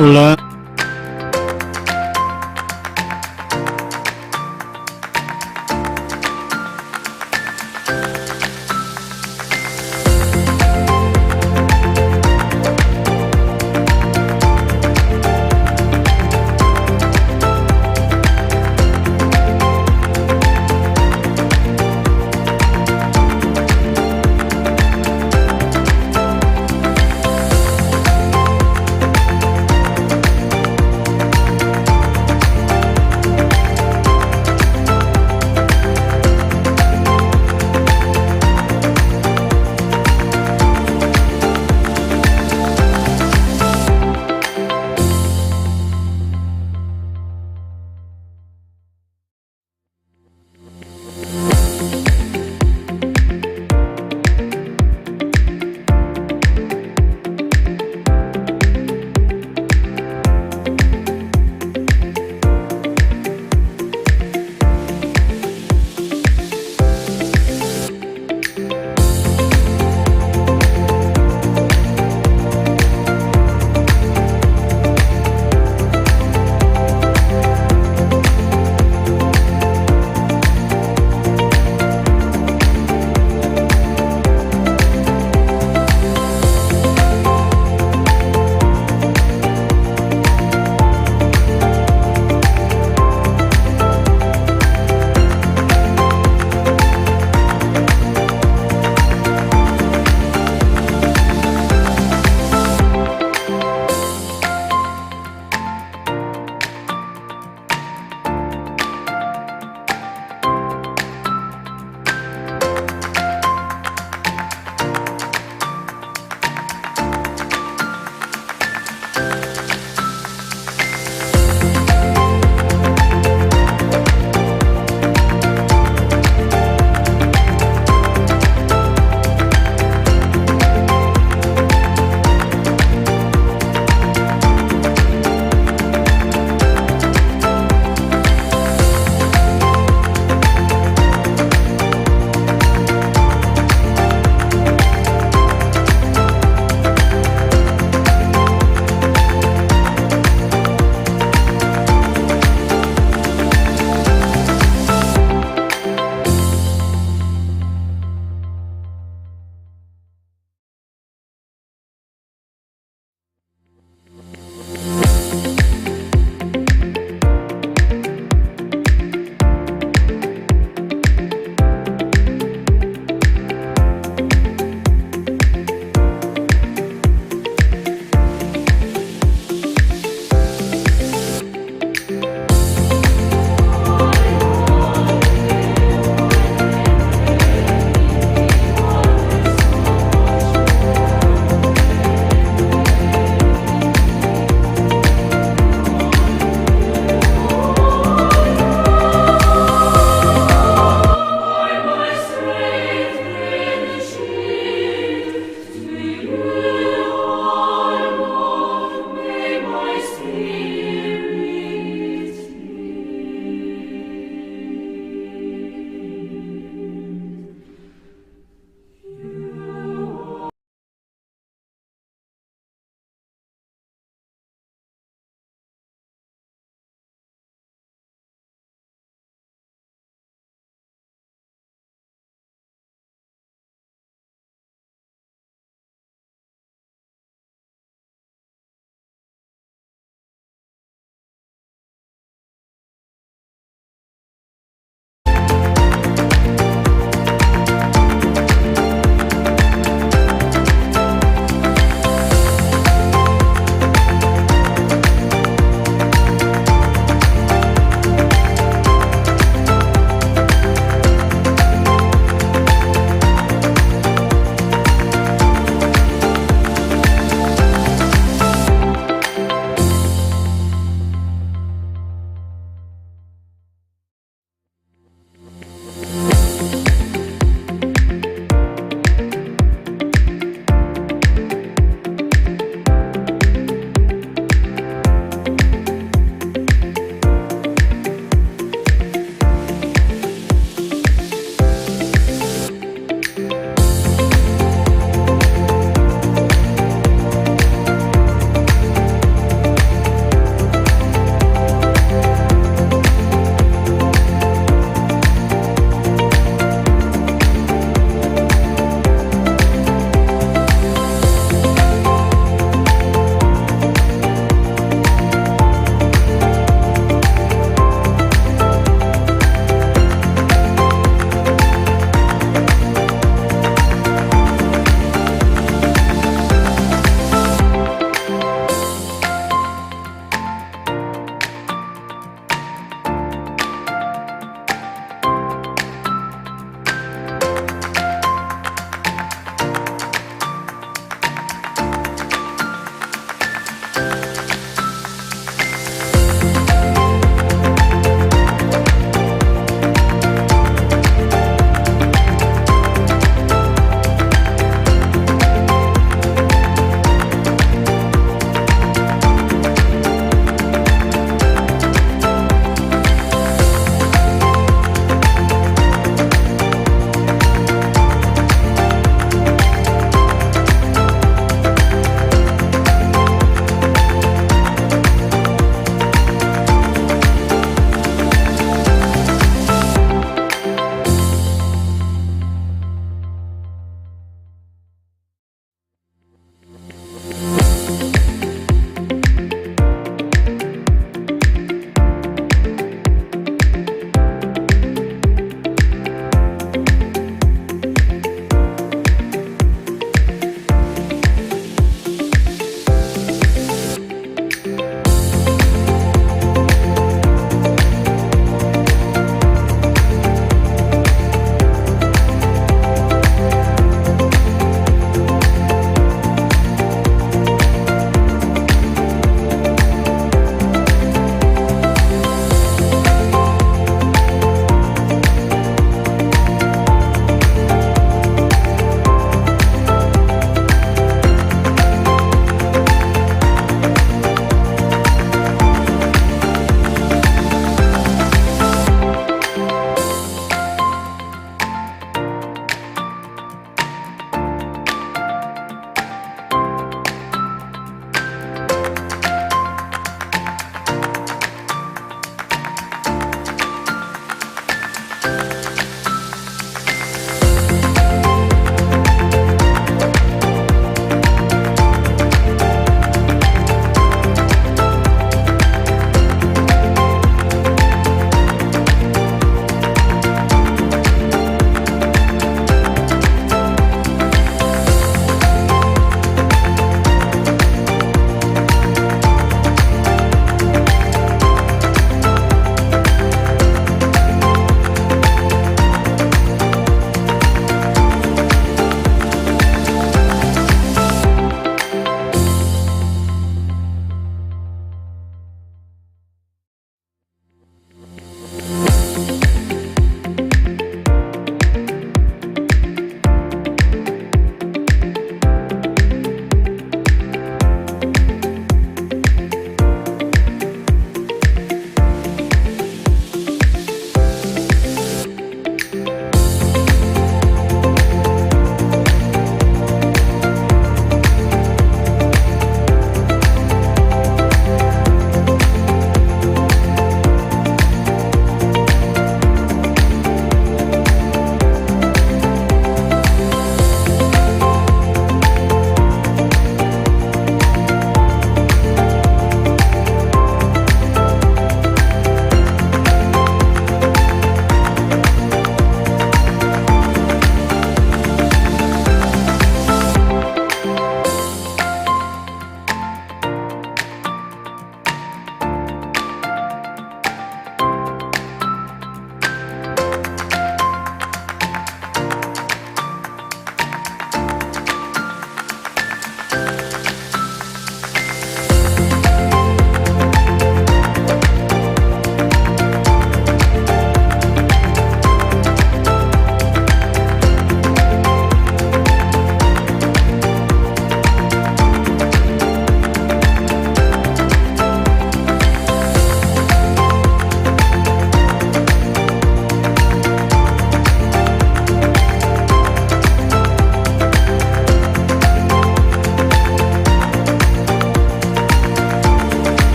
Hola.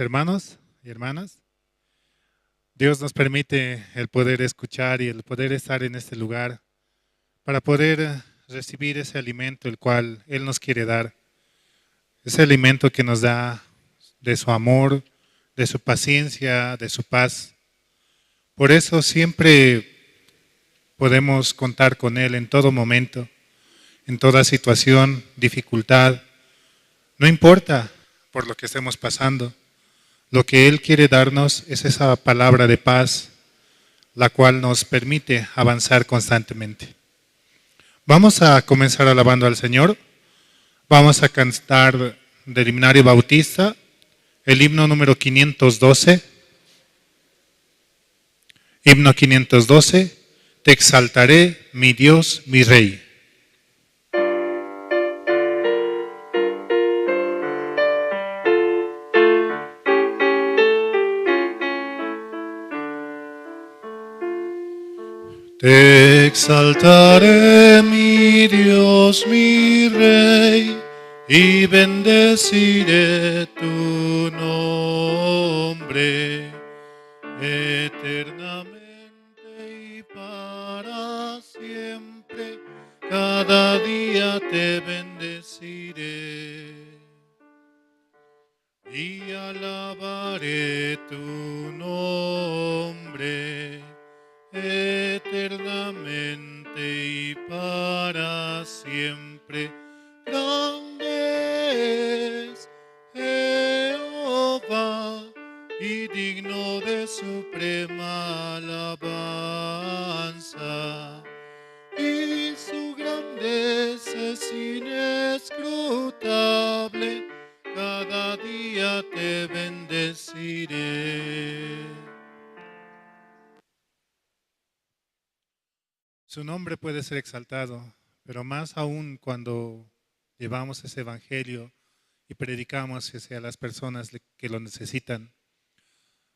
hermanos y hermanas. Dios nos permite el poder escuchar y el poder estar en este lugar para poder recibir ese alimento el cual Él nos quiere dar. Ese alimento que nos da de su amor, de su paciencia, de su paz. Por eso siempre podemos contar con Él en todo momento, en toda situación, dificultad. No importa por lo que estemos pasando. Lo que Él quiere darnos es esa palabra de paz, la cual nos permite avanzar constantemente. Vamos a comenzar alabando al Señor. Vamos a cantar del himnario bautista, el himno número 512. Himno 512, te exaltaré, mi Dios, mi Rey. Te exaltaré, mi Dios, mi Rey, y bendeciré tu nombre eternamente y para siempre. Cada día te bendeciré y alabaré tu nombre eternamente y para siempre. Grande es Jehová y digno de suprema alabanza, y su grandeza es inescrutable. Cada día te bendeciré. Su nombre puede ser exaltado, pero más aún cuando llevamos ese evangelio y predicamos hacia las personas que lo necesitan.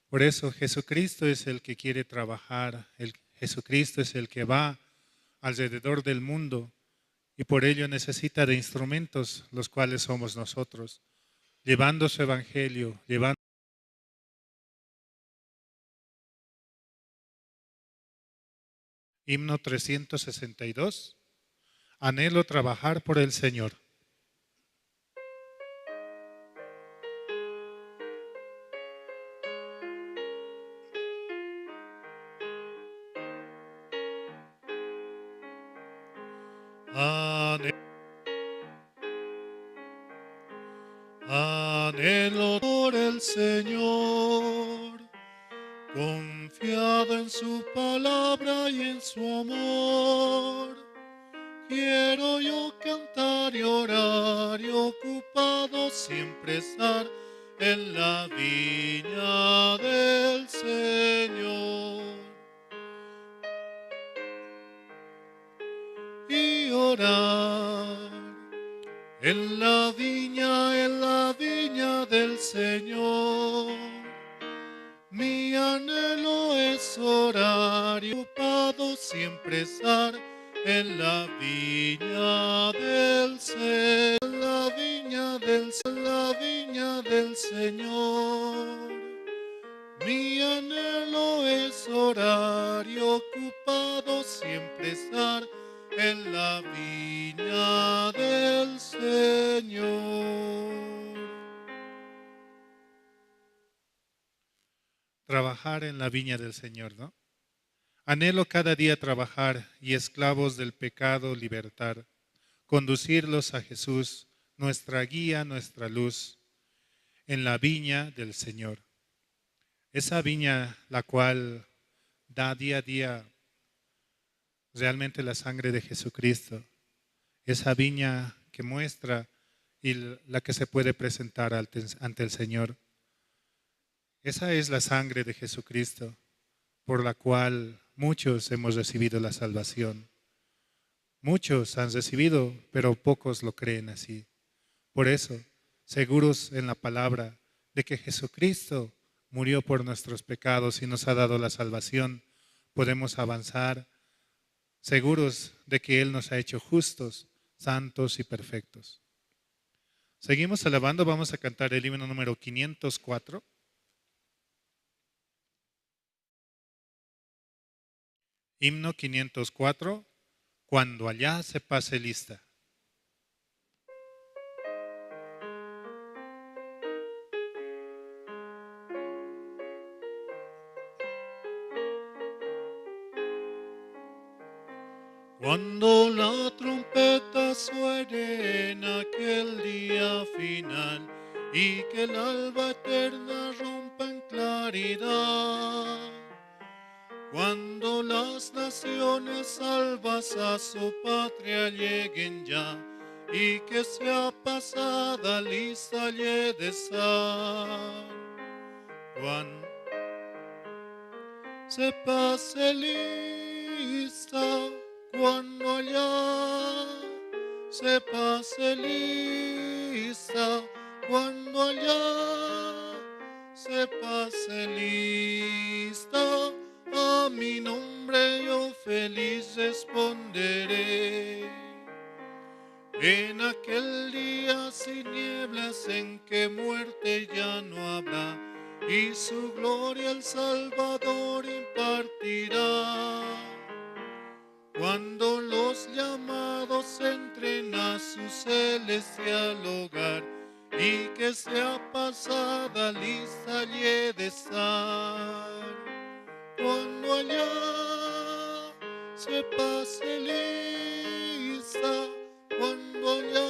Por eso Jesucristo es el que quiere trabajar, Jesucristo es el que va alrededor del mundo y por ello necesita de instrumentos, los cuales somos nosotros, llevando su evangelio, llevando. Himno 362. Anhelo trabajar por el Señor. Anhelo por el Señor, confiado en su palabra y en su amor. Quiero yo cantar y orar y ocupado siempre estar en la viña del Señor. Y orar en la viña del Señor. Mi anhelo es orar y ocupado siempre estar en la viña del Señor, la viña del Señor. Mi anhelo es orar y ocupado siempre estar en la viña del Señor. Trabajar en la viña del Señor, ¿no? Anhelo cada día trabajar y esclavos del pecado libertar, conducirlos a Jesús, nuestra guía, nuestra luz, en la viña del Señor. Esa viña la cual da día a día realmente la sangre de Jesucristo. Esa viña que muestra y la que se puede presentar ante el Señor. Esa es la sangre de Jesucristo, por la cual muchos hemos recibido la salvación. Muchos han recibido, pero pocos lo creen así. Por eso, seguros en la palabra de que Jesucristo murió por nuestros pecados y nos ha dado la salvación, podemos avanzar, seguros de que Él nos ha hecho justos, santos y perfectos. Seguimos alabando, vamos a cantar el himno número 504. Himno 504, Cuando allá se pase lista. Cuando la trompeta suene en aquel día final y que el alba eterna rompa en claridad, cuando las naciones salvas a su patria lleguen ya y que sea pasada lista y de estar, cuando se pase lista, cuando allá se pase lista, cuando allá se pase lista, a mi nombre yo feliz responderé. En aquel día sin nieblas en que muerte ya no habrá, y su gloria el Salvador impartirá. Cuando los llamados entren a su celestial hogar, y que sea pasada lista y he de estar. Cuando allá se pase lista, cuando allá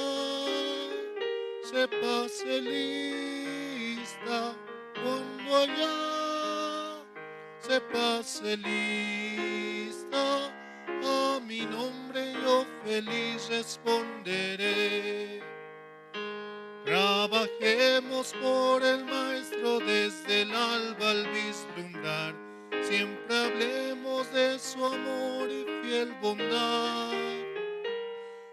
se pase lista, cuando allá se pase lista, a mi nombre yo feliz responderé. Trabajemos por el Maestro desde el alba al vislumbrar, siempre hablemos de su amor y fiel bondad.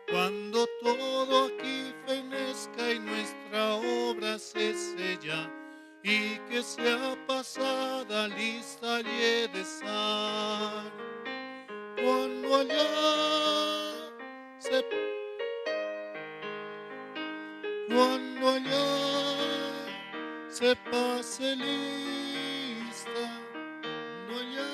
Cuando todo aquí fenezca y nuestra obra se sella, y que sea pasada lista y he de estar. Cuando allá se Cuando allá se pase lista, cuando allá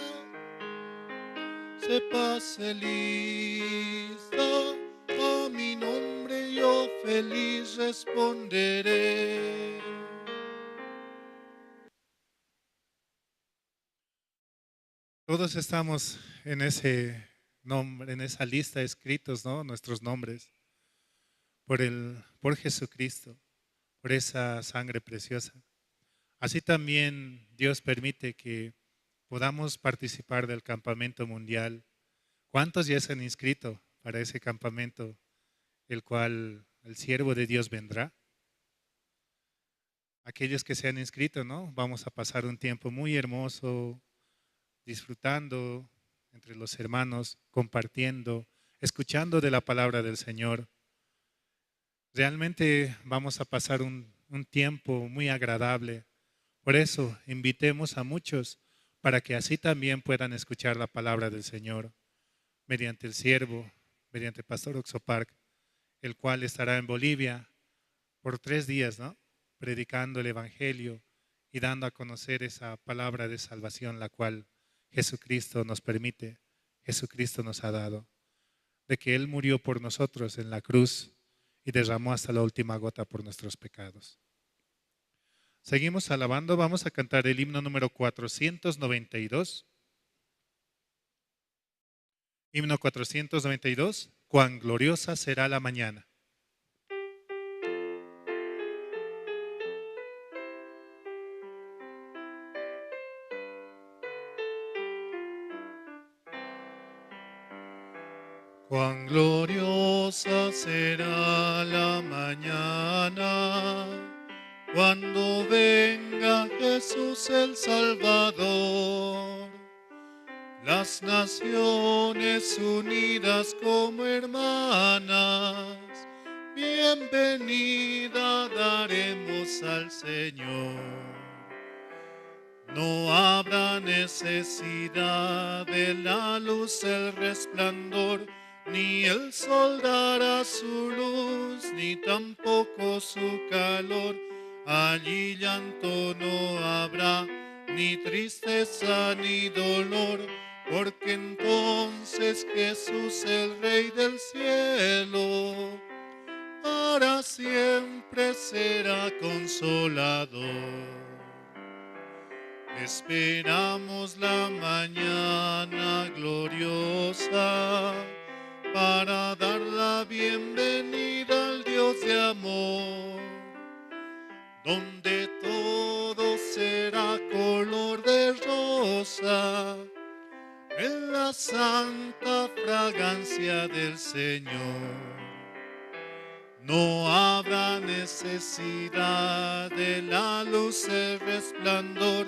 se pase lista, a mi nombre yo feliz responderé. Todos estamos en ese nombre, en esa lista escritos, ¿no? Nuestros nombres por Jesucristo, por esa sangre preciosa. Así también Dios permite que podamos participar del campamento mundial. ¿Cuántos ya se han inscrito para ese campamento, el cual el siervo de Dios vendrá? Aquellos que se han inscrito, ¿no? Vamos a pasar un tiempo muy hermoso, disfrutando entre los hermanos, compartiendo, escuchando de la palabra del Señor. Realmente vamos a pasar un tiempo muy agradable. Por eso, invitemos a muchos para que así también puedan escuchar la palabra del Señor mediante el siervo, mediante el pastor Oxopark, el cual estará en Bolivia por 3 días, ¿no? Predicando el Evangelio y dando a conocer esa palabra de salvación, la cual Jesucristo nos permite, Jesucristo nos ha dado, de que Él murió por nosotros en la cruz y derramó hasta la última gota por nuestros pecados. Seguimos alabando, vamos a cantar el himno número 492. Himno 492, cuán gloriosa será la mañana. Cuán gloriosa será la mañana, cuando venga Jesús el Salvador. Las naciones unidas como hermanas, bienvenida daremos al Señor. No habrá necesidad de la luz, el resplandor, ni el sol dará su luz, ni tampoco su calor. Allí llanto no habrá, ni tristeza ni dolor, porque entonces Jesús, el Rey del cielo, para siempre será consolador. Esperamos la mañana gloriosa para dar la bienvenida al Dios de amor, donde todo será color de rosa en la santa fragancia del Señor. No habrá necesidad de la luz, el resplandor,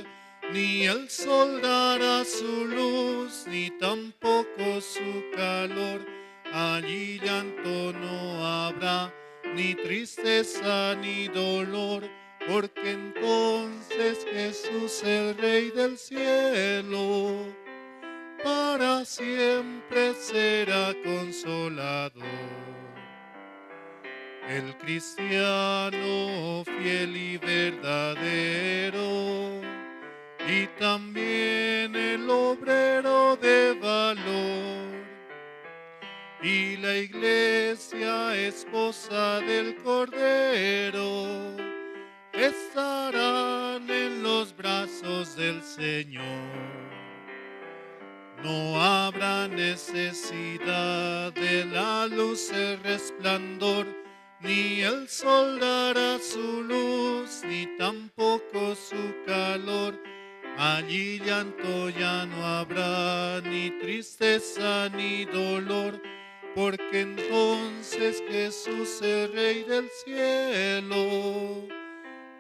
ni el sol dará su luz, ni tampoco su calor. Allí llanto no habrá, ni tristeza ni dolor, porque entonces Jesús, el Rey del cielo, para siempre será consolador. El cristiano fiel y verdadero, y también el obrero de valor, y la iglesia esposa del Cordero, estarán en los brazos del Señor. No habrá necesidad de la luz, el resplandor, ni el sol dará su luz, ni tampoco su calor. Allí llanto ya no habrá, ni tristeza ni dolor, porque entonces Jesús, el Rey del cielo,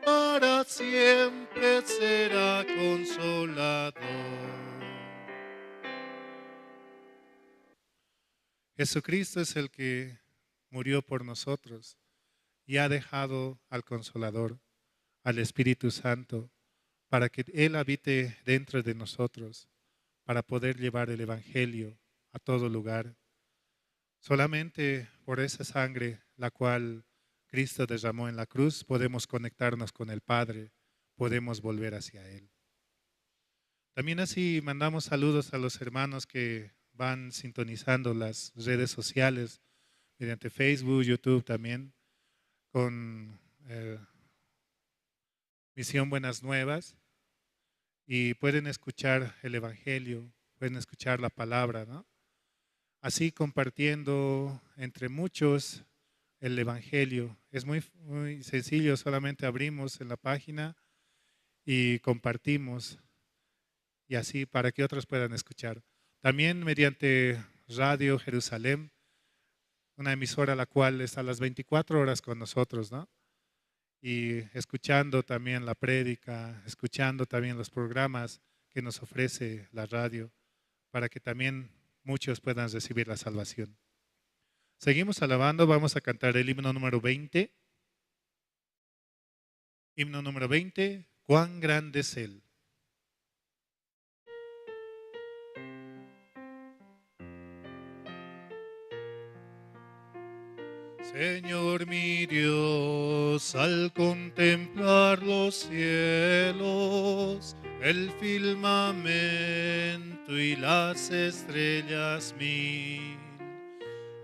para siempre será consolador. Jesucristo es el que murió por nosotros y ha dejado al Consolador, al Espíritu Santo, para que Él habite dentro de nosotros, para poder llevar el Evangelio a todo lugar. Solamente por esa sangre, la cual Cristo derramó en la cruz, podemos conectarnos con el Padre, podemos volver hacia Él. También así mandamos saludos a los hermanos que van sintonizando las redes sociales mediante Facebook, YouTube también, con Misión Buenas Nuevas, y pueden escuchar el Evangelio, pueden escuchar la palabra, ¿no? Así compartiendo entre muchos el Evangelio. Es muy sencillo, solamente abrimos en la página y compartimos, y así para que otros puedan escuchar. También mediante Radio Jerusalén, una emisora la cual está a las 24 horas con nosotros, ¿no? Y escuchando también la prédica, escuchando también los programas que nos ofrece la radio, para que también muchos puedan recibir la salvación. Seguimos alabando, vamos a cantar el himno número 20. Himno número 20, cuán grande es Él. Señor mi Dios, al contemplar los cielos, el firmamento y las estrellas mil,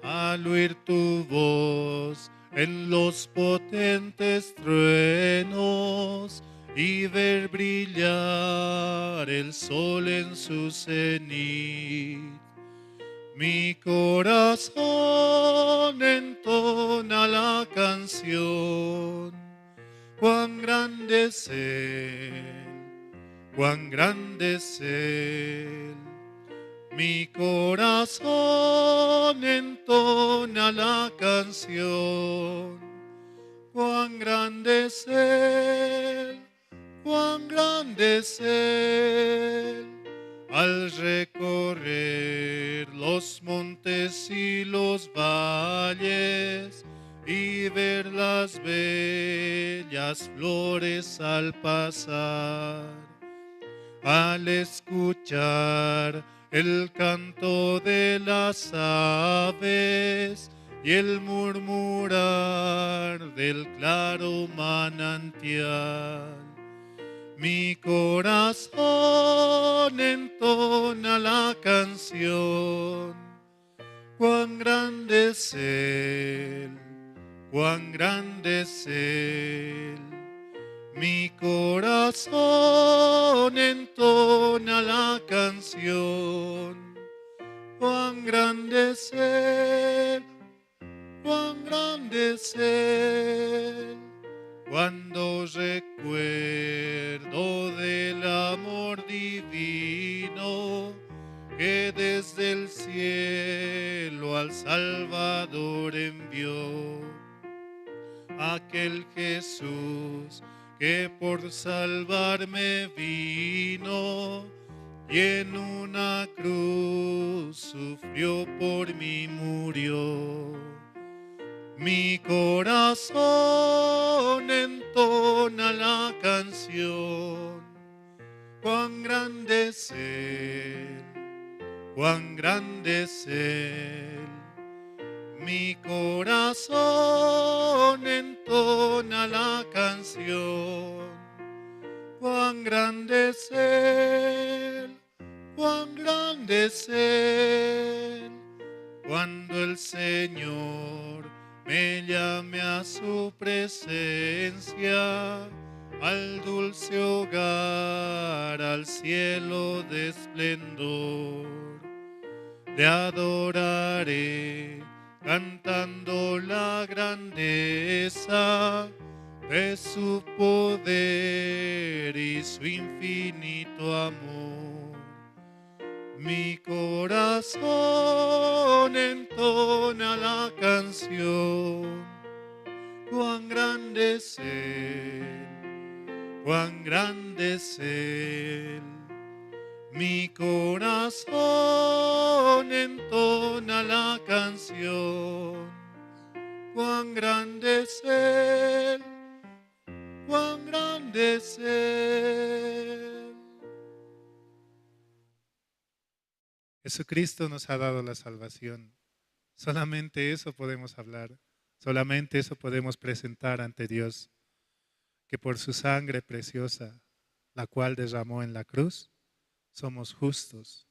al oír tu voz en los potentes truenos y ver brillar el sol en su cenit, mi corazón entona la canción. Cuán grande es Él, cuán grande es Él. Mi corazón entona la canción. Cuán grande es Él, cuán grande es Él. Al recorrer los montes y los valles y ver las bellas flores al pasar, al escuchar el canto de las aves y el murmurar del claro manantial, Mi corazón entona la canción. Cuán grande es Él, cuán grande es Él. Mi corazón entona la canción. Cuán grande es Él, cuán grande es Él. Cuando recuerdo del amor divino que desde el cielo al Salvador envió, aquel Jesús que por salvarme vino y en una cruz sufrió por mí, murió. Mi corazón entona la canción. Cuán grande es Él, cuán grande es Él. Mi corazón entona la canción. Cuán grande es Él, cuán grande es Él. Cuando el Señor me llame a su presencia, al dulce hogar, al cielo de esplendor, le adoraré cantando la grandeza de su poder y su infinito amor. Mi corazón entona la canción. Cuán grande es Él, cuán grande es Él. Mi corazón entona la canción. Cuán grande es Él, cuán grande es Él. Jesucristo nos ha dado la salvación. Solamente eso podemos hablar. Solamente eso podemos presentar ante Dios. Que por su sangre preciosa, la cual derramó en la cruz, somos justos,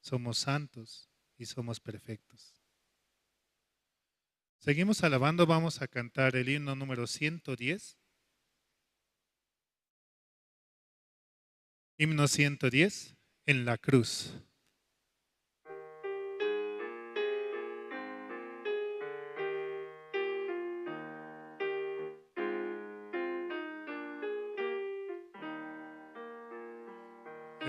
somos santos y somos perfectos. Seguimos alabando, vamos a cantar el himno número 110. Himno 110, en la cruz.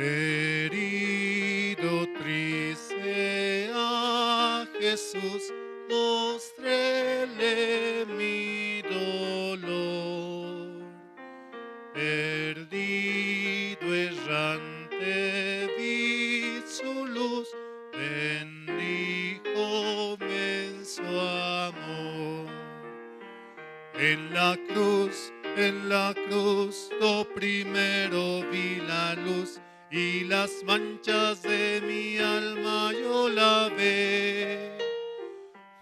Herido, triste a Jesús, mostréle mi dolor. Perdido, errante, vi su luz, bendíjome en su amor. En la cruz, lo primero vi la luz, y las manchas de mi alma yo lavé.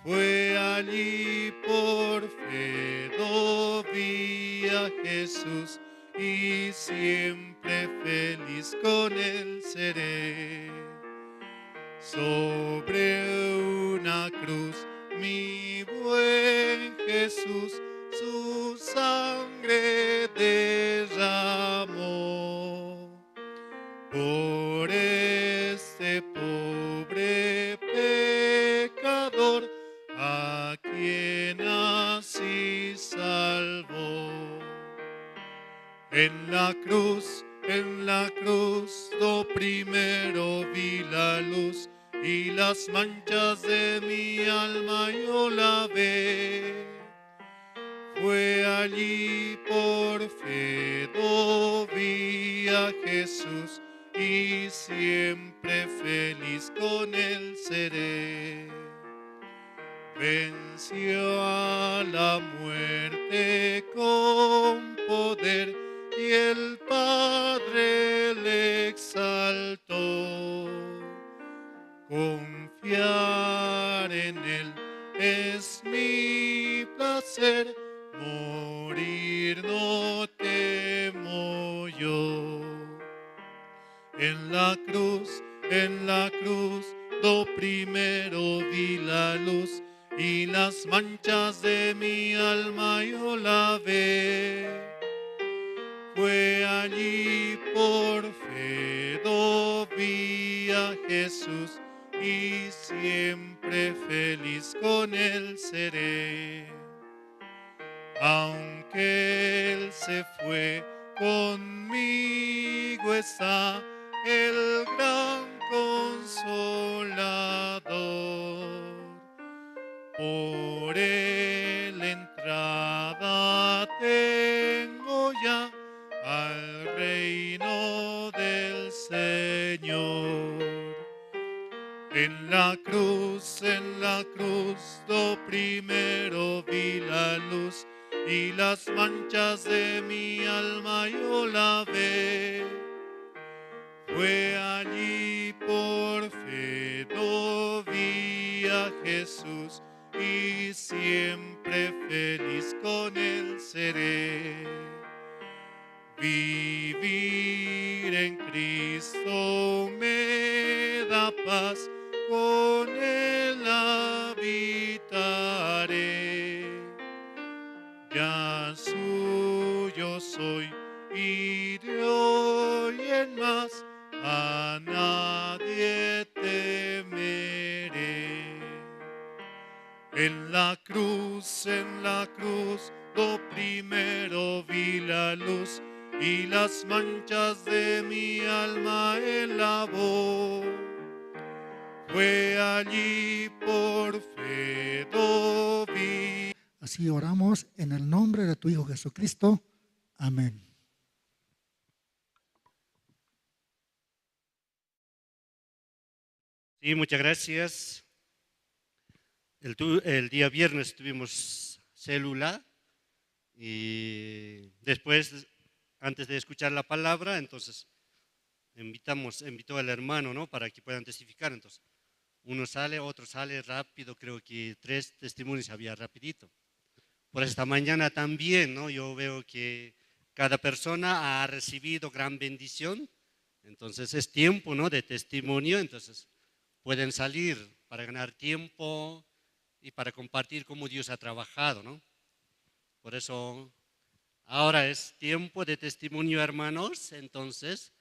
Fue allí por fe lo vi a Jesús, y siempre feliz con él seré. Sobre una cruz, mi buen Jesús, su sangre derramó. Por este pobre pecador, a quien así salvó. En la cruz, lo primero vi la luz, y las manchas de mi alma yo lavé. Fue allí por fe lo vi a Jesús, y siempre feliz con él seré. Venció a la muerte con poder, y el Padre le exaltó. Confiar en él es mi placer, morir no temo yo. En la cruz, lo primero vi la luz y las manchas de mi alma yo lavé. Fue allí por fe lo vi a Jesús y siempre feliz con él seré. Aunque él se fue, conmigo está el gran consolador. Por él entrada tengo ya al reino del Señor. En la cruz, lo primero vi la luz y las manchas de mi alma yo lavé. Fue allí por fe lo vi a Jesús y siempre feliz con él seré. Vivir en Cristo me da paz, con él habitaré. Ya suyo soy y de hoy en más a nadie temeré. En la cruz, lo primero vi la luz y las manchas de mi alma él lavó. Fue allí por fe lo vi. Así oramos en el nombre de tu Hijo Jesucristo. Amén. Sí, muchas gracias. El día viernes tuvimos célula y después, antes de escuchar la palabra, entonces invitó al hermano, ¿no? Para que puedan testificar. Entonces, uno sale, otro sale rápido, creo que 3 testimonios había rapidito. Por esta mañana también, ¿no? Yo veo que cada persona ha recibido gran bendición, entonces es tiempo, ¿no? De testimonio, entonces pueden salir para ganar tiempo y para compartir cómo Dios ha trabajado, ¿no? Por eso ahora es tiempo de testimonio, hermanos, entonces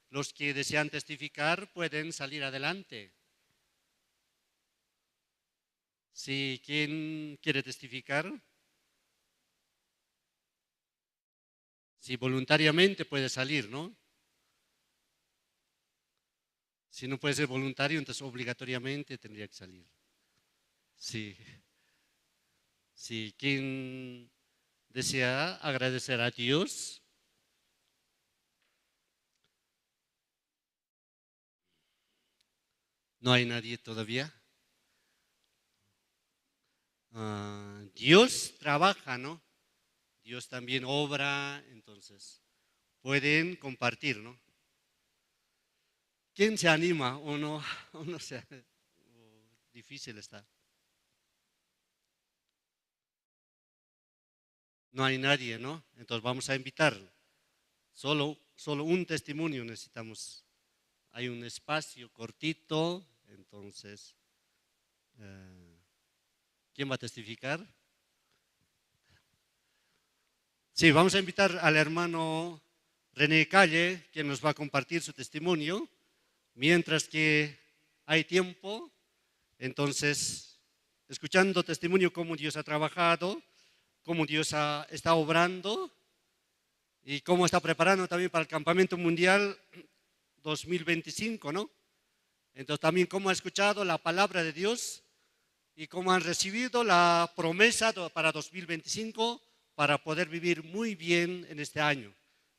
los que desean testificar pueden salir adelante. Sí, ¿quién quiere testificar? Si voluntariamente puede salir, ¿no? Si no puede ser voluntario, entonces obligatoriamente tendría que salir. Sí. Sí, ¿quién desea agradecer a Dios? ¿No hay nadie todavía? Dios trabaja, ¿no? Dios también obra, entonces pueden compartir, ¿no? ¿Quién se anima o no? O no sé, difícil está. No hay nadie, ¿no? Entonces vamos a invitar. Solo un testimonio necesitamos. Hay un espacio cortito, entonces, ¿quién va a testificar? Sí, vamos a invitar al hermano René Calle, quien nos va a compartir su testimonio. Mientras que hay tiempo, entonces, escuchando testimonio cómo Dios ha trabajado, cómo Dios está obrando y cómo está preparando también para el Campamento Mundial 2025, ¿no? Entonces también cómo ha escuchado la palabra de Dios y cómo han recibido la promesa para 2025 para poder vivir muy bien en este año.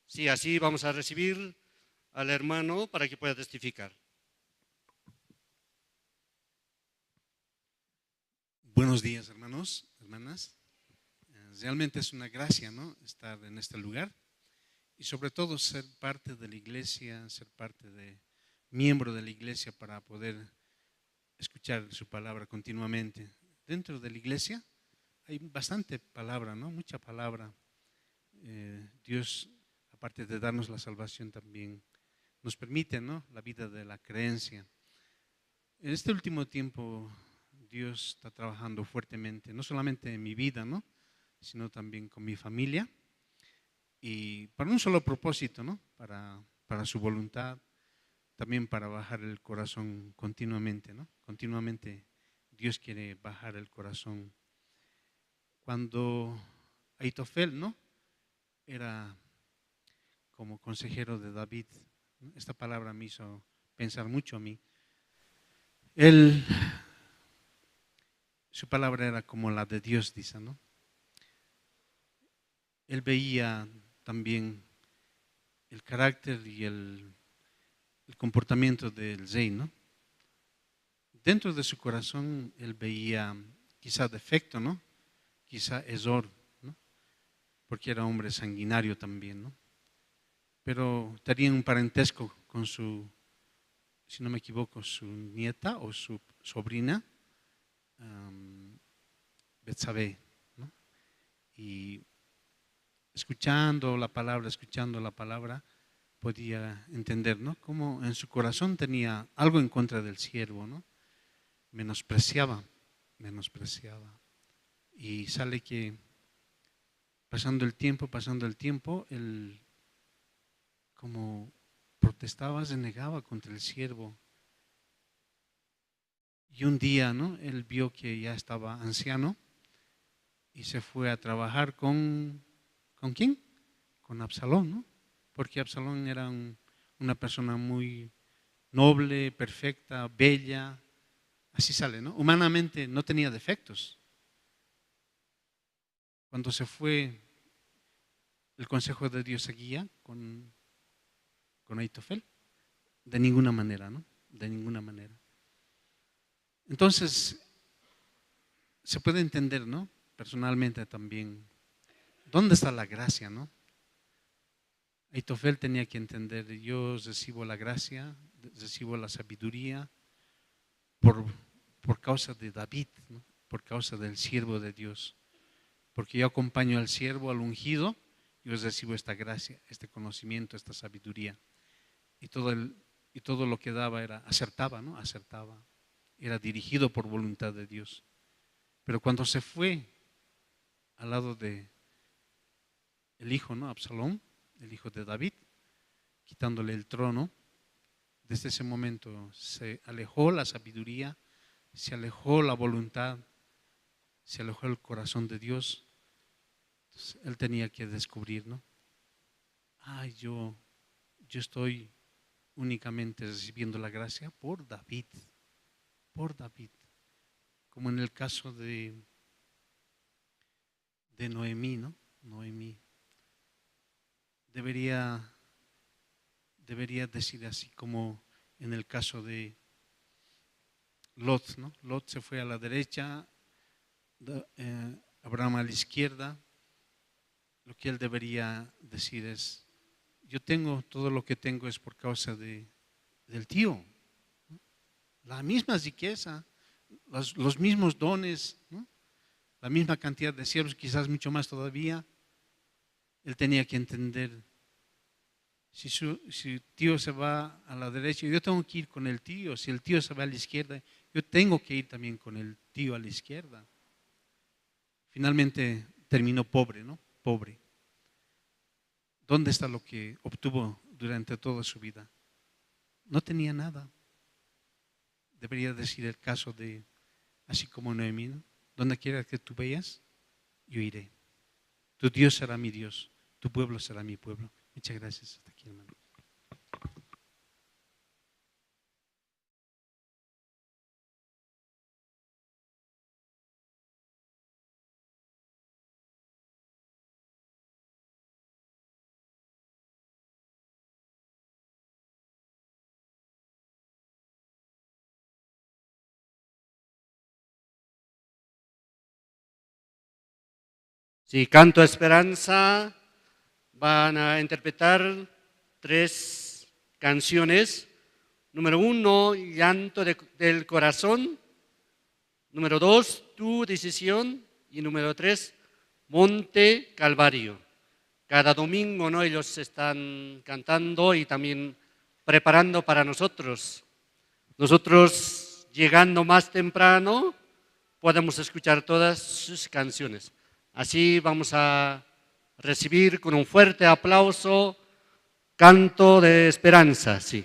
Sí, así vamos a recibir al hermano para que pueda testificar. Buenos días, hermanos, hermanas. Realmente es una gracia, ¿no? Estar en este lugar y sobre todo ser parte de la iglesia, ser parte de miembro de la iglesia para poder escuchar su palabra continuamente. Dentro de la iglesia hay bastante palabra, ¿no? Mucha palabra. Dios ha aparte de darnos la salvación, también nos permite, ¿no?, la vida de la creencia. En este último tiempo Dios está trabajando fuertemente, no solamente en mi vida, ¿no?, sino también con mi familia, y para un solo propósito, ¿no?, para su voluntad, también para bajar el corazón continuamente, ¿no? Continuamente Dios quiere bajar el corazón. Cuando Ahitofel, ¿no?, era como consejero de David, ¿no?, esta palabra me hizo pensar mucho a mí. Su palabra era como la de Dios, dice, ¿no? Él veía también el carácter y el comportamiento del rey, ¿no? Dentro de su corazón él veía quizá defecto, ¿no?, quizá error, ¿no?, porque era hombre sanguinario también, ¿no? Pero tenía un parentesco con su, si no me equivoco, su nieta o su sobrina, Betsabé, ¿no? Y escuchando la palabra, podía entender, ¿no?, cómo en su corazón tenía algo en contra del siervo, ¿no? Menospreciaba. Y sale que pasando el tiempo, él como protestaba, se negaba contra el siervo. Y un día, ¿no?, él vio que ya estaba anciano y se fue a trabajar ¿con quién? Con Absalón, ¿no? Porque Absalón era una persona muy noble, perfecta, bella, así sale, ¿no? Humanamente no tenía defectos. Cuando se fue, el consejo de Dios seguía con Ahitofel, de ninguna manera, ¿no? De ninguna manera. Entonces, se puede entender, ¿no?, personalmente también, ¿dónde está la gracia, no? Ahitofel tenía que entender, yo recibo la gracia, recibo la sabiduría por causa de David, ¿no?, por causa del siervo de Dios, porque yo acompaño al siervo, al ungido, yo recibo esta gracia, este conocimiento, esta sabiduría, y todo lo que daba acertaba, ¿no? Acertaba, era dirigido por voluntad de Dios. Pero cuando se fue al lado de el hijo, ¿no?, Absalón, el hijo de David, quitándole el trono, desde ese momento se alejó la sabiduría, se alejó la voluntad, se alejó el corazón de Dios. Entonces, él tenía que descubrir, ¿no? Yo estoy únicamente recibiendo la gracia por David, como en el caso de Noemí, ¿no? Noemí debería decir así como en el caso de Lot, ¿no? Lot se fue a la derecha, Abraham a la izquierda. Lo que él debería decir es: yo tengo todo lo que tengo es por causa del tío, ¿no? La misma riqueza, los mismos dones, ¿no?, la misma cantidad de siervos, quizás mucho más todavía. Él tenía que entender, si su tío se va a la derecha, yo tengo que ir con el tío. Si el tío se va a la izquierda, yo tengo que ir también con el tío a la izquierda. Finalmente terminó pobre, ¿no? Pobre. ¿Dónde está lo que obtuvo durante toda su vida? No tenía nada. Debería decir el caso de, así como Noemí, ¿no? Donde quiera que tú vayas, yo iré. Tu Dios será mi Dios, tu pueblo será mi pueblo. Muchas gracias. Hasta aquí, hermano. Sí, Canto Esperanza van a interpretar 3 canciones. Número 1, Llanto del Corazón. Número 2, Tu Decisión. Y número 3, Monte Calvario. cada domingo, ¿no? Ellos están cantando y también preparando para nosotros. Nosotros, llegando más temprano, podemos escuchar todas sus canciones. Así vamos a recibir con un fuerte aplauso Canto de Esperanza, sí.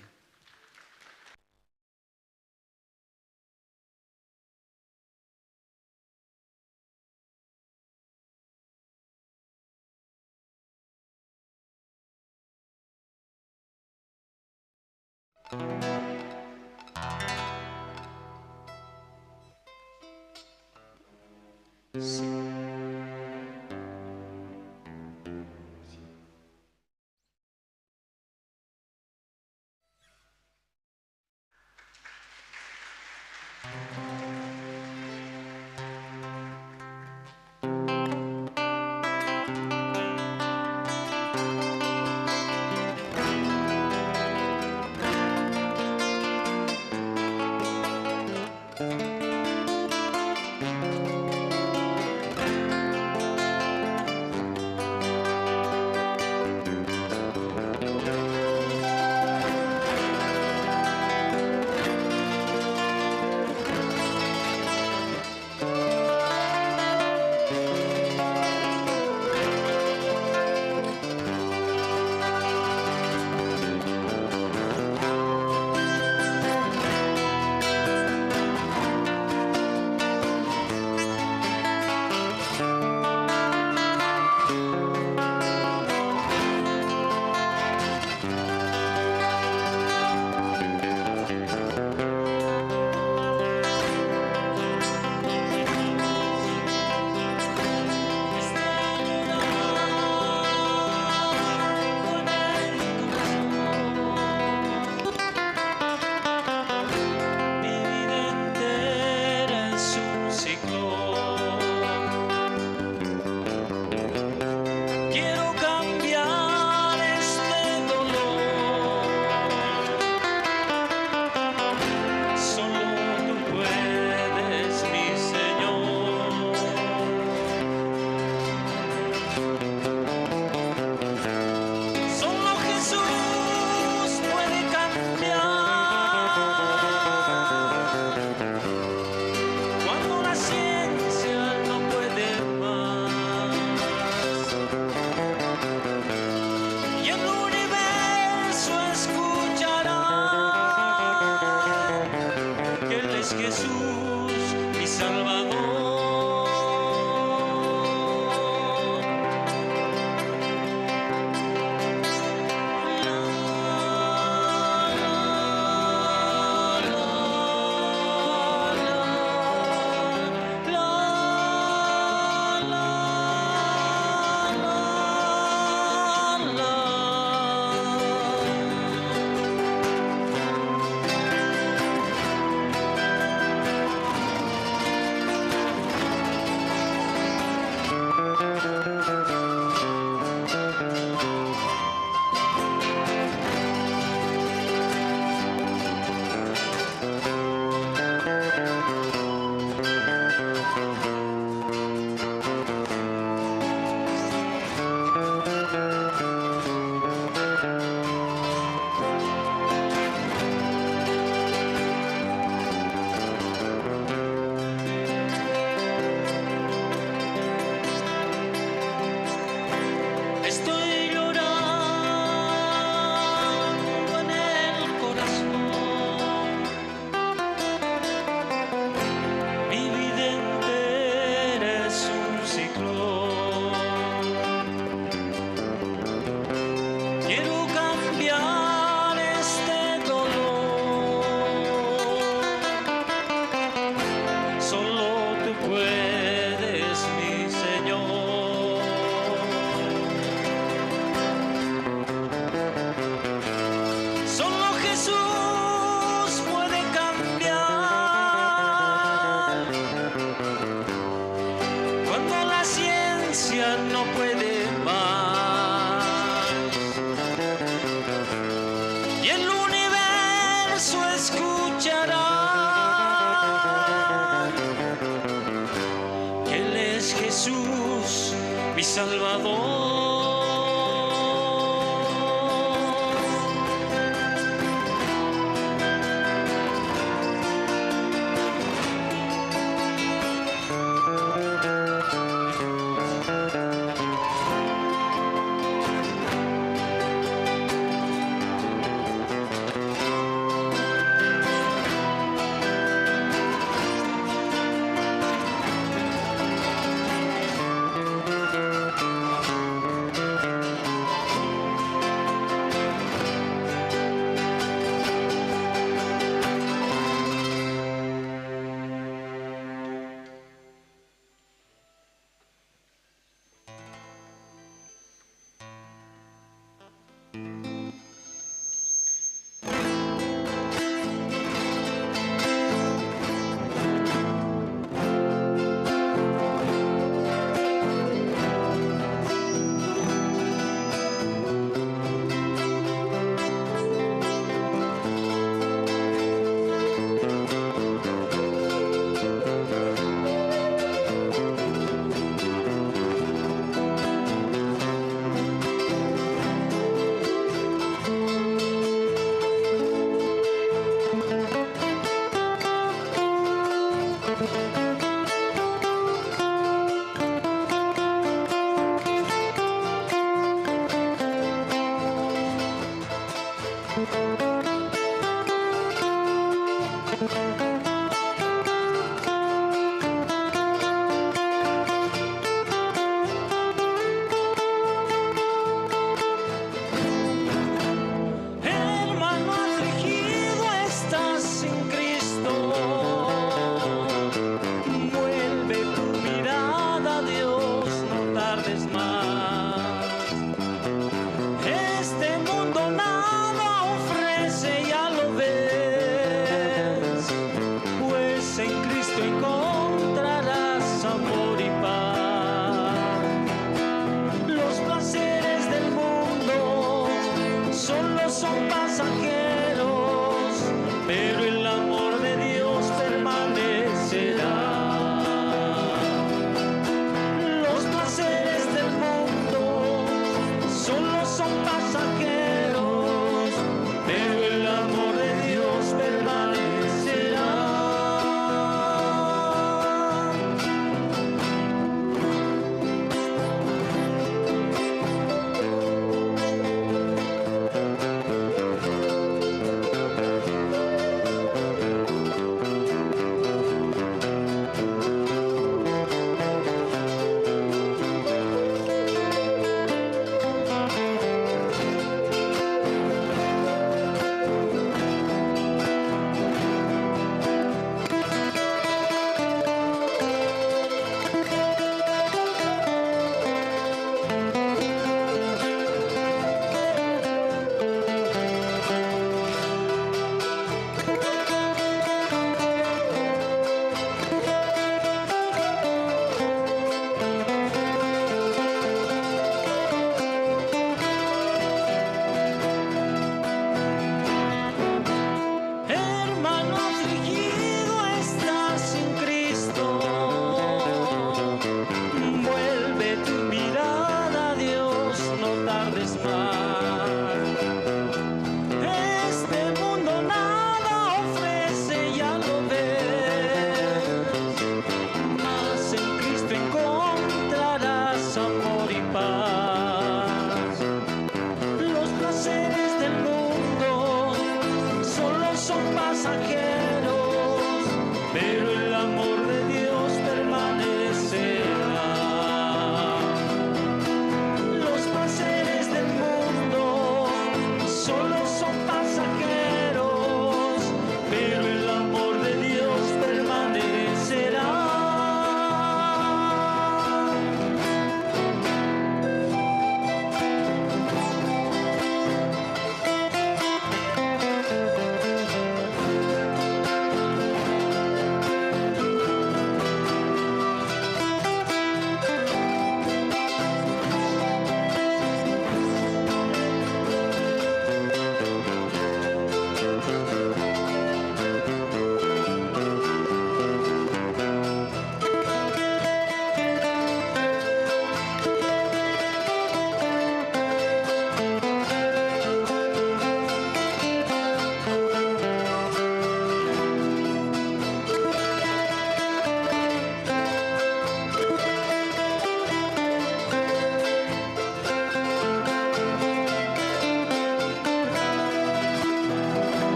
Jesús, mi Salvador.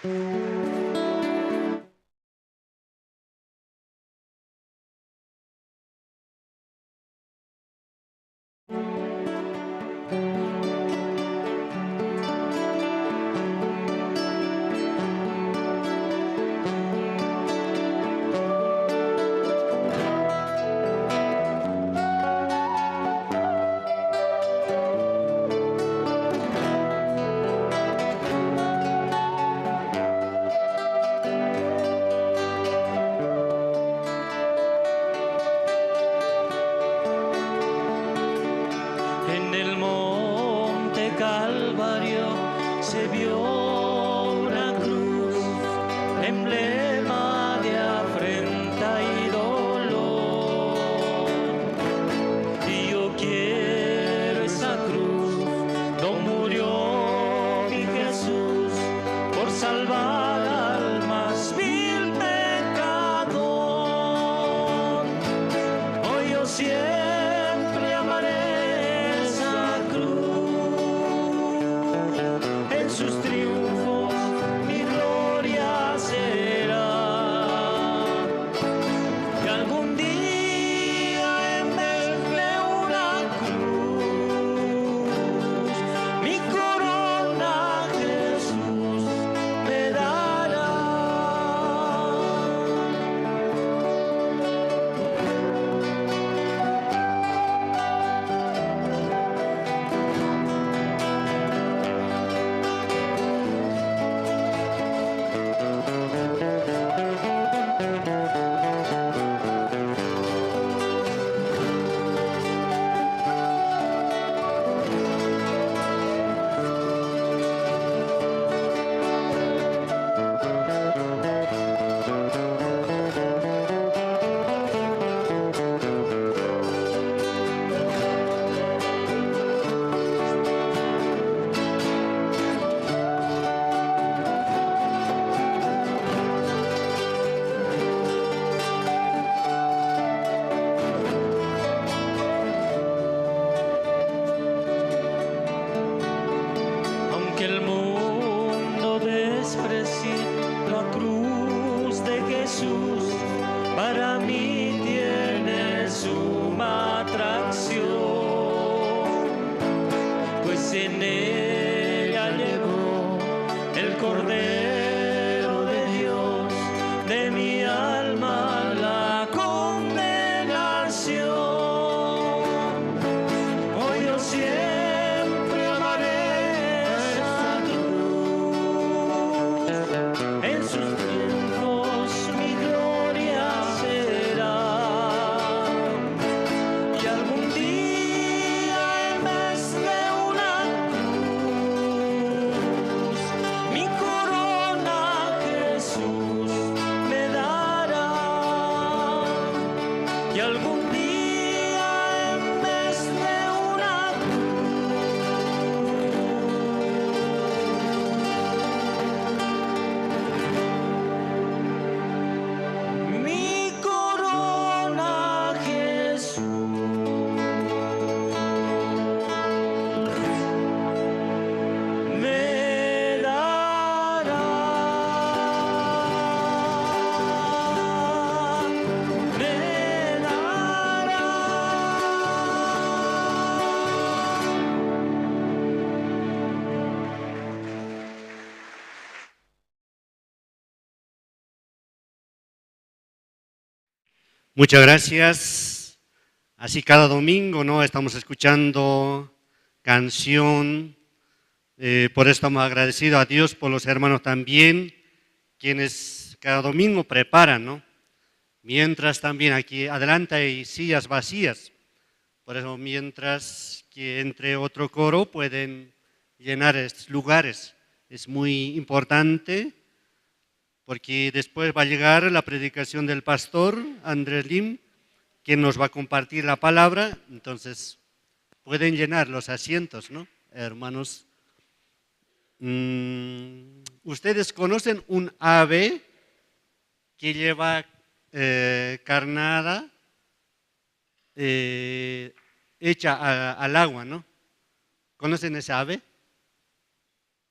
En el monte Calvario se vio una cruz, emblema de afrenta y dolor. Y yo quiero esa cruz, donde murió mi Jesús por salvar al más vil pecador. Hoy yo siempre amaré esa cruz, en sus triunfos mi gloria será. Y algún día en vez de una cruz, mi corona Jesús me dará. Aunque el mundo desprecie la cruz de Jesús, para mí tiene suma atracción, pues en ella llegó el Cordero de Dios, de mi alma la condenación. Hoy yo siempre amaré esa cruz, en sus triunfos mi gloria será. Y algún día en vez de una cruz, mi corona Jesús me dará. Y algún día en vez de una cruz, mi corona Jesús me dará. Me dará. Muchas gracias. Así cada domingo, ¿no? Estamos escuchando canción. Por eso estamos agradecidos a Dios, por los hermanos también, quienes cada domingo preparan, ¿no? Mientras también aquí adelante hay sillas vacías. Por eso mientras que entre otro coro pueden llenar estos lugares. Es muy importante porque después va a llegar la predicación del pastor Andrés Lim, quien nos va a compartir la palabra. Entonces pueden llenar los asientos, ¿no, hermanos? ¿Ustedes conocen un ave que lleva carnada hecha al agua, ¿no? ¿Conocen esa ave?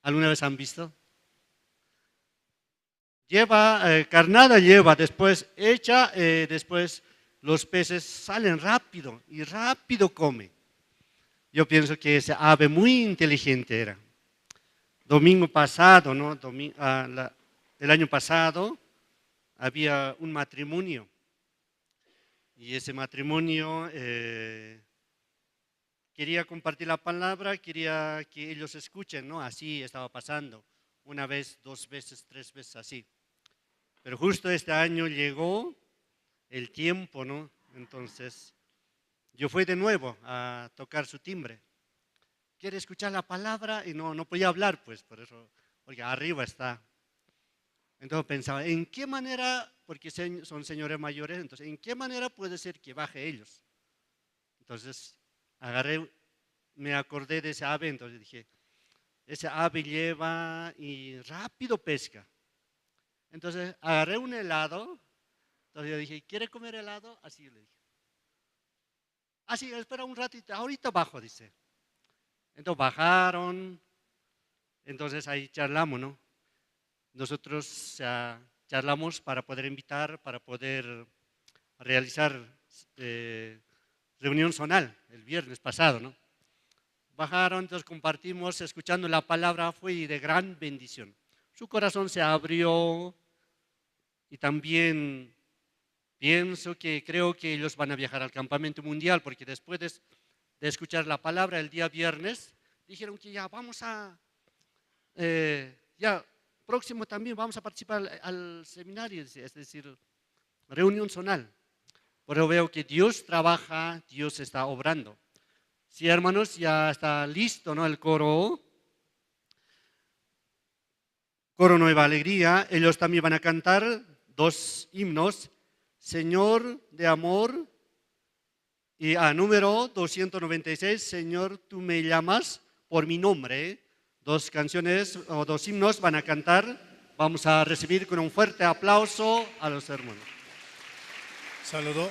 ¿Alguna vez han visto? lleva, carnada lleva, después echa, después los peces salen rápido y rápido come. Yo pienso que ese ave muy inteligente era. Domingo pasado, ¿no? El año pasado había un matrimonio y ese matrimonio quería compartir la palabra, quería que ellos escuchen, ¿no? Así estaba pasando, una vez, dos veces, tres veces así. Pero justo este año llegó el tiempo, ¿no? Entonces yo fui de nuevo a tocar su timbre. Quiere escuchar la palabra y no podía hablar, pues, por eso, porque arriba está. Entonces pensaba, ¿en qué manera, porque son señores mayores, entonces, ¿en qué manera puede ser que baje ellos? Entonces, me acordé de ese ave, entonces dije, ese ave lleva y rápido pesca. Entonces, agarré un helado, entonces yo dije, ¿quiere comer helado? Así le dije. Así, espera un ratito, ahorita bajo, dice. Entonces bajaron, entonces ahí charlamos, ¿no? Nosotros charlamos para poder invitar, para poder realizar reunión zonal el viernes pasado, ¿no? Bajaron, entonces compartimos, escuchando la palabra, fue de gran bendición. Su corazón se abrió y también creo que ellos van a viajar al campamento mundial, porque después de escuchar la palabra el día viernes, dijeron que ya vamos ya próximo también vamos a participar al seminario, es decir, reunión zonal. Pero veo que Dios trabaja, Dios está obrando. Sí, hermanos, ya está listo, ¿no? El coro Nueva Alegría. Ellos también van a cantar 2 himnos, Señor de Amor y número 296, Señor, tú me llamas por mi nombre. 2 canciones o 2 himnos van a cantar. Vamos a recibir con un fuerte aplauso a los hermanos. Saludo.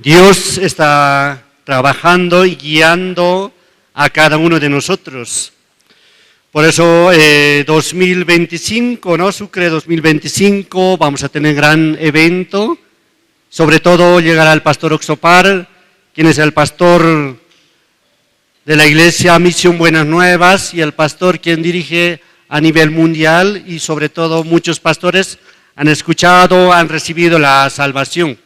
Dios está trabajando y guiando a cada uno de nosotros. Por eso 2025, ¿no? Sucre 2025, vamos a tener gran evento. Sobre todo llegará el pastor Oxopar, quien es el pastor de la iglesia Misión Buenas Nuevas y el pastor quien dirige a nivel mundial, y sobre todo muchos pastores han escuchado, han recibido la salvación.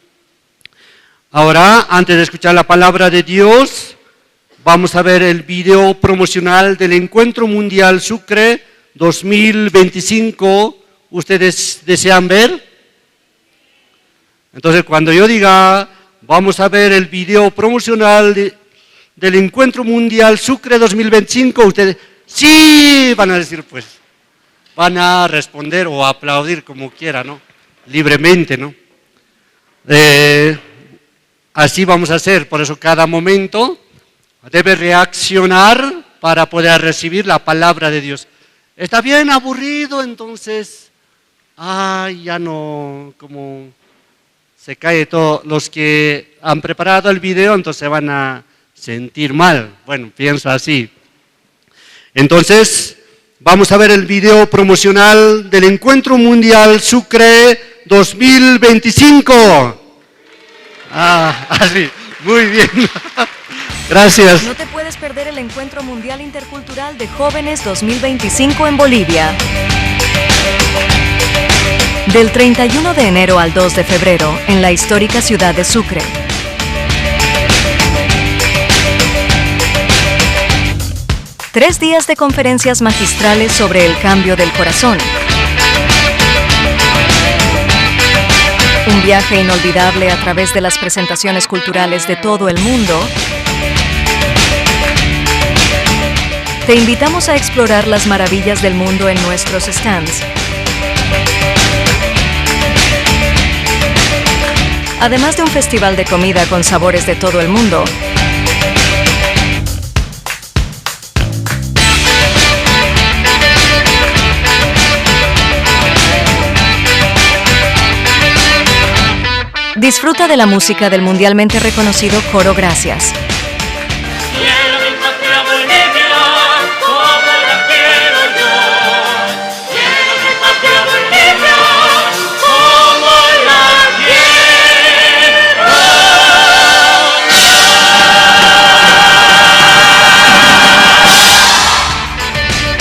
Ahora, antes de escuchar la palabra de Dios, vamos a ver el video promocional del Encuentro Mundial Sucre 2025. ¿Ustedes desean ver? Entonces, cuando yo diga, vamos a ver el video promocional del Encuentro Mundial Sucre 2025, ustedes, sí, van a decir, pues, van a responder o aplaudir como quiera, ¿no? Libremente, ¿no? Así vamos a hacer, por eso cada momento debe reaccionar para poder recibir la palabra de Dios. Está bien aburrido, entonces, ya no, como se cae todo. Los que han preparado el video, entonces se van a sentir mal. Bueno, pienso así. Entonces, vamos a ver el video promocional del Encuentro Mundial Sucre 2025. Así, muy bien. Gracias. No te puedes perder el Encuentro Mundial Intercultural de Jóvenes 2025 en Bolivia. Del 31 de enero al 2 de febrero, en la histórica ciudad de Sucre. Tres días de conferencias magistrales sobre el cambio del corazón. Un viaje inolvidable a través de las presentaciones culturales de todo el mundo. Te invitamos a explorar las maravillas del mundo en nuestros stands. Además de un festival de comida con sabores de todo el mundo. Disfruta de la música del mundialmente reconocido Coro Gracias. Quiero mi patria Bolivia,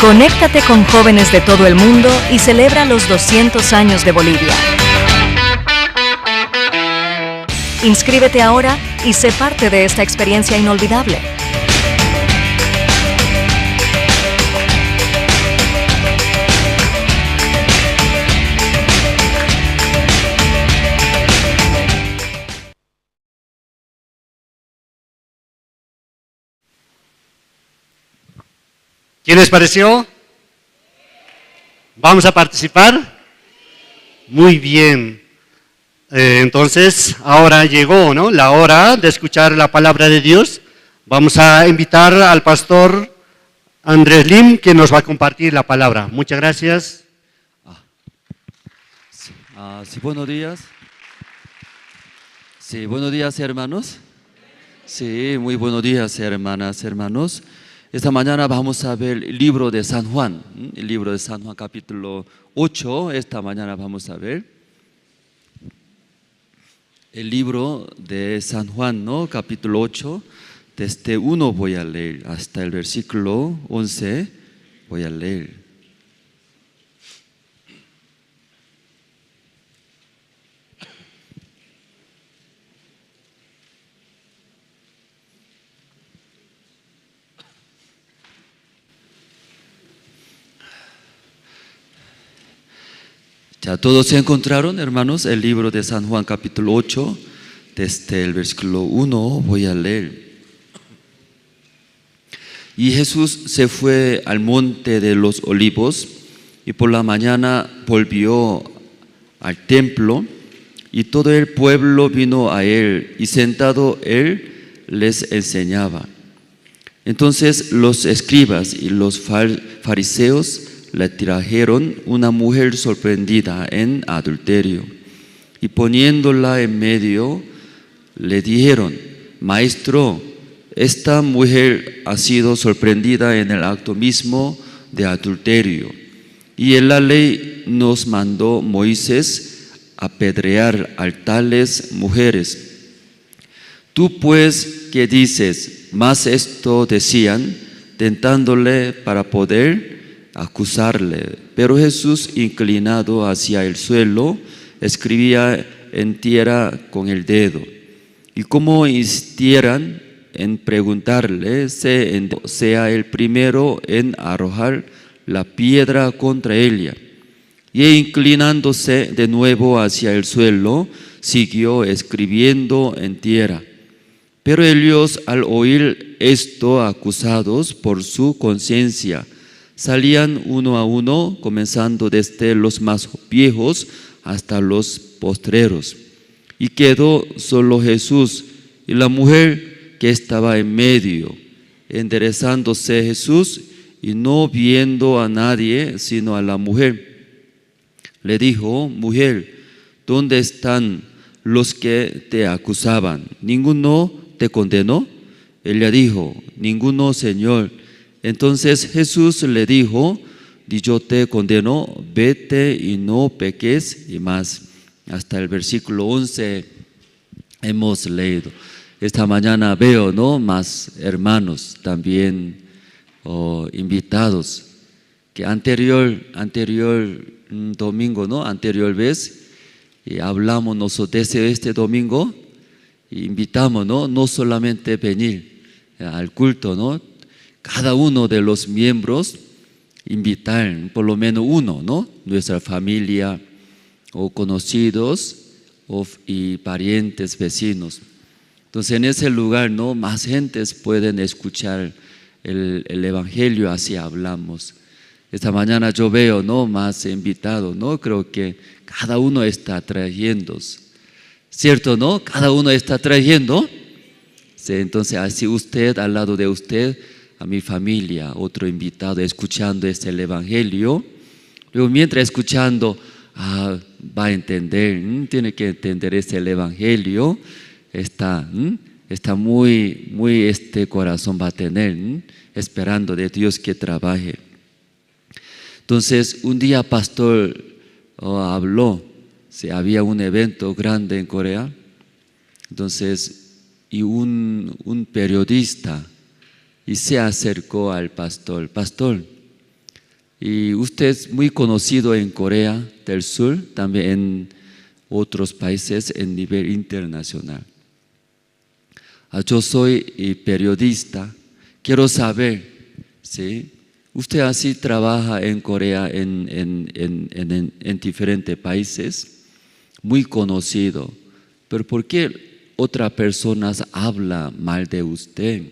Conéctate con jóvenes de todo el mundo y celebra los 200 años de Bolivia. Inscríbete ahora y sé parte de esta experiencia inolvidable. ¿Qué les pareció? ¿Vamos a participar? Muy bien. Entonces, ahora llegó, ¿no?, la hora de escuchar la palabra de Dios. Vamos a invitar al pastor Andrés Lim, que nos va a compartir la palabra. Muchas gracias. Sí, buenos días. Sí, buenos días, hermanos. Sí, muy buenos días, hermanas, hermanos. Esta mañana vamos a ver el libro de San Juan, el libro de San Juan capítulo 8, esta mañana vamos a ver. El libro de San Juan, ¿no?, capítulo 8, desde 1 voy a leer hasta el versículo 11, voy a leer. Ya todos se encontraron, hermanos, el libro de San Juan capítulo 8, desde el versículo 1 voy a leer. Y Jesús se fue al monte de los olivos y por la mañana volvió al templo y todo el pueblo vino a él y sentado él les enseñaba. Entonces los escribas y los fariseos le trajeron una mujer sorprendida en adulterio y poniéndola en medio le dijeron: Maestro, esta mujer ha sido sorprendida en el acto mismo de adulterio y en la ley nos mandó Moisés apedrear a tales mujeres. Tú pues, ¿qué dices? Más esto decían, tentándole para poder acusarle. Pero Jesús, inclinado hacia el suelo, escribía en tierra con el dedo. Y como insistieran en preguntarle, sea el primero en arrojar la piedra contra ella. Y inclinándose de nuevo hacia el suelo, siguió escribiendo en tierra. Pero ellos, al oír esto, acusados por su conciencia, salían uno a uno, comenzando desde los más viejos hasta los postreros. Y quedó solo Jesús y la mujer que estaba en medio. Enderezándose Jesús y no viendo a nadie sino a la mujer, le dijo: Mujer, ¿dónde están los que te acusaban? ¿Ninguno te condenó? Ella dijo: Ninguno, Señor. Entonces Jesús le dijo: yo te condeno, vete y no peques y más. Hasta el versículo 11 hemos leído. Esta mañana veo, ¿no?, más hermanos también invitados que anterior domingo, ¿no?, anterior vez y hablamos nosotros de este domingo y invitamos, no solamente venir al culto, ¿no?, cada uno de los miembros invitar por lo menos uno, ¿no?, nuestra familia o conocidos y parientes, vecinos. Entonces en ese lugar, ¿no?, más gentes pueden escuchar el evangelio, así hablamos. Esta mañana yo veo, ¿no?, más invitados, ¿no? Creo que cada uno está trayendo, ¿cierto, no? Cada uno está trayendo. Sí, entonces así usted, al lado de usted, a mi familia, otro invitado escuchando el evangelio. Luego mientras escuchando, va a entender, tiene que entender el evangelio. Está muy corazón va a tener, esperando de Dios que trabaje. Entonces un día pastor habló, había un evento grande en Corea, entonces y un periodista y se acercó al pastor: Pastor, Y usted es muy conocido en Corea del Sur, también en otros países en nivel internacional. Yo soy periodista, quiero saber, ¿sí? Usted así trabaja en Corea, en diferentes países, muy conocido, pero ¿por qué otras personas hablan mal de usted?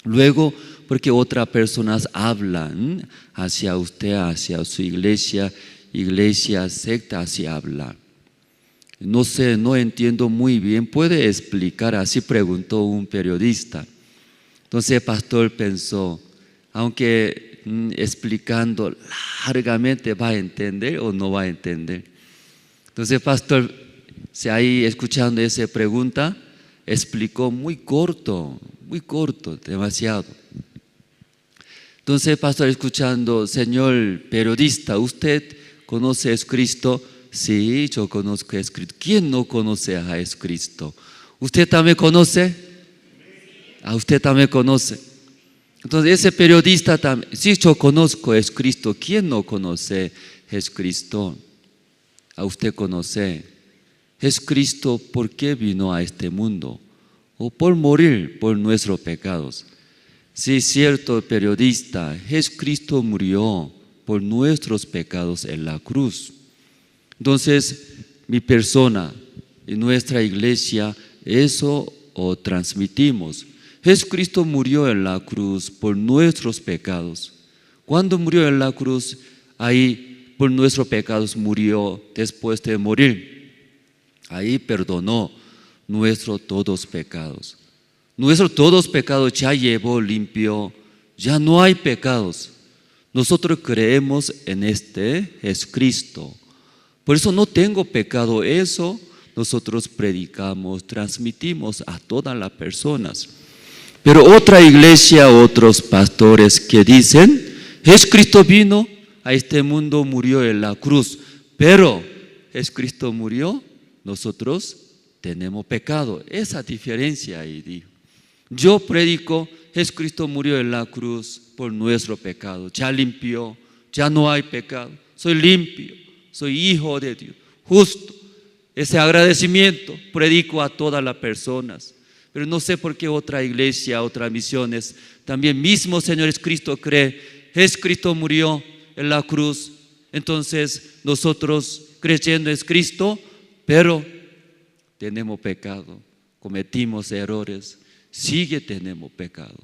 Luego, ¿por qué otras personas hablan hacia usted, hacia su iglesia, secta, así habla? No sé, no entiendo muy bien. ¿Puede explicar? Así preguntó un periodista. Entonces el pastor pensó, aunque explicando largamente, ¿va a entender o no va a entender? Entonces el pastor, ahí escuchando esa pregunta, explicó muy corto, demasiado. Entonces el pastor escuchando, señor periodista, ¿usted conoce a Jesucristo? Sí, yo conozco a Jesucristo. ¿Quién no conoce a Jesucristo? ¿Usted también conoce? ¿A usted también conoce? Entonces ese periodista también, sí, yo conozco a Jesucristo. ¿Quién no conoce a Jesucristo? ¿A usted conoce? Jesucristo, ¿por qué vino a este mundo? O por morir por nuestros pecados. Sí, cierto, periodista, Jesucristo murió por nuestros pecados en la cruz. Entonces, mi persona y nuestra iglesia, eso transmitimos. Jesucristo murió en la cruz por nuestros pecados. Cuando murió en la cruz, ahí por nuestros pecados murió después de morir. Ahí perdonó nuestros todos pecados. Nuestros todos pecados ya llevó, limpió. Ya no hay pecados. Nosotros creemos en este Jesucristo. Por eso no tengo pecado. Eso nosotros predicamos, transmitimos a todas las personas. Pero otra iglesia, otros pastores que dicen, Jesucristo vino a este mundo, murió en la cruz, pero Jesucristo murió, nosotros tenemos pecado. Esa diferencia ahí dijo. Yo predico, Jesucristo murió en la cruz por nuestro pecado, ya limpió, ya no hay pecado, soy limpio, soy hijo de Dios, justo. Ese agradecimiento predico a todas las personas. Pero no sé por qué otra iglesia, otras misiones, también mismo Señor Jesucristo cree, Jesucristo murió en la cruz, entonces nosotros creyendo en Cristo, pero tenemos pecado, cometimos errores, tenemos pecado.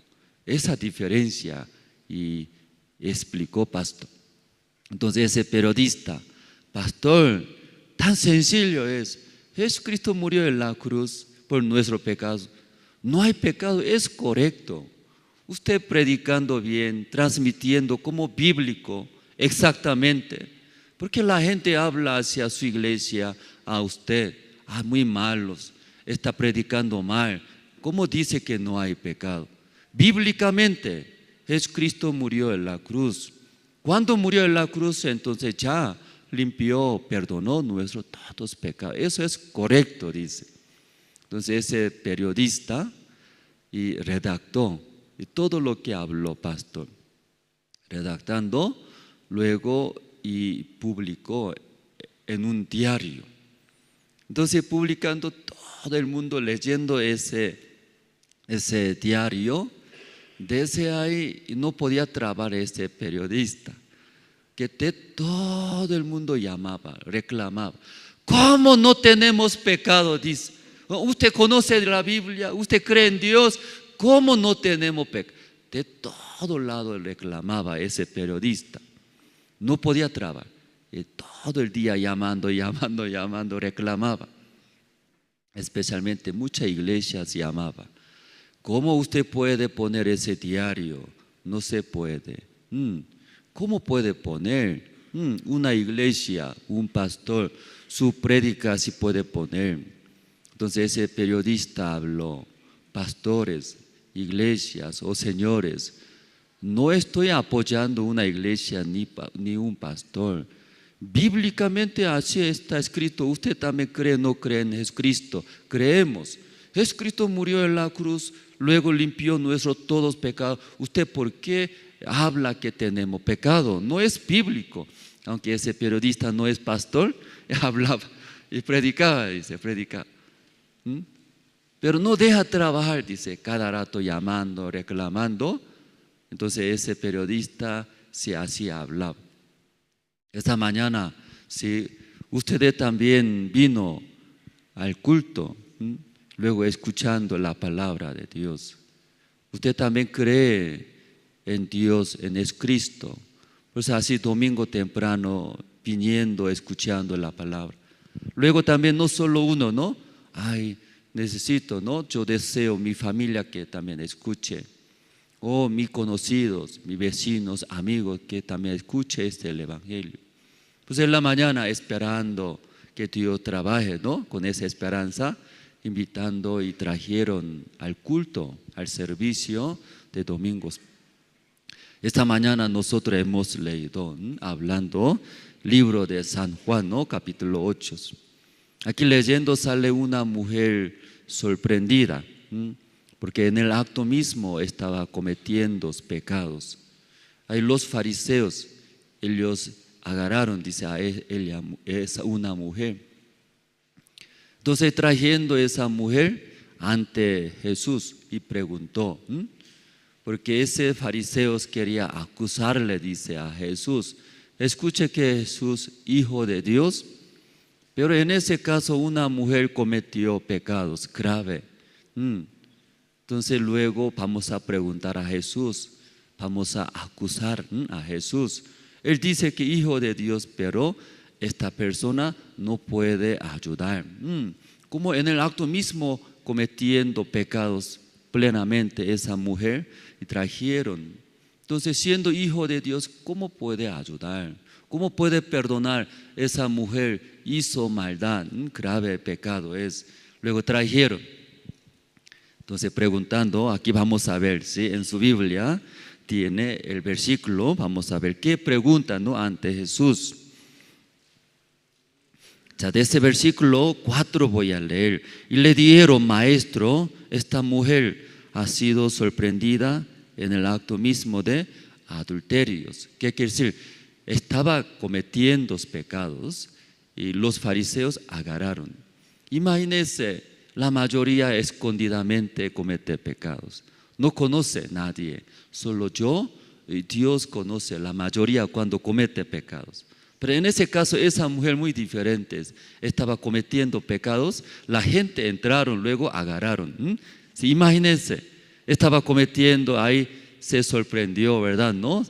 Esa diferencia y explicó pastor. Entonces ese periodista, pastor, tan sencillo es, Jesucristo murió en la cruz por nuestro pecado. No hay pecado, es correcto. Usted predicando bien, transmitiendo como bíblico, exactamente. Porque la gente habla hacia su iglesia, a usted, muy malos, está predicando mal. ¿Cómo dice que no hay pecado? Bíblicamente, Jesucristo murió en la cruz. Cuando murió en la cruz, entonces ya limpió, perdonó nuestros todos pecados. Eso es correcto, dice. Entonces ese periodista y redactó y todo lo que habló pastor, redactando, luego y publicó en un diario. Entonces publicando, todo el mundo leyendo ese diario, desde ahí no podía trabar ese periodista, que todo el mundo llamaba, reclamaba. ¿Cómo no tenemos pecado? Dice. Usted conoce la Biblia, usted cree en Dios, ¿cómo no tenemos pecado? De todo lado reclamaba ese periodista. No podía trabar. Y todo el día llamando, reclamaba. Especialmente muchas iglesias llamaban. ¿Cómo usted puede poner ese diario? No se puede. ¿Cómo puede poner una iglesia, un pastor, su prédica si puede poner? Entonces ese periodista habló, pastores, iglesias o señores, no estoy apoyando una iglesia ni un pastor. Bíblicamente así está escrito. Usted también cree, no cree en Jesucristo. Creemos. Jesucristo murió en la cruz, luego limpió nuestros todos pecados. ¿Usted por qué habla que tenemos pecado. No es bíblico, aunque ese periodista no es pastor, hablaba y predicaba, dice, predicaba. Pero no deja trabajar, dice, cada rato llamando, reclamando. Entonces ese periodista así hablaba. Esta mañana, si usted también vino al culto, luego escuchando la palabra de Dios, usted también cree en Dios, en Cristo. Pues así domingo temprano, viniendo, escuchando la palabra. Luego también no solo uno, ¿no? Ay, necesito, ¿no? Yo deseo mi familia que también escuche. O mis conocidos, mis vecinos, amigos que también escuche el evangelio. Pues en la mañana esperando que Dios trabaje, ¿no? Con esa esperanza, invitando y trajeron al culto, al servicio de domingos. Esta mañana nosotros hemos leído, hablando, libro de San Juan, ¿no? Capítulo 8. Aquí leyendo sale una mujer sorprendida, porque en el acto mismo estaba cometiendo pecados. Ahí los fariseos, ellos agarraron, dice, a ella es una mujer. Entonces trayendo esa mujer ante Jesús y preguntó, porque ese fariseos quería acusarle, dice, a Jesús. Escuche que Jesús, hijo de Dios, pero en ese caso una mujer cometió pecados graves. Entonces luego vamos a preguntar a Jesús, vamos a acusar a Jesús. Él dice que hijo de Dios, pero esta persona no puede ayudar. Como en el acto mismo cometiendo pecados plenamente esa mujer y trajeron. Entonces siendo hijo de Dios, ¿cómo puede ayudar? ¿Cómo puede perdonar? Esa mujer hizo maldad, grave pecado es. Luego trajeron. Entonces preguntando, aquí vamos a ver, ¿sí? En su Biblia tiene el versículo, vamos a ver qué pregunta, ¿no? Ante Jesús. Ya de ese versículo 4 voy a leer. Y le dijeron, maestro, esta mujer ha sido sorprendida en el acto mismo de adulterios. ¿Qué quiere decir? Estaba cometiendo pecados y los fariseos agarraron. Imagínense, la mayoría escondidamente comete pecados. No conoce nadie, solo yo y Dios conoce la mayoría cuando comete pecados. Pero en ese caso esa mujer muy diferente, estaba cometiendo pecados, la gente entraron, luego agarraron. Sí, imagínense, estaba cometiendo, ahí se sorprendió, ¿verdad? ¿No?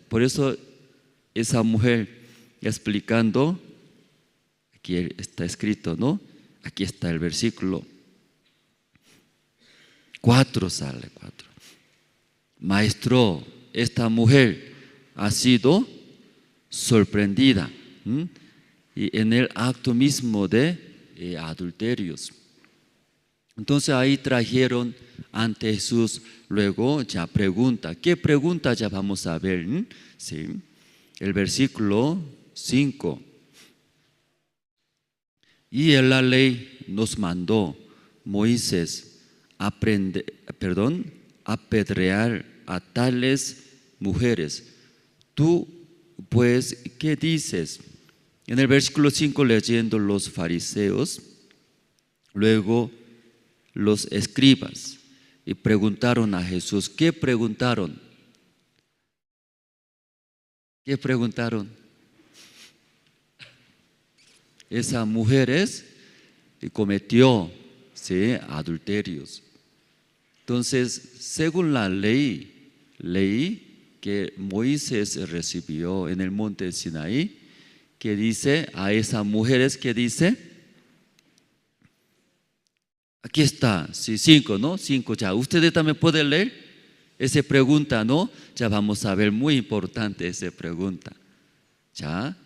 Por eso esa mujer explicando, aquí está escrito, ¿no? Aquí está el versículo 4 sale 4. Maestro, esta mujer ha sido sorprendida y en el acto mismo de adulterios. Entonces ahí trajeron ante Jesús, luego ya pregunta. ¿Qué pregunta? Ya vamos a ver. Sí. El versículo 5. Y en la ley nos mandó Moisés apedrear a tales mujeres. Tú, pues, ¿qué dices? En el versículo 5 leyendo los fariseos, luego los escribas, y preguntaron a Jesús. ¿Qué preguntaron? ¿Qué preguntaron? Esa mujer cometió, ¿sí?, adulterios. Entonces, según la ley que Moisés recibió en el monte Sinaí, que dice a esas mujeres, que dice, aquí está, sí, 5, ¿no? 5 ya. Ustedes también pueden leer esa pregunta, ¿no? Ya vamos a ver, muy importante esa pregunta. Ya.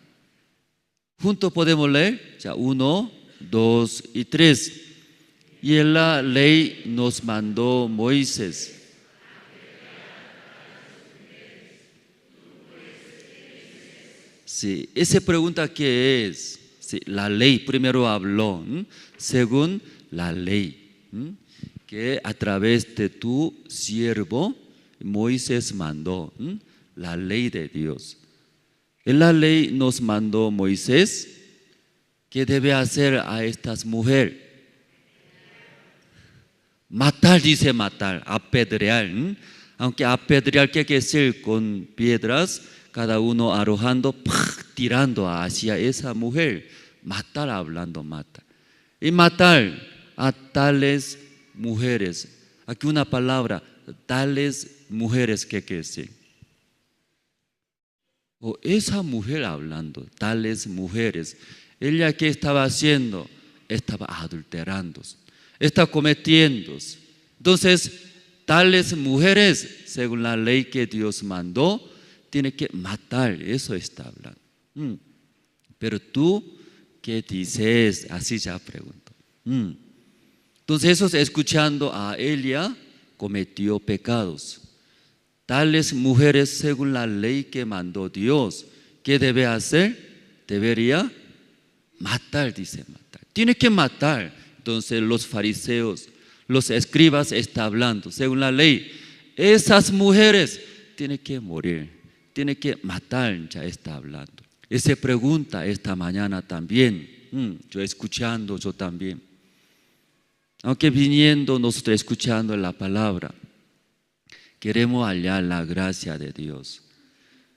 Juntos podemos leer, ya 1, 2 y 3. Y en la ley nos mandó Moisés. Sí, esa pregunta, ¿qué es? Sí, la ley primero habló, según la ley, que a través de tu siervo Moisés mandó, la ley de Dios. En la ley nos mandó Moisés, ¿qué debe hacer a estas mujeres? Matar, dice matar, apedrear. Aunque apedrear quiere decir con piedras, cada uno arrojando, tirando hacia esa mujer. Matar, hablando, matar. Y matar a tales mujeres. Aquí una palabra, tales mujeres, ¿qué quiere decir? O esa mujer hablando, tales mujeres. Ella, ¿qué estaba haciendo? Estaba adulterando, está cometiendo. Entonces, tales mujeres, según la ley que Dios mandó, tiene que matar. Eso está hablando. Pero tú, ¿qué dices? Así ya pregunto. Entonces, eso escuchando a ella, cometió pecados. Tales mujeres, según la ley que mandó Dios, ¿qué debe hacer? Debería matar, dice matar. Tiene que matar. Entonces los fariseos, los escribas están hablando, según la ley, esas mujeres tienen que morir, tienen que matar, ya está hablando. Y se pregunta esta mañana también, yo escuchando, yo también. Aunque viniendo, nosotros escuchando la palabra, queremos hallar la gracia de Dios.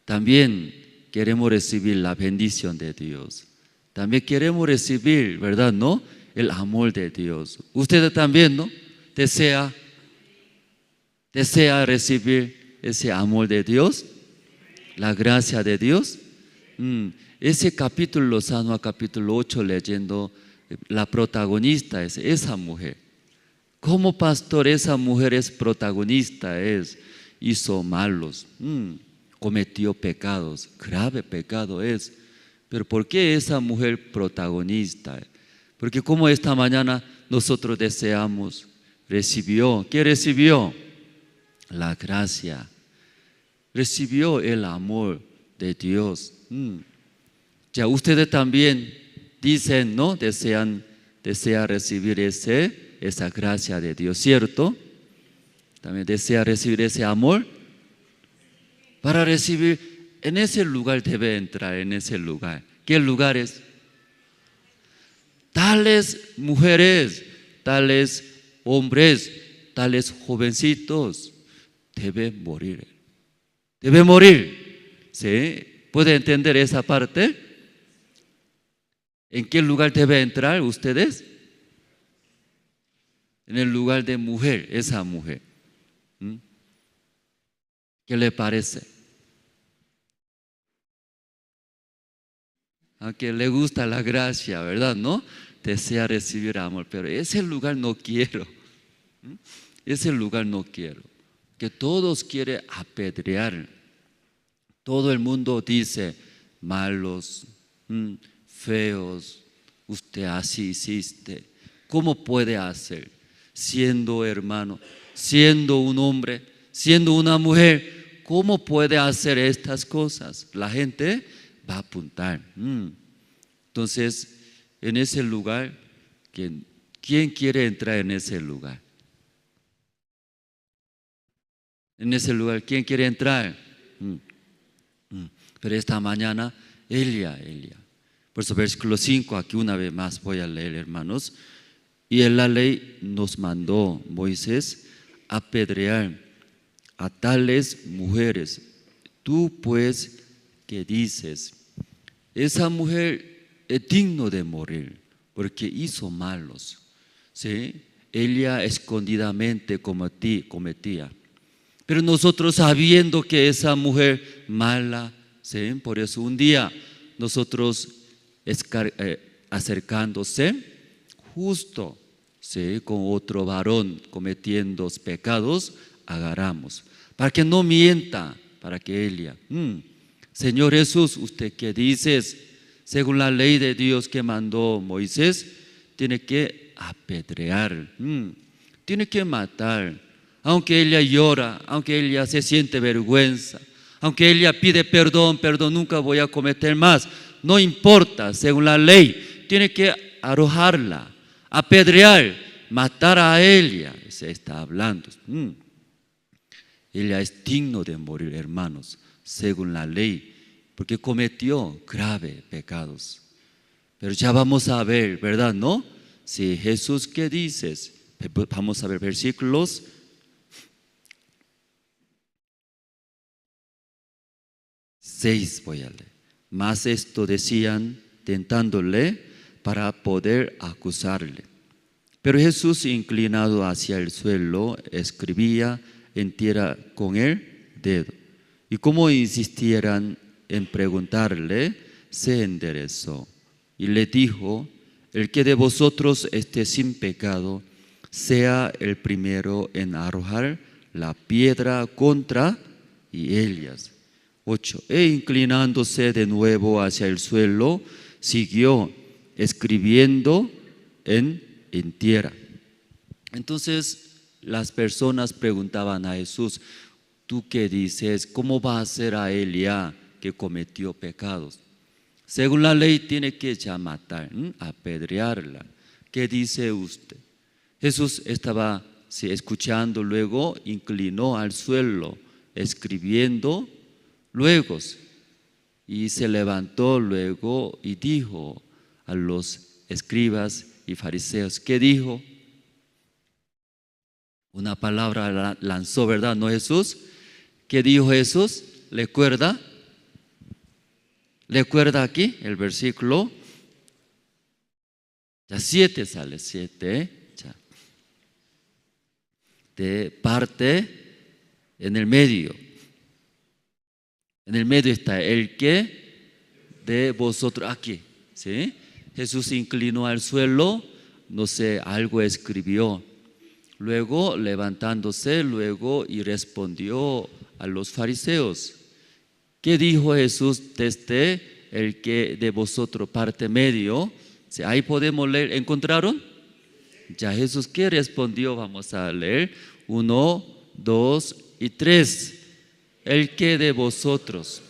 También queremos recibir la bendición de Dios. También queremos recibir, ¿verdad? ¿No? El amor de Dios. Ustedes también, ¿no? Desea recibir ese amor de Dios, la gracia de Dios. Ese capítulo, Salmo capítulo 8, leyendo, la protagonista es esa mujer. Como pastor, esa mujer es protagonista, hizo malos, cometió pecados, grave pecado es. Pero ¿por qué esa mujer protagonista? Porque como esta mañana nosotros deseamos, recibió, ¿qué recibió? La gracia, recibió el amor de Dios. Ya ustedes también dicen, ¿no? Desean recibir esa gracia de Dios, ¿cierto? También desea recibir ese amor. Para recibir, en ese lugar debe entrar, en ese lugar. ¿Qué lugar es? Tales mujeres, tales hombres, tales jovencitos, deben morir. Deben morir. ¿Sí? ¿Puede entender esa parte? ¿En qué lugar debe entrar ustedes? En el lugar de mujer, esa mujer. ¿Qué le parece? Aunque le gusta la gracia, ¿verdad? ¿No? Desea recibir amor, pero ese lugar no quiero. Ese lugar no quiero. Que todos quieren apedrear. Todo el mundo dice, malos, feos, usted así hiciste. ¿Cómo puede hacer? Siendo hermano, siendo un hombre, siendo una mujer, ¿cómo puede hacer estas cosas? La gente va a apuntar. Entonces, en ese lugar, ¿quién quiere entrar en ese lugar? En ese lugar, ¿quién quiere entrar? Pero esta mañana, Elia. Por eso versículo 5, aquí una vez más voy a leer, hermanos. Y en la ley nos mandó Moisés apedrear a tales mujeres. Tú pues, ¿qué dices? Esa mujer es digno de morir porque hizo malos. ¿Sí? Ella escondidamente cometía. Pero nosotros sabiendo que esa mujer mala, ¿sí? Por eso un día nosotros acercándose justo, ¿sí? Con otro varón cometiendo pecados, agarramos. Para que no mienta, para que ella, Señor Jesús, ¿usted qué dices? Según la ley de Dios que mandó Moisés, tiene que apedrear, tiene que matar. Aunque ella llora, aunque ella se siente vergüenza, aunque ella pide perdón, nunca voy a cometer más. No importa, según la ley, tiene que arrojarla, apedrear, matar a ella. Se está hablando. Él ya es digno de morir, hermanos, según la ley, porque cometió graves pecados. Pero ya vamos a ver, ¿verdad? ¿No? Si Jesús, ¿qué dices? Vamos a ver versículos 6 voy a leer. Más esto decían, tentándole para poder acusarle. Pero Jesús, inclinado hacia el suelo, escribía en tierra con el dedo. Y como insistieran en preguntarle, se enderezó y le dijo: el que de vosotros esté sin pecado, sea el primero en arrojar la piedra contra ellas. 8. E inclinándose de nuevo hacia el suelo, siguió escribiendo en tierra. Entonces las personas preguntaban a Jesús: ¿tú qué dices? ¿Cómo va a ser a él ya que cometió pecados? Según la ley tiene que ya matar, apedrearla. ¿Qué dice usted? Jesús estaba escuchando, luego inclinó al suelo, escribiendo, luego y se levantó luego y dijo a los escribas y fariseos. ¿Qué dijo? Una palabra lanzó, ¿verdad? ¿No, Jesús? ¿Qué dijo Jesús? ¿Recuerda? ¿Recuerda aquí el versículo? Ya 7 sale, 7. Ya. De parte en el medio. En el medio está el que de vosotros, aquí, ¿sí? Jesús se inclinó al suelo, no sé, algo escribió. Luego levantándose, luego y respondió a los fariseos. ¿Qué dijo Jesús desde el que de vosotros parte medio? ¿Sí? Ahí podemos leer, ¿encontraron? Ya Jesús, ¿qué respondió? Vamos a leer 1, 2 y 3. El que de vosotros.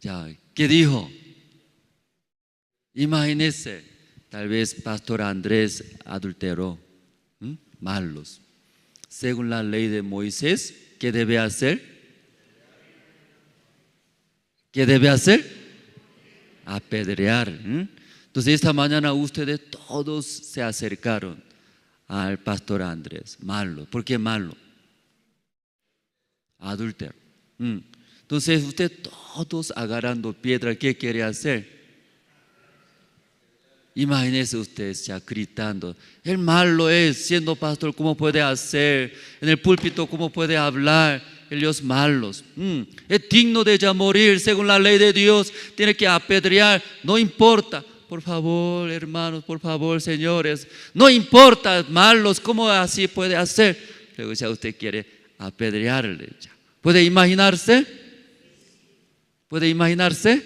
Ya, ¿qué dijo? Imagínense, tal vez Pastor Andrés adulteró, malos. Según la ley de Moisés, ¿qué debe hacer? ¿Qué debe hacer? Apedrear. Entonces esta mañana ustedes todos se acercaron al Pastor Andrés. Malo. ¿Por qué malo? Adúltero. Entonces ustedes todos agarrando piedra, ¿qué quiere hacer? Imagínense ustedes ya gritando: el malo es, siendo pastor, ¿cómo puede hacer? En el púlpito, ¿cómo puede hablar? Ellos malos. Es digno de ya morir, según la ley de Dios, tiene que apedrear, no importa. Por favor, hermanos, por favor, señores, no importa, malos, ¿cómo así puede hacer? Luego ya usted quiere apedrearle. ¿Puede imaginarse? ¿Puede imaginarse?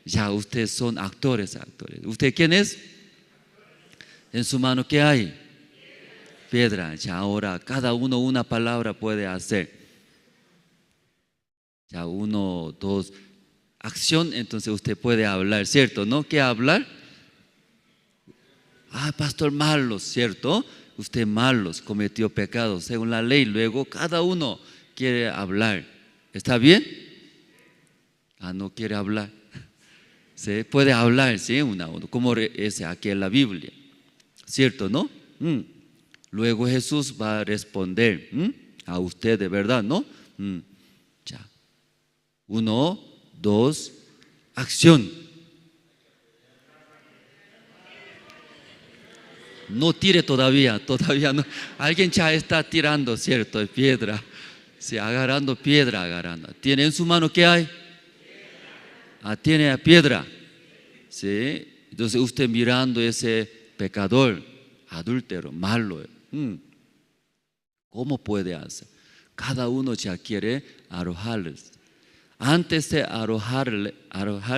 Ya ustedes son actores. ¿Usted quién es? En su mano, ¿qué hay? Piedra. Ya ahora cada uno una palabra puede hacer. Ya 1, 2, acción, entonces usted puede hablar, ¿cierto? ¿No? ¿Qué hablar? Pastor, malos, ¿cierto? Usted malos, cometió pecados según la ley. Luego cada uno quiere hablar. ¿Está bien? No quiere hablar. ¿Sí? Puede hablar, ¿sí? Uno, como es aquí en la Biblia, ¿cierto? ¿No? Luego Jesús va a responder a usted, de verdad, ¿no? Ya. 1, 2, acción. No tire todavía no. Alguien ya está tirando, ¿cierto? Piedra. Sí, agarrando piedra, agarrando. ¿Tiene en su mano qué hay? Tiene a piedra. ¿Sí? Entonces usted mirando ese pecador, adúltero, malo. ¿Cómo puede hacer? Cada uno ya quiere arrojarles. Antes de arrojar,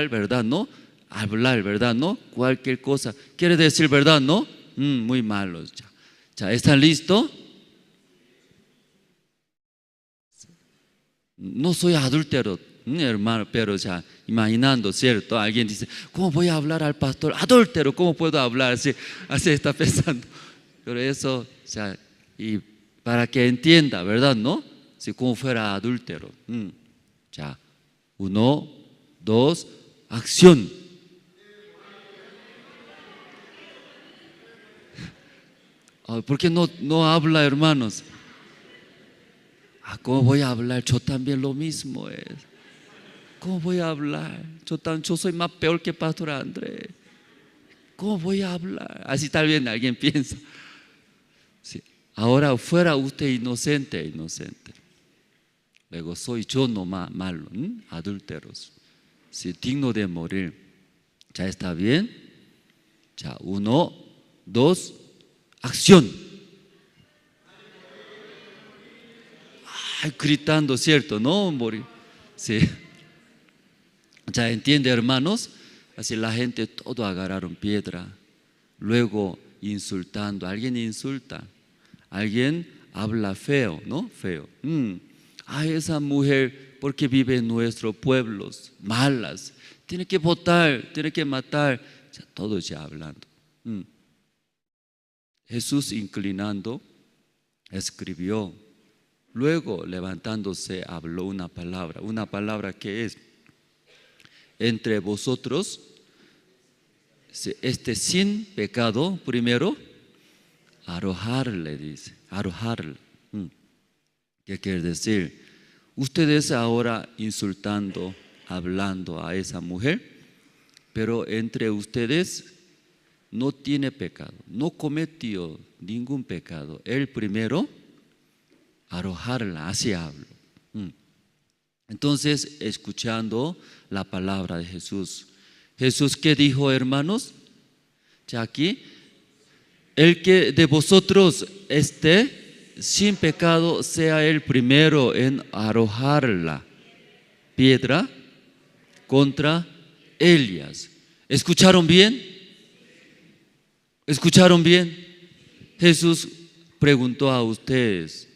¿verdad? ¿No? Hablar, ¿verdad? ¿No? Cualquier cosa. Quiere decir, ¿verdad? ¿No? Muy malos. Ya. ¿Están listos? No soy adúltero. hermano, pero ya imaginando, ¿cierto? Alguien dice, ¿cómo voy a hablar al pastor adúltero? ¿Cómo puedo hablar? Así está pensando. Pero eso, o sea, y para que entienda, ¿verdad? ¿No? Si como fuera adúltero. Ya, 1, 2, acción. ¿Por qué no habla, hermanos? ¿Cómo voy a hablar? Yo también lo mismo es. ¿Cómo voy a hablar? Yo soy más peor que Pastor Andrés. ¿Cómo voy a hablar? Así tal vez alguien piensa. Sí. Ahora fuera usted inocente. Luego soy yo nomás malo, adúlteros. Sí, digno de morir. ¿Ya está bien? Ya, 1, 2, acción. Gritando, ¿cierto? No, morir. Sí. ¿Ya entiende, hermanos? Así la gente todo agarraron piedra. Luego insultando. Alguien insulta. Alguien habla feo, ¿no? Feo. Esa mujer, porque vive en nuestros pueblos, malas. Tiene que votar, tiene que matar. Ya, todos ya hablando. Jesús inclinando, escribió. Luego levantándose habló una palabra que es entre vosotros, sin pecado, primero, arrojarle, dice, arrojarle. ¿Qué quiere decir? Ustedes ahora insultando, hablando a esa mujer, pero entre ustedes no tiene pecado, no cometió ningún pecado. Él primero, arrojarla, así hablo. Entonces, escuchando la palabra de Jesús. Jesús, ¿qué dijo, hermanos? Ya aquí, el que de vosotros esté sin pecado, sea el primero en arrojar la piedra contra Elías. ¿Escucharon bien? ¿Escucharon bien? Jesús preguntó a ustedes,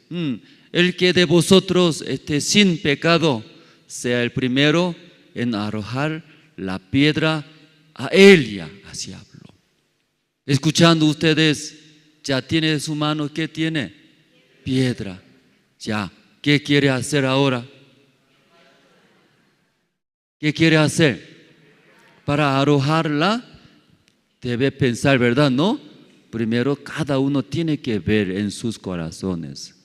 el que de vosotros esté sin pecado, sea el primero en arrojar la piedra a Elías. Así habló. Escuchando ustedes, ya tiene en su mano, ¿qué tiene? Piedra. Ya, ¿qué quiere hacer ahora? ¿Qué quiere hacer? Para arrojarla, debe pensar, ¿verdad? ¿No? Primero, cada uno tiene que ver en sus corazones.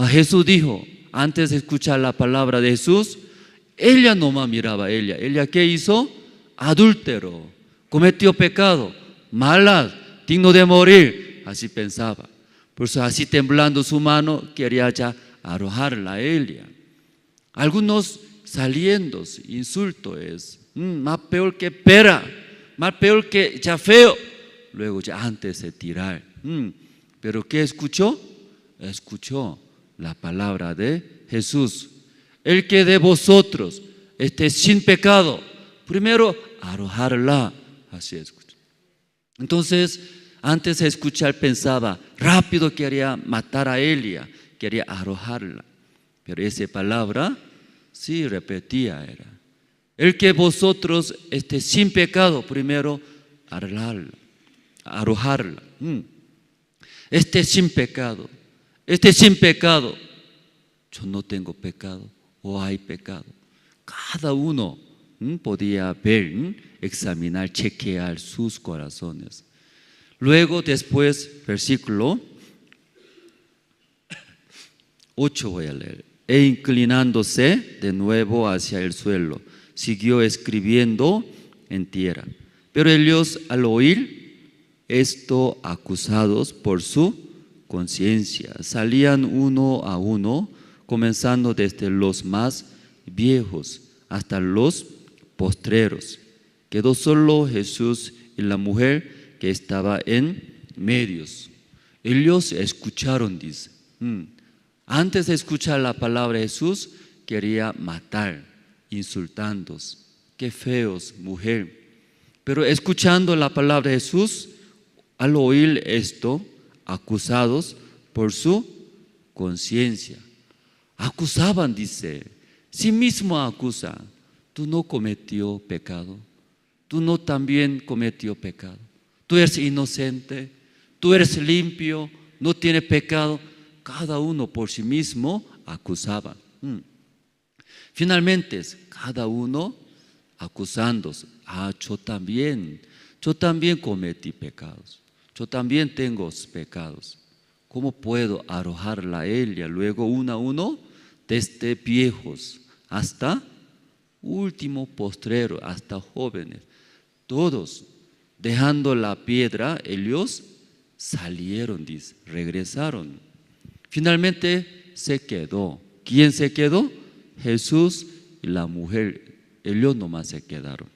Jesús dijo, antes de escuchar la palabra de Jesús, ella nomás miraba a ella. ¿Ella qué hizo? Adúltero, cometió pecado, mala, digno de morir. Así pensaba. Por eso así temblando su mano, quería ya arrojarla a ella. Algunos saliendo, insulto es, más peor que pera, más peor que ya feo. Luego ya antes de tirar. ¿Pero qué escuchó? Escuchó la palabra de Jesús. El que de vosotros esté sin pecado, primero arrojarla. Así escuchó. Entonces, antes de escuchar pensaba, rápido quería matar a Elías, quería arrojarla. Pero esa palabra, sí repetía era. El que vosotros esté sin pecado, primero arrojarla. Esté sin pecado. Yo no tengo pecado o hay pecado. Cada uno podía ver, examinar, chequear sus corazones. Luego después, versículo 8 voy a leer. E inclinándose de nuevo hacia el suelo, siguió escribiendo en tierra. Pero ellos al oír esto, acusados por su conciencia, salían uno a uno, comenzando desde los más viejos hasta los postreros. Quedó solo Jesús y la mujer que estaba en medios. Ellos escucharon, dice. Antes de escuchar la palabra de Jesús, quería matar, insultando. Qué feos, mujer. Pero escuchando la palabra de Jesús, al oír esto, acusados por su conciencia. Acusaban, dice, sí mismo acusa. Tú no cometió pecado. Tú no también cometió pecado. Tú eres inocente. Tú eres limpio. No tienes pecado. Cada uno por sí mismo acusaba. Finalmente, cada uno acusándose. Yo también cometí pecados. Yo también tengo pecados. ¿Cómo puedo arrojarla a ella? Luego uno a uno, desde viejos hasta último postrero, hasta jóvenes. Todos, dejando la piedra, ellos salieron, dice, regresaron. Finalmente se quedó. ¿Quién se quedó? Jesús y la mujer. Ellos nomás se quedaron.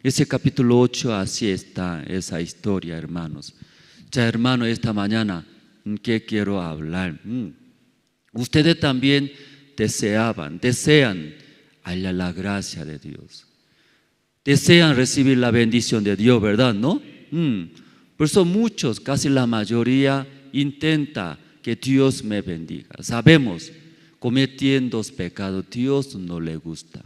Ese capítulo 8, así está esa historia, hermanos. Ya, hermano, esta mañana, ¿qué quiero hablar? Ustedes también desean hallar la gracia de Dios. Desean recibir la bendición de Dios, ¿verdad? ¿No? Por eso muchos, casi la mayoría, intenta que Dios me bendiga. Sabemos, cometiendo pecados, Dios no le gusta.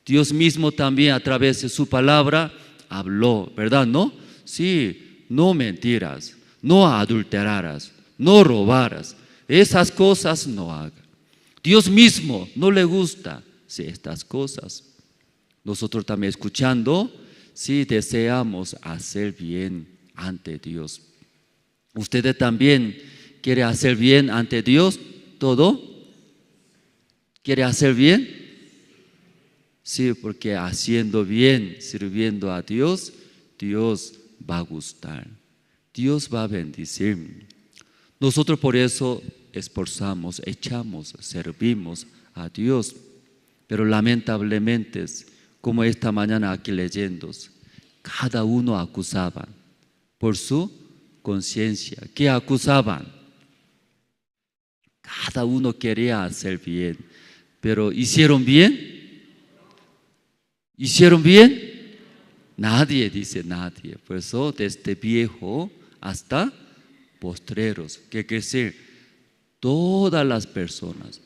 Dios mismo también a través de su palabra habló, ¿verdad? ¿No? Sí, no mentirás, no adulterarás, no robarás. Esas cosas no hagas. Dios mismo no le gusta estas cosas. Nosotros también escuchando, si deseamos hacer bien ante Dios. ¿Ustedes también quieren hacer bien ante Dios? ¿Todo? ¿Quiere hacer bien? Sí, porque haciendo bien, sirviendo a Dios, Dios va a gustar. Dios va a bendecir. Nosotros por eso esforzamos, echamos, servimos a Dios. Pero lamentablemente, como esta mañana aquí leyendo, cada uno acusaba por su conciencia. ¿Qué acusaban? Cada uno quería hacer bien, pero ¿hicieron bien? ¿Hicieron bien? Nadie, dice nadie. Por eso desde viejo hasta postreros. ¿Qué quiere decir? Todas las personas,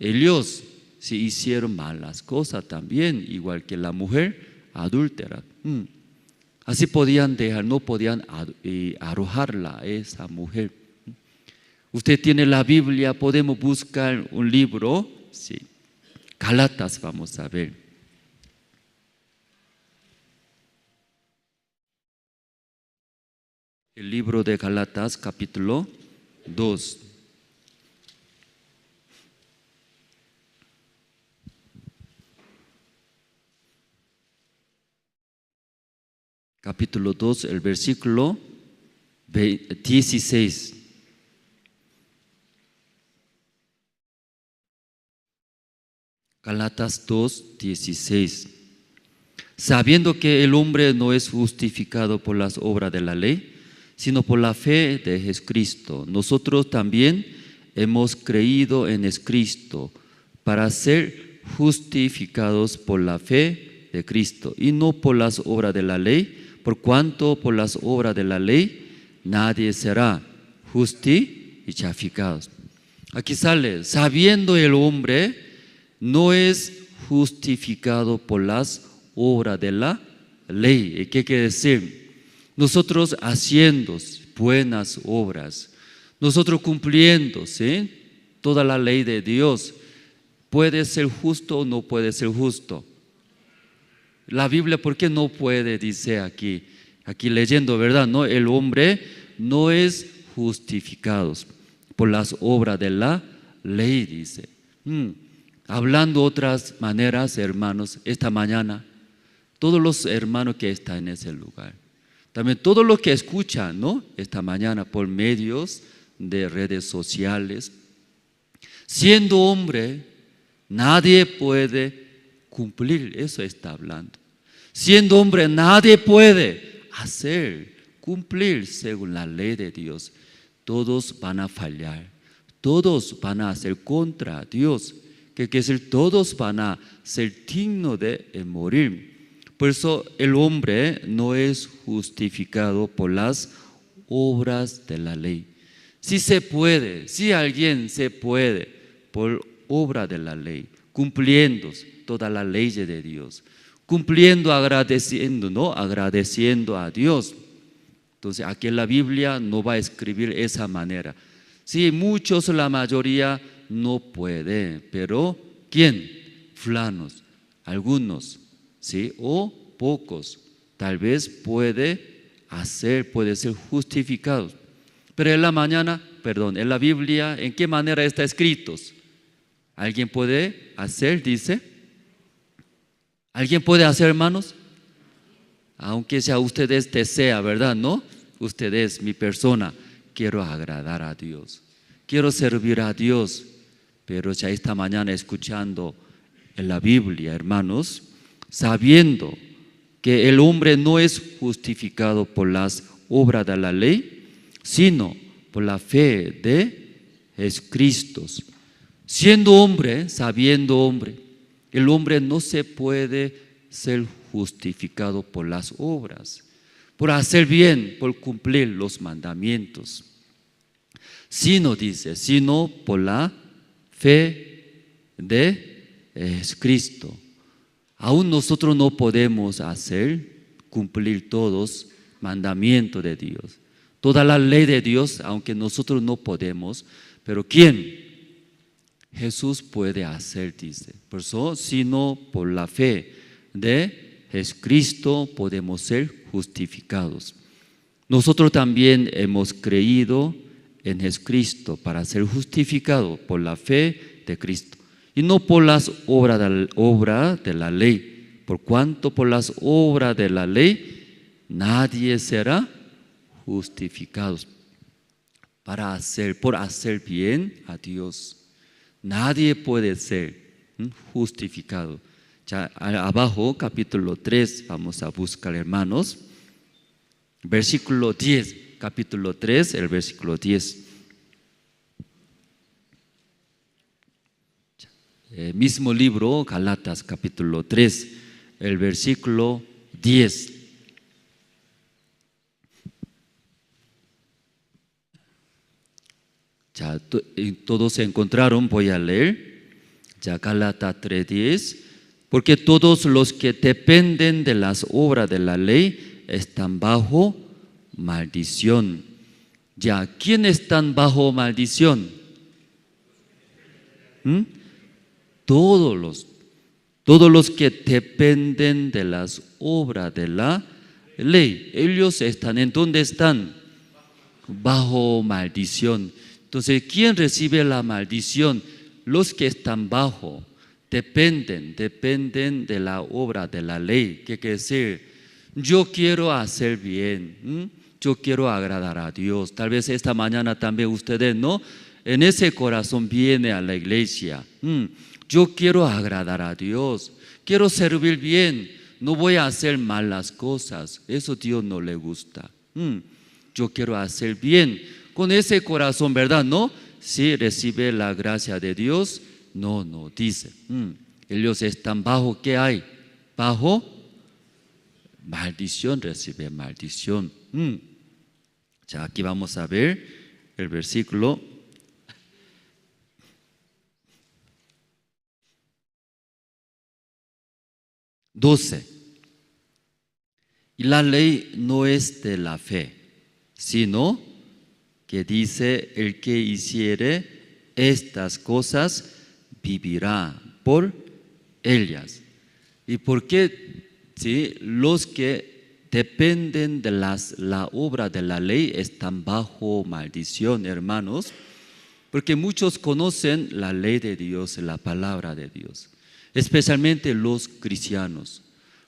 ellos sí hicieron malas cosas también, igual que la mujer adúltera. Así podían dejar, no podían arrojarla a esa mujer. Usted tiene la Biblia, podemos buscar un libro, sí. Gálatas vamos a ver. El libro de Gálatas, capítulo 2. Capítulo 2, el versículo 16. Gálatas 2, 16. Sabiendo que el hombre no es justificado por las obras de la ley, sino por la fe de Jesucristo. Nosotros también hemos creído en Jesucristo para ser justificados por la fe de Cristo y no por las obras de la ley, por cuanto por las obras de la ley nadie será justificado. Aquí sale, sabiendo el hombre no es justificado por las obras de la ley. ¿Qué quiere decir? Nosotros haciendo buenas obras, nosotros cumpliendo, ¿sí?, toda la ley de Dios, ¿puede ser justo o no puede ser justo? La Biblia, ¿por qué no puede? Dice aquí leyendo, ¿verdad? No, el hombre no es justificado por las obras de la ley, dice. Hablando otras maneras, hermanos, esta mañana, todos los hermanos que están en ese lugar, también todos los que escuchan, ¿no?, esta mañana por medios de redes sociales, siendo hombre, nadie puede cumplir, eso está hablando. Siendo hombre, nadie puede cumplir según la ley de Dios. Todos van a fallar, todos van a hacer contra Dios. Que decir, todos van a ser dignos de morir. Por eso el hombre no es justificado por las obras de la ley. Si se puede, si alguien se puede por obra de la ley, cumpliendo toda la ley de Dios, cumpliendo, agradeciendo, ¿no? Agradeciendo a Dios. Entonces, aquí en la Biblia no va a escribir esa manera. Sí, muchos, la mayoría no puede, pero ¿quién? Fulanos, algunos, ¿sí? O pocos, tal vez puede ser justificados. Pero en la mañana, en la Biblia, ¿en qué manera está escrito? ¿Alguien puede hacer, dice? ¿Alguien puede hacer, hermanos? Aunque sea ustedes desea, ¿verdad? ¿No? Ustedes, mi persona, quiero agradar a Dios, quiero servir a Dios. Pero ya esta mañana escuchando en la Biblia, hermanos, sabiendo que el hombre no es justificado por las obras de la ley, sino por la fe de Jesucristo. Siendo hombre, sabiendo hombre, el hombre no se puede ser justificado por las obras, por hacer bien, por cumplir los mandamientos, sino por la fe de Jesucristo. Aún nosotros no podemos cumplir todos mandamientos de Dios, toda la ley de Dios, aunque nosotros no podemos, pero ¿quién? Jesús puede hacer, dice. Por eso, sino por la fe de Jesucristo podemos ser justificados. Nosotros también hemos creído en Jesucristo para ser justificados por la fe de Cristo y no por las obras de la ley, por cuanto por las obras de la ley nadie será justificado por hacer bien a Dios. Nadie puede ser justificado. Ya abajo, capítulo 3, vamos a buscar, hermanos. Versículo 10, capítulo 3, el versículo 10. Mismo libro, Galatas, capítulo 3, el versículo 10. Ya todos se encontraron, voy a leer. Ya Gálatas 3:10. Porque todos los que dependen de las obras de la ley están bajo maldición. Ya, ¿quién están bajo maldición? Todos los que dependen de las obras de la ley. Ellos están, ¿en dónde están? Bajo maldición. Entonces, ¿quién recibe la maldición? Los que están bajo, dependen de la obra de la ley. ¿Qué quiere decir? Yo quiero hacer bien, yo quiero agradar a Dios. Tal vez esta mañana también ustedes, ¿no? En ese corazón viene a la iglesia. Yo quiero agradar a Dios, quiero servir bien, no voy a hacer malas cosas. Eso a Dios no le gusta. Yo quiero hacer bien. Con ese corazón, ¿verdad? ¿No? Si recibe la gracia de Dios, no, dice. Ellos están bajo, ¿qué hay? Bajo maldición, recibe maldición. Ya aquí vamos a ver el versículo 12. Y la ley no es de la fe, sino que dice: el que hiciere estas cosas vivirá por ellas. ¿Y por qué? ¿Sí? Los que dependen de la obra de la ley están bajo maldición, hermanos, porque muchos conocen la ley de Dios, la palabra de Dios, especialmente los cristianos.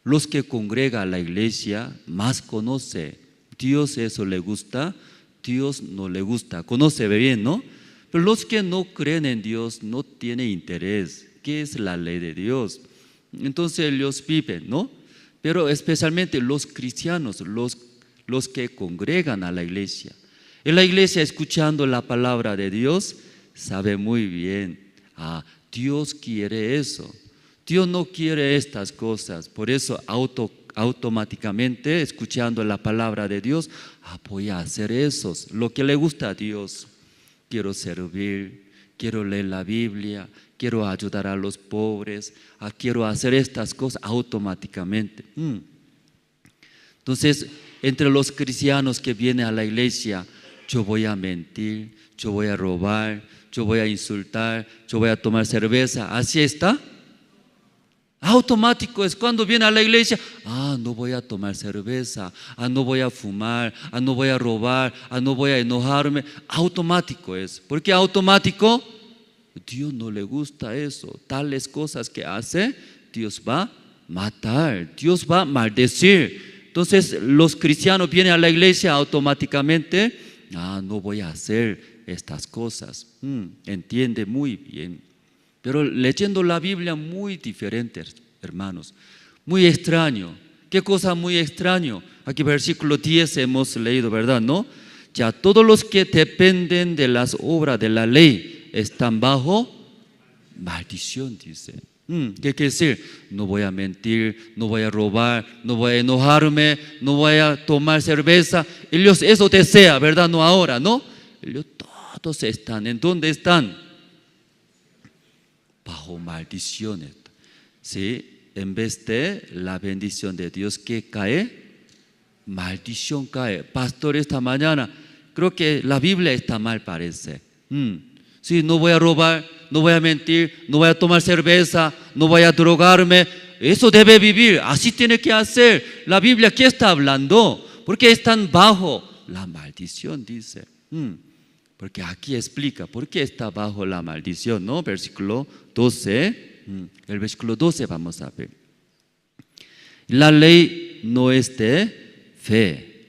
Los que congregan a la iglesia más conoce Dios. Eso le gusta, Dios no le gusta, conoce bien, ¿no? Pero los que no creen en Dios no tienen interés. ¿Qué es la ley de Dios? Entonces ellos viven, ¿no? Pero especialmente los cristianos, los que congregan a la iglesia. En la iglesia, escuchando la palabra de Dios, sabe muy bien, Dios quiere eso. Dios no quiere estas cosas. Por eso automáticamente, escuchando la palabra de Dios, voy a hacer eso, lo que le gusta a Dios. Quiero servir, quiero leer la Biblia, quiero ayudar a los pobres, quiero hacer estas cosas automáticamente. Entonces, entre los cristianos que vienen a la iglesia, yo voy a mentir, yo voy a robar, yo voy a insultar, yo voy a tomar cerveza, ¿así está? Automático es cuando viene a la iglesia, no voy a tomar cerveza, no voy a fumar, no voy a robar, no voy a enojarme. Automático es. ¿Por qué automático? Dios no le gusta eso. Tales cosas que hace, Dios va a matar, Dios va a maldecir. Entonces los cristianos vienen a la iglesia automáticamente, no voy a hacer estas cosas. Entiende muy bien. Pero leyendo la Biblia muy diferente, hermanos, muy extraño. ¿Qué cosa muy extraño? Aquí versículo 10 hemos leído, ¿verdad? ¿No? Ya todos los que dependen de las obras de la ley están bajo maldición, dice. ¿Qué quiere decir? No voy a mentir, no voy a robar, no voy a enojarme, no voy a tomar cerveza. Ellos eso desean, ¿verdad? No ahora, ¿no? Ellos todos están. ¿En dónde están? Bajo maldiciones. ¿Sí? En vez de la bendición de Dios, ¿qué cae? Maldición cae. Pastor, esta mañana creo que la Biblia está mal, parece. Sí, no voy a robar, no voy a mentir, no voy a tomar cerveza, no voy a drogarme. Eso debe vivir, así tiene que hacer. La Biblia, ¿qué está hablando? Porque están bajo la maldición, dice. Porque aquí explica por qué está bajo la maldición, ¿no? Versículo 12. El versículo 12 vamos a ver. La ley no es de fe,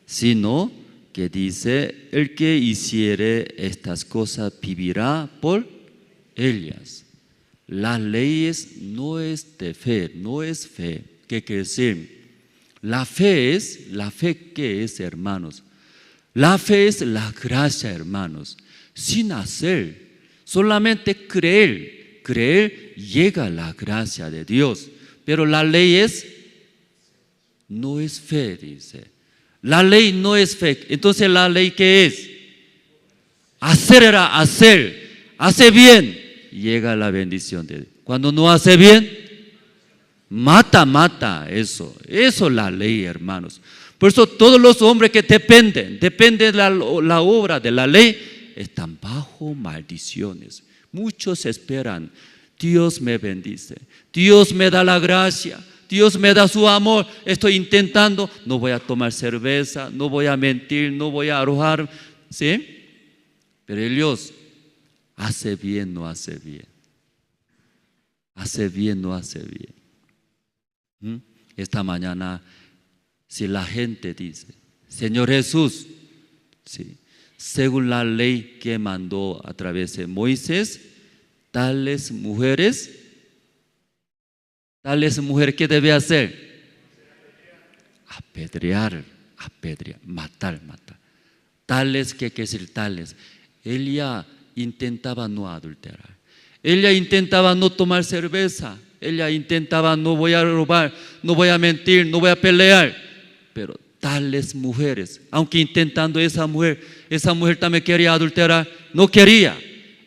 sino que dice, el que hiciere estas cosas vivirá por ellas. Las leyes no es de fe, no es fe. ¿Qué quiere decir? La fe, ¿qué es, hermanos? La fe es la gracia, hermanos, sin hacer, solamente creer llega a la gracia de Dios. Pero la ley no es fe, dice. La ley no es fe. Entonces la ley, ¿qué es? Hacer era hacer. Hace bien, llega la bendición de Dios. Cuando no hace bien, mata. Eso es la ley, hermanos. Por eso todos los hombres que dependen de la obra de la ley, están bajo maldiciones. Muchos esperan, Dios me bendice, Dios me da la gracia, Dios me da su amor. Estoy intentando, no voy a tomar cerveza, no voy a mentir, no voy a arrojar, ¿sí? Pero Dios hace bien, no hace bien. Hace bien, no hace bien. Esta mañana, si la gente dice, Señor Jesús, sí, según la ley que mandó a través de Moisés, tales mujeres, ¿qué debe hacer? Apedrear, matar. Tales, ¿qué quiere decir tales? Ella intentaba no adulterar, ella intentaba no tomar cerveza, ella intentaba no voy a robar, no voy a mentir, no voy a pelear. Pero tales mujeres, aunque intentando esa mujer también quería adulterar, no quería.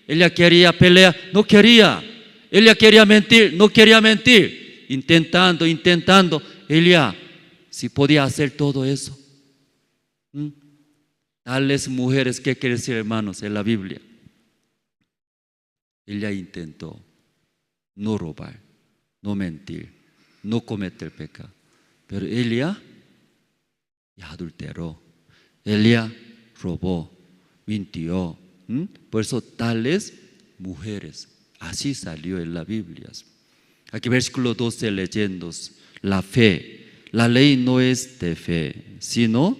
Ella quería pelear, no quería. Ella quería mentir, no quería mentir. Intentando, ella sí podía hacer todo eso. Tales mujeres, ¿qué quiere decir, hermanos, en la Biblia? Ella intentó no robar, no mentir, no cometer pecado. Pero ella ya adulteró, ella robó, mintió. Por eso tales mujeres, así salió en la Biblia. Aquí versículo 12 leyendo, la fe, la ley no es de fe, sino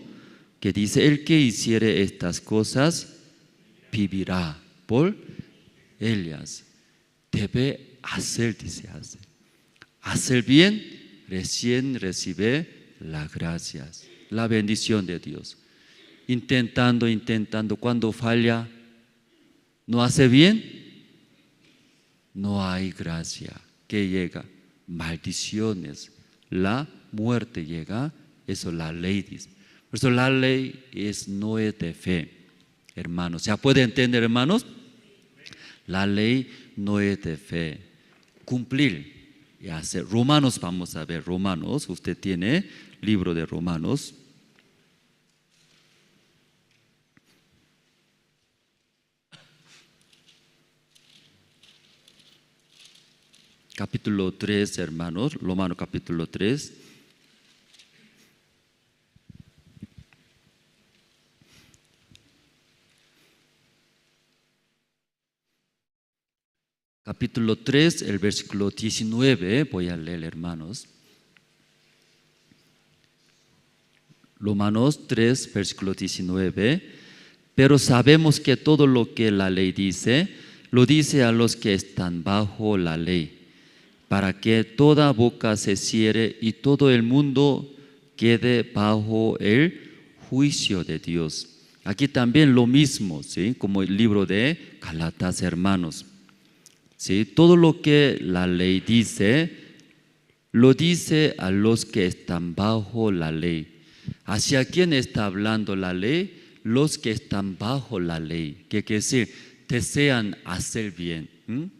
que dice, el que hiciere estas cosas vivirá por ellas. Debe hacer, dice hacer bien, recién recibe las gracias, la bendición de Dios. Intentando, cuando falla, no hace bien, no hay gracia. ¿Qué llega? Maldiciones, la muerte llega, eso la ley dice. Por eso la ley no es de fe, hermanos. ¿Ya puede entender, hermanos? La ley no es de fe. Cumplir y hacer. Romanos, vamos a ver, Romanos. Usted tiene libro de Romanos. Capítulo 3, hermanos. Romanos capítulo 3. Capítulo 3, el versículo 19, voy a leer, hermanos. Romanos 3, versículo 19. Pero sabemos que todo lo que la ley dice, lo dice a los que están bajo la ley, para que toda boca se cierre y todo el mundo quede bajo el juicio de Dios. Aquí también lo mismo, ¿sí? Como el libro de Gálatas, hermanos. ¿Sí? Todo lo que la ley dice, lo dice a los que están bajo la ley. ¿Hacia quién está hablando la ley? Los que están bajo la ley. ¿Qué quiere decir? Desean hacer bien.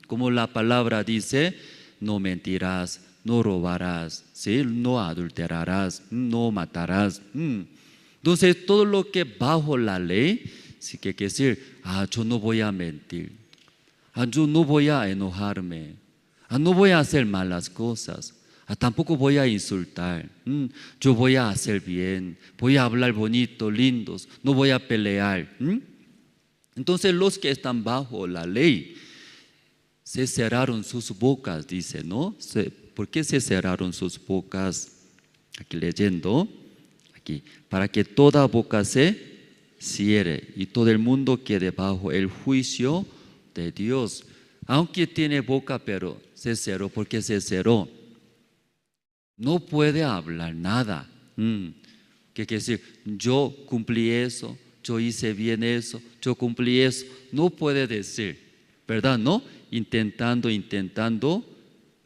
Como la palabra dice, no mentirás, no robarás, ¿sí? No adulterarás, no matarás. Entonces, todo lo que bajo la ley, ¿sí? ¿Qué quiere decir? Yo no voy a mentir. Yo no voy a enojarme. No voy a hacer malas cosas. Tampoco voy a insultar. Yo voy a hacer bien. Voy a hablar bonito, lindos. No voy a pelear. Entonces los que están bajo la ley se cerraron sus bocas, dice, ¿no? ¿Por qué se cerraron sus bocas? Aquí leyendo, aquí, para que toda boca se cierre y todo el mundo quede bajo el juicio de Dios. Aunque tiene boca, pero se cerró. ¿Por qué se cerró? No puede hablar nada. ¿Qué quiere decir? Yo cumplí eso, yo hice bien eso, yo cumplí eso. No puede decir, ¿verdad? ¿No? Intentando,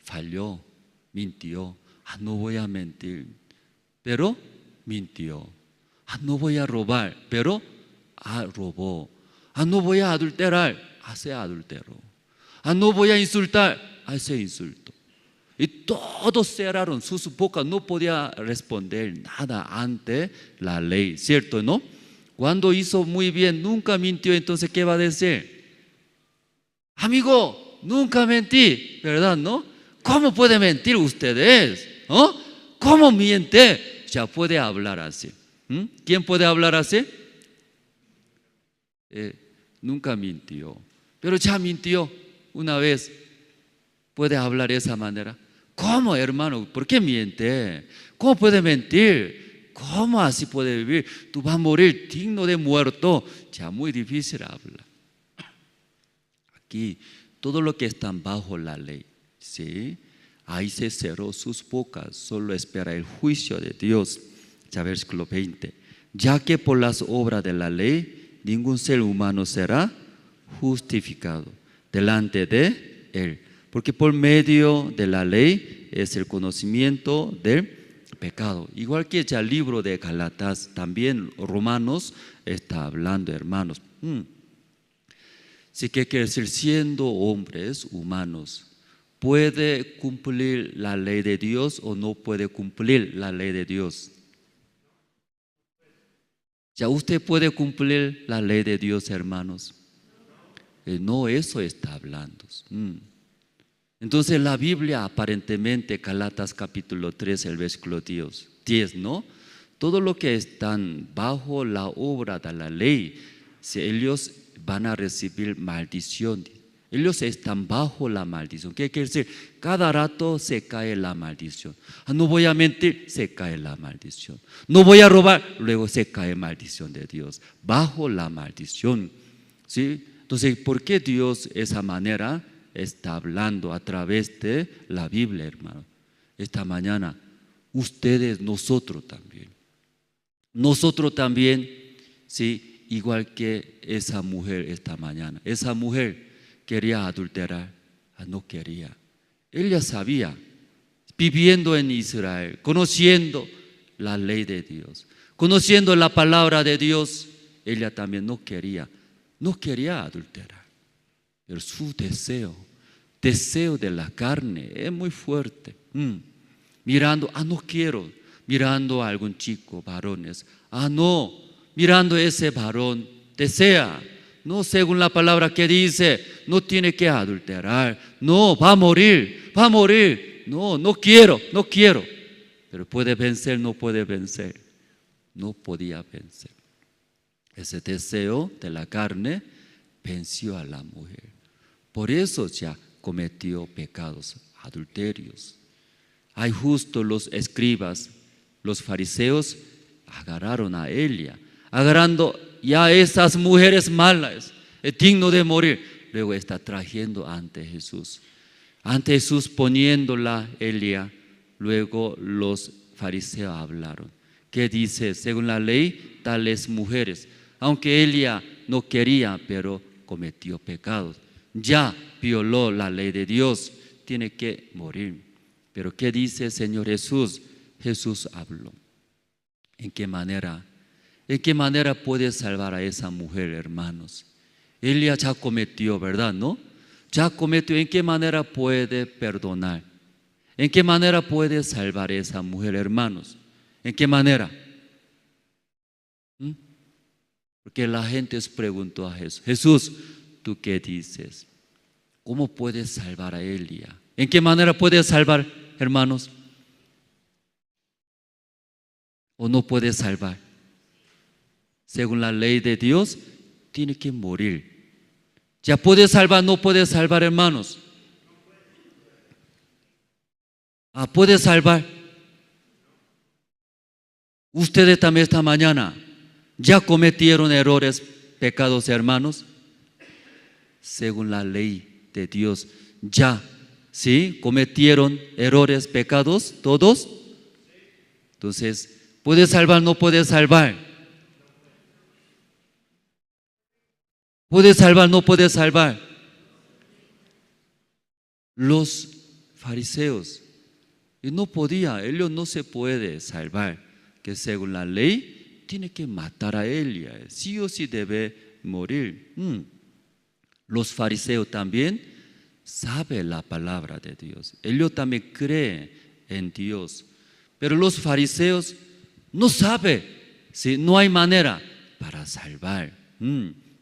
falló, mintió. No voy a mentir, pero mintió. No voy a robar, pero robó. No voy a adulterar, se adulteró. No voy a insultar, se insultó. Y todos cerraron sus bocas, no podía responder nada ante la ley, ¿cierto? ¿No? Cuando hizo muy bien, nunca mintió, entonces ¿qué va a decir? Amigo, nunca mentí, ¿verdad? ¿No? ¿Cómo puede mentir ustedes? ¿Cómo miente? Ya puede hablar así. ¿Quién puede hablar así? Nunca mintió, pero ya mintió una vez. Puede hablar de esa manera. ¿Cómo, hermano? ¿Por qué miente? ¿Cómo puede mentir? ¿Cómo así puede vivir? Tú vas a morir digno de muerto. Ya muy difícil hablar. Aquí, todo lo que están bajo la ley, ¿sí? Ahí se cerró sus bocas, solo espera el juicio de Dios. Ya versículo 20. Ya que por las obras de la ley, ningún ser humano será justificado delante de él. Porque por medio de la ley es el conocimiento del pecado. Igual que ya el libro de Gálatas, también Romanos está hablando, hermanos. Así que quiere decir, siendo hombres humanos, ¿puede cumplir la ley de Dios o no puede cumplir la ley de Dios? ¿Ya usted puede cumplir la ley de Dios, hermanos? No, eso está hablando. Entonces la Biblia aparentemente, Gálatas capítulo 3, el versículo 10, ¿no? Todo lo que están bajo la obra de la ley, si ellos van a recibir maldición. Ellos están bajo la maldición. ¿Qué quiere decir? Cada rato se cae la maldición. No voy a mentir, se cae la maldición. No voy a robar, luego se cae maldición de Dios. Bajo la maldición. ¿Sí? Entonces, ¿por qué Dios de esa manera está hablando a través de la Biblia, hermano? Esta mañana, ustedes, nosotros también, ¿sí? Igual que esa mujer esta mañana. Esa mujer quería adulterar, no quería. Ella sabía, viviendo en Israel, conociendo la ley de Dios, conociendo la palabra de Dios, ella también no quería adulterar. pero su deseo de la carne es muy fuerte. Mirando, no quiero, mirando a algún chico, varones, no, mirando a ese varón, desea, no según la palabra que dice, no tiene que adulterar, no, va a morir, no, no quiero, pero puede vencer, no puede vencer, no podía vencer. Ese deseo de la carne venció a la mujer, por eso ya cometió pecados, adulterios. Hay justo los escribas, los fariseos agarraron a Elia, agarrando ya esas mujeres malas, es digno de morir. Luego está trayendo ante Jesús poniéndola Elia. Luego los fariseos hablaron. ¿Qué dice? Según la ley, tales mujeres, aunque Elia no quería, pero cometió pecados, ya violó la ley de Dios, tiene que morir. Pero ¿qué dice el Señor Jesús? Jesús habló. ¿En qué manera puede salvar a esa mujer, hermanos? Elia ya cometió, ¿verdad? ¿No? Ya cometió. ¿En qué manera puede perdonar? ¿En qué manera puede salvar a esa mujer, hermanos? ¿En qué manera? Porque la gente preguntó a Jesús: Jesús, ¿tú qué dices? ¿Cómo puedes salvar a Elia? ¿En qué manera puede salvar, hermanos? ¿O no puede salvar? Según la ley de Dios, tiene que morir. ¿Ya puede salvar? ¿No puede salvar, hermanos? ¿Puede salvar? Ustedes también esta mañana ya cometieron errores, pecados, hermanos. Según la ley de Dios, ya, ¿sí? Cometieron errores, pecados, todos. Entonces, ¿puede salvar? ¿No puede salvar? ¿Puede salvar? ¿No puede salvar? Los fariseos, y no podía, ellos no se puede salvar, que según la ley tiene que matar a Elia, sí o sí debe morir. Los fariseos también saben la palabra de Dios, ellos también creen en Dios, pero los fariseos no saben, ¿sí? No hay manera para salvar.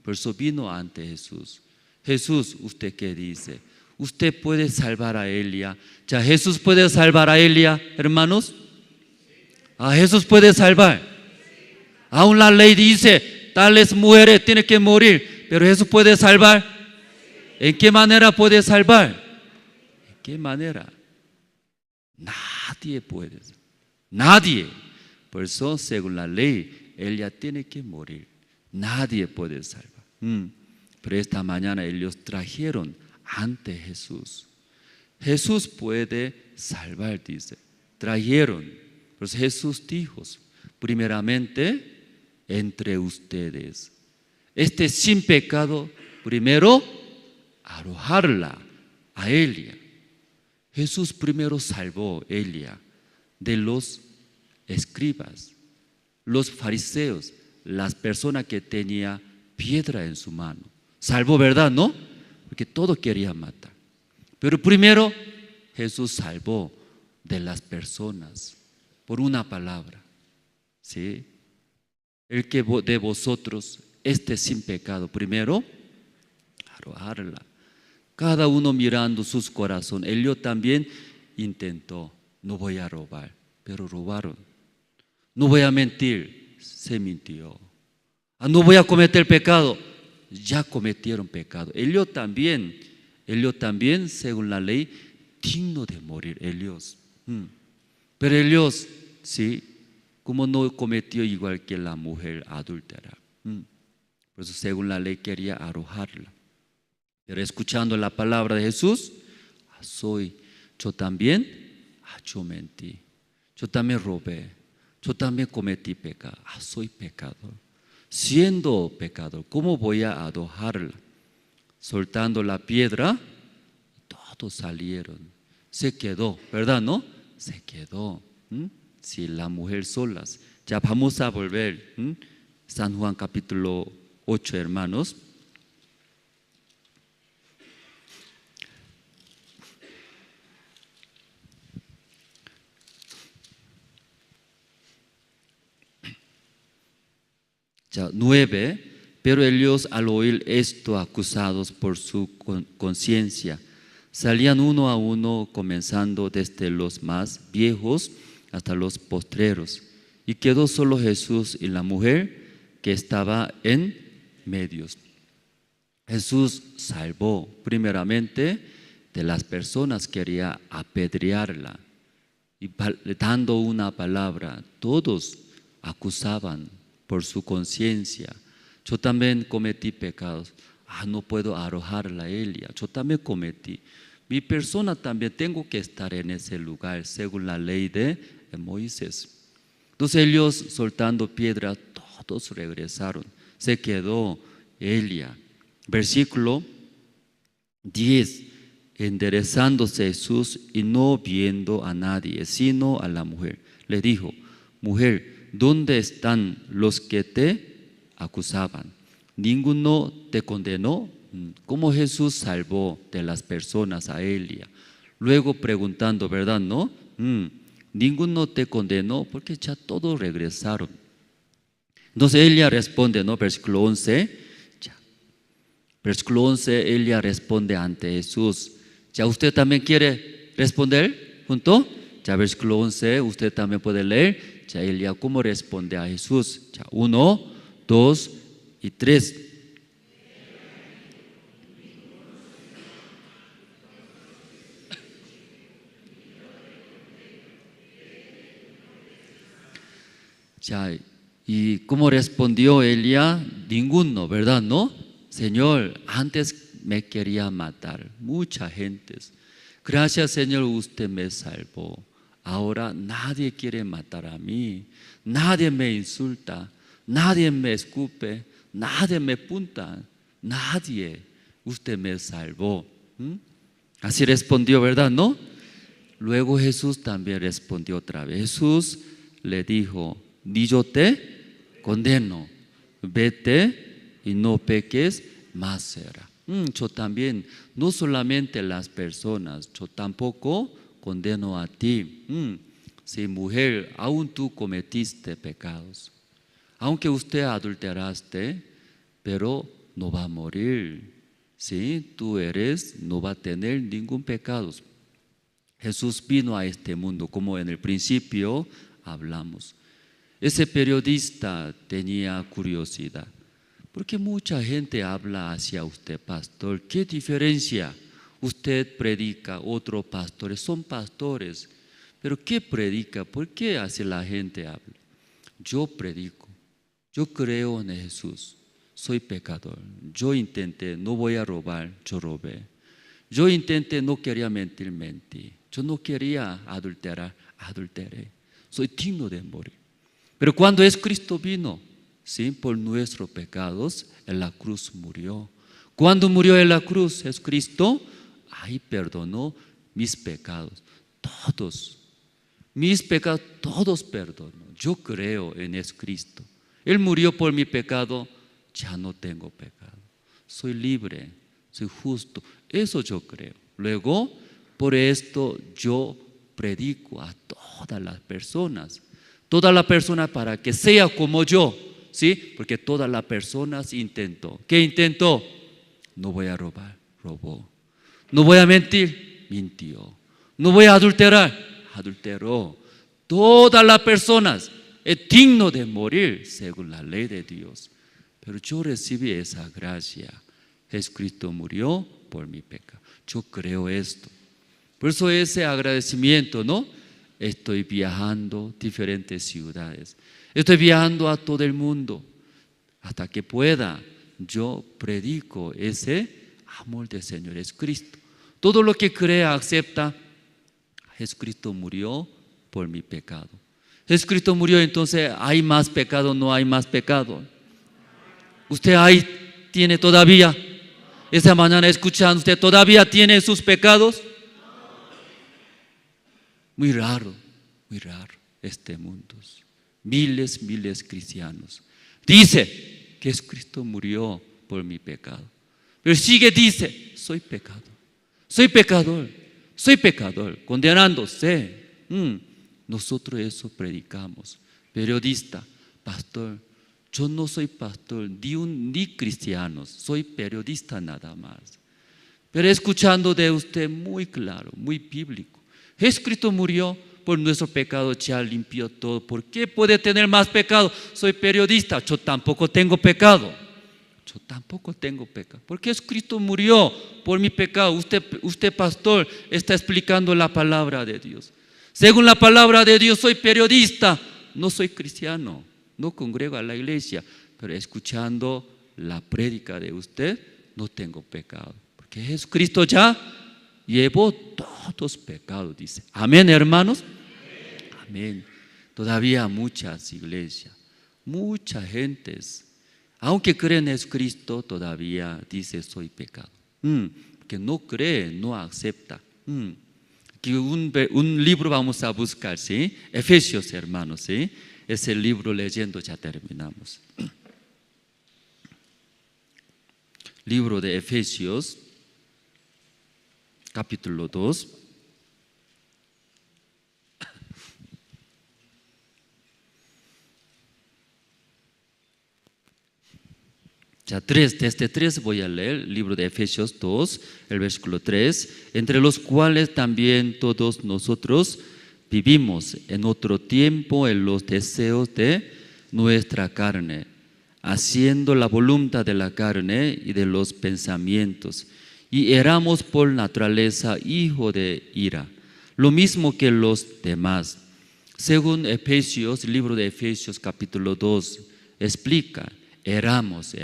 Por eso vino ante Jesús. Jesús, ¿usted qué dice? ¿Usted puede salvar a Elia? ¿Ya Jesús puede salvar a Elia, hermanos? Jesús puede salvar. Aún la ley dice, tales mujeres tienen que morir, pero Jesús puede salvar. ¿En qué manera puede salvar? ¿En qué manera? Nadie puede. Nadie. Por eso, según la ley, Elia tiene que morir. Nadie puede salvar. Pero esta mañana ellos trajeron ante Jesús. Jesús puede salvar, dice. Trajeron. Pues Jesús dijo, primeramente, entre ustedes, sin pecado, primero arrojarla a Elia. Jesús primero salvó a Elia de los escribas, los fariseos, las personas que tenían piedra en su mano. Salvó, ¿verdad? ¿No? Porque todo quería matar. Pero primero Jesús salvó de las personas por una palabra. ¿Sí? El que de vosotros sin pecado, primero arrojarla. Cada uno mirando sus corazones. Él también intentó, no voy a robar, pero robaron. No voy a mentir, se mintió. No voy a cometer pecado, ya cometieron pecado. Ellos también, según la ley, digno de morir, ellos. Pero ellos, sí, como no cometió igual que la mujer adúltera. Por eso, según la ley, quería arrojarla. Pero escuchando la palabra de Jesús, yo también mentí, yo también robé, yo también cometí pecado. Soy pecador. Siendo pecador, ¿cómo voy a arrojarla? Soltando la piedra, todos salieron. Se quedó, ¿verdad? ¿No? Se quedó. Si la mujer solas. Ya vamos a volver. San Juan capítulo 8, hermanos. 9. Pero ellos al oír esto, acusados por su conciencia, salían uno a uno, comenzando desde los más viejos hasta los postreros. Y quedó solo Jesús y la mujer que estaba en medio. Jesús salvó primeramente de las personas que querían apedrearla. Y dando una palabra, todos acusaban por su conciencia. Yo también cometí pecados. No puedo arrojarla a ella. Yo también cometí. Mi persona también tengo que estar en ese lugar según la ley de Moisés. Entonces ellos, soltando piedras, todos regresaron. Se quedó ella. Versículo 10. Enderezándose Jesús y no viendo a nadie, sino a la mujer, le dijo: mujer, ¿dónde están los que te acusaban? ¿Ninguno te condenó? ¿Cómo Jesús salvó de las personas a Elia? Luego preguntando, ¿verdad? ¿No? Ninguno te condenó, porque ya todos regresaron. Entonces ella responde, ¿no? Versículo 11. Versículo 11, ella responde ante Jesús. ¿Ya usted también quiere responder junto? Ya versículo 11, usted también puede leer. Ya ella, ¿cómo responde a Jesús? Ya 1, 2 y 3. Ya, ¿y cómo respondió ella? Ninguno, ¿verdad? ¿No? Señor, antes me quería matar, mucha gente. Gracias, Señor, usted me salvó. Ahora nadie quiere matar a mí, nadie me insulta, nadie me escupe, nadie me punta, nadie. Usted me salvó. Así respondió, ¿verdad? ¿No? Luego Jesús también respondió otra vez. Jesús le dijo: ni yo te condeno, vete y no peques más será. Yo también, no solamente las personas, yo tampoco condeno a ti. Sí, mujer, aún tú cometiste pecados. Aunque usted adulteraste, pero no va a morir. Sí, tú no va a tener ningún pecado. Jesús vino a este mundo, como en el principio hablamos. Ese periodista tenía curiosidad. Porque mucha gente habla hacia usted, pastor. ¿Qué diferencia? Usted predica, otros pastores son pastores. Pero ¿qué predica? ¿Por qué hace la gente habla? Yo predico. Yo creo en Jesús. Soy pecador. Yo intenté, no voy a robar, yo robé. Yo intenté, no quería mentir, mentí. Yo no quería adulterar, adulteré. Soy digno de morir. Pero cuando Cristo vino, ¿sí? Por nuestros pecados, en la cruz murió. Cuando murió en la cruz, Cristo, ahí perdonó mis pecados. Todos. Mis pecados, todos perdonó. Yo creo en Cristo. Él murió por mi pecado, ya no tengo pecado. Soy libre, soy justo. Eso yo creo. Luego, por esto yo predico a todas las personas. Toda la persona para que sea como yo, ¿sí? Porque todas las personas intentó. ¿Qué intentó? No voy a robar, robó. No voy a mentir, mintió. No voy a adulterar, adulteró. Todas las personas es digno de morir según la ley de Dios. Pero yo recibí esa gracia. Jesucristo murió por mi pecado. Yo creo esto. Por eso ese agradecimiento, ¿no? Estoy viajando a diferentes ciudades. Estoy viajando a todo el mundo. Hasta que pueda, yo predico ese amor del Señor Jesucristo. Todo lo que crea, acepta. Jesucristo murió por mi pecado. Jesucristo murió, entonces ¿hay más pecado? ¿No hay más pecado? ¿Usted ahí tiene todavía? Esa mañana escuchando, ¿usted todavía tiene sus pecados? Muy raro este mundo. Miles cristianos. Dice que Jesucristo murió por mi pecado. Pero dice, soy pecador, condenándose. Nosotros eso predicamos. Periodista, pastor, Yo no soy pastor ni cristiano, soy periodista nada más. Pero escuchando de usted muy claro, muy bíblico. Jesucristo murió por nuestro pecado, ya limpió todo. ¿Por qué puede tener más pecado? Soy periodista, yo tampoco tengo pecado. Yo tampoco tengo pecado. Porque Jesucristo murió por mi pecado. Usted pastor, está explicando la palabra de Dios. Según la palabra de Dios, soy periodista, no soy cristiano, no congrego a la iglesia, pero escuchando la prédica de usted, no tengo pecado. Porque Jesucristo ya llevó todos los pecados, dice. Amén, hermanos. Amén. Todavía muchas iglesias, mucha gente, aunque creen en Jesucristo, todavía dice soy pecado. Que no cree, no acepta. Que un libro vamos a buscar, ¿sí? Efesios, hermanos, ¿sí? Ese libro leyendo ya terminamos. Libro de Efesios, capítulo 2. Ya desde 3 voy a leer el libro de Efesios 2, el versículo 3, entre los cuales también todos nosotros vivimos en otro tiempo en los deseos de nuestra carne, haciendo la voluntad de la carne y de los pensamientos, y éramos por naturaleza hijos de ira, lo mismo que los demás. Según Efesios, el libro de Efesios capítulo 2 explica, éramos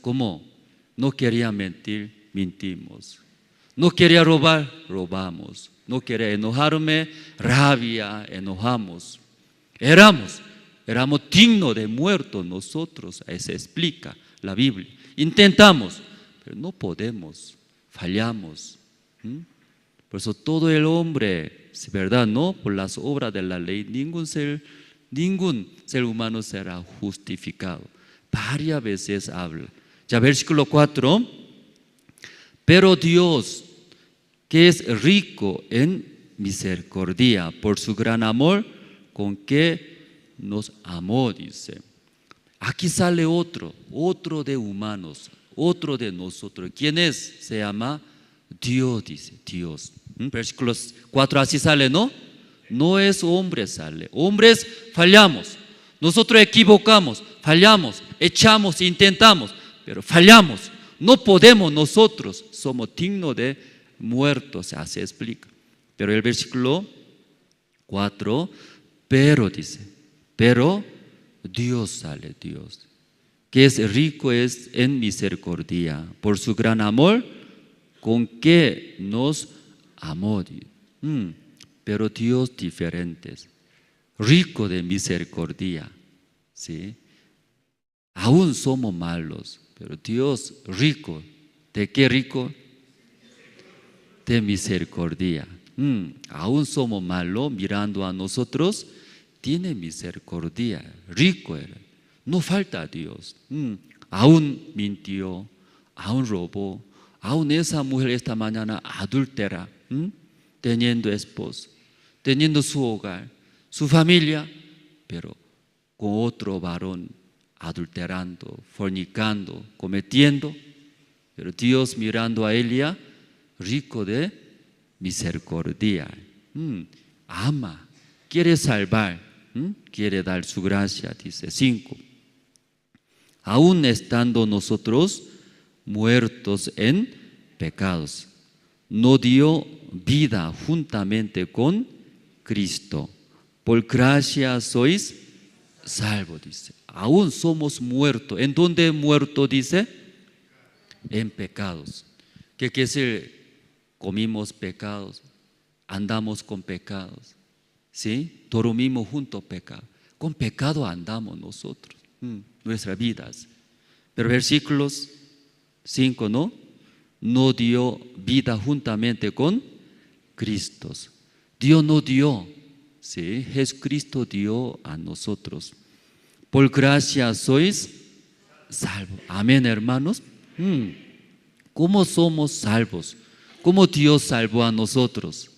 como no quería mentir, mentimos. No quería robar, robamos. No quería enojarme, rabia, enojamos. Éramos dignos de muerto nosotros, se explica la Biblia. Intentamos, pero no podemos, fallamos. Por eso todo el hombre, es verdad, no, por las obras de la ley, ningún ser humano será justificado. Varias veces habla. Ya versículo 4. Pero Dios, que es rico en misericordia, por su gran amor con que nos amó, dice. Aquí sale otro de humanos, otro de nosotros. ¿Quién es? Se llama Dios, dice Dios. Versículo 4 así sale, ¿no? No es hombre sale. Hombres fallamos. Nosotros equivocamos, fallamos, echamos, intentamos, pero fallamos. No podemos nosotros, somos dignos de muertos, así explica. Pero el versículo 4, pero dice, pero Dios sale, Dios, que es rico es en misericordia, por su gran amor con que nos amó. Pero Dios diferentes, rico de misericordia, ¿sí? Aún somos malos, pero Dios rico, ¿de qué rico? De misericordia. Aún somos malos, mirando a nosotros, tiene misericordia, rico Él, no falta a Dios. Aún mintió, aún robó, aún esa mujer esta mañana adúltera, teniendo esposo, teniendo su hogar, su familia, pero con otro varón adulterando, fornicando, cometiendo. Pero Dios mirando a ella, rico de misericordia, ama, quiere salvar, quiere dar su gracia, dice 5. Aún estando nosotros muertos en pecados, nos dio vida juntamente con Cristo. Por gracia sois salvos, dice. Aún somos muertos. ¿En dónde muerto dice? En pecados. ¿Qué quiere decir? Comimos pecados, andamos con pecados, ¿sí? Dormimos junto a pecado. Con pecado andamos nosotros, nuestras vidas. Pero versículos 5, ¿no? No dio vida juntamente con Cristo. Dios no dio, ¿sí? Jesucristo dio a nosotros. Por gracia sois salvos. Amén, hermanos. ¿Cómo somos salvos? ¿Cómo Dios salvó a nosotros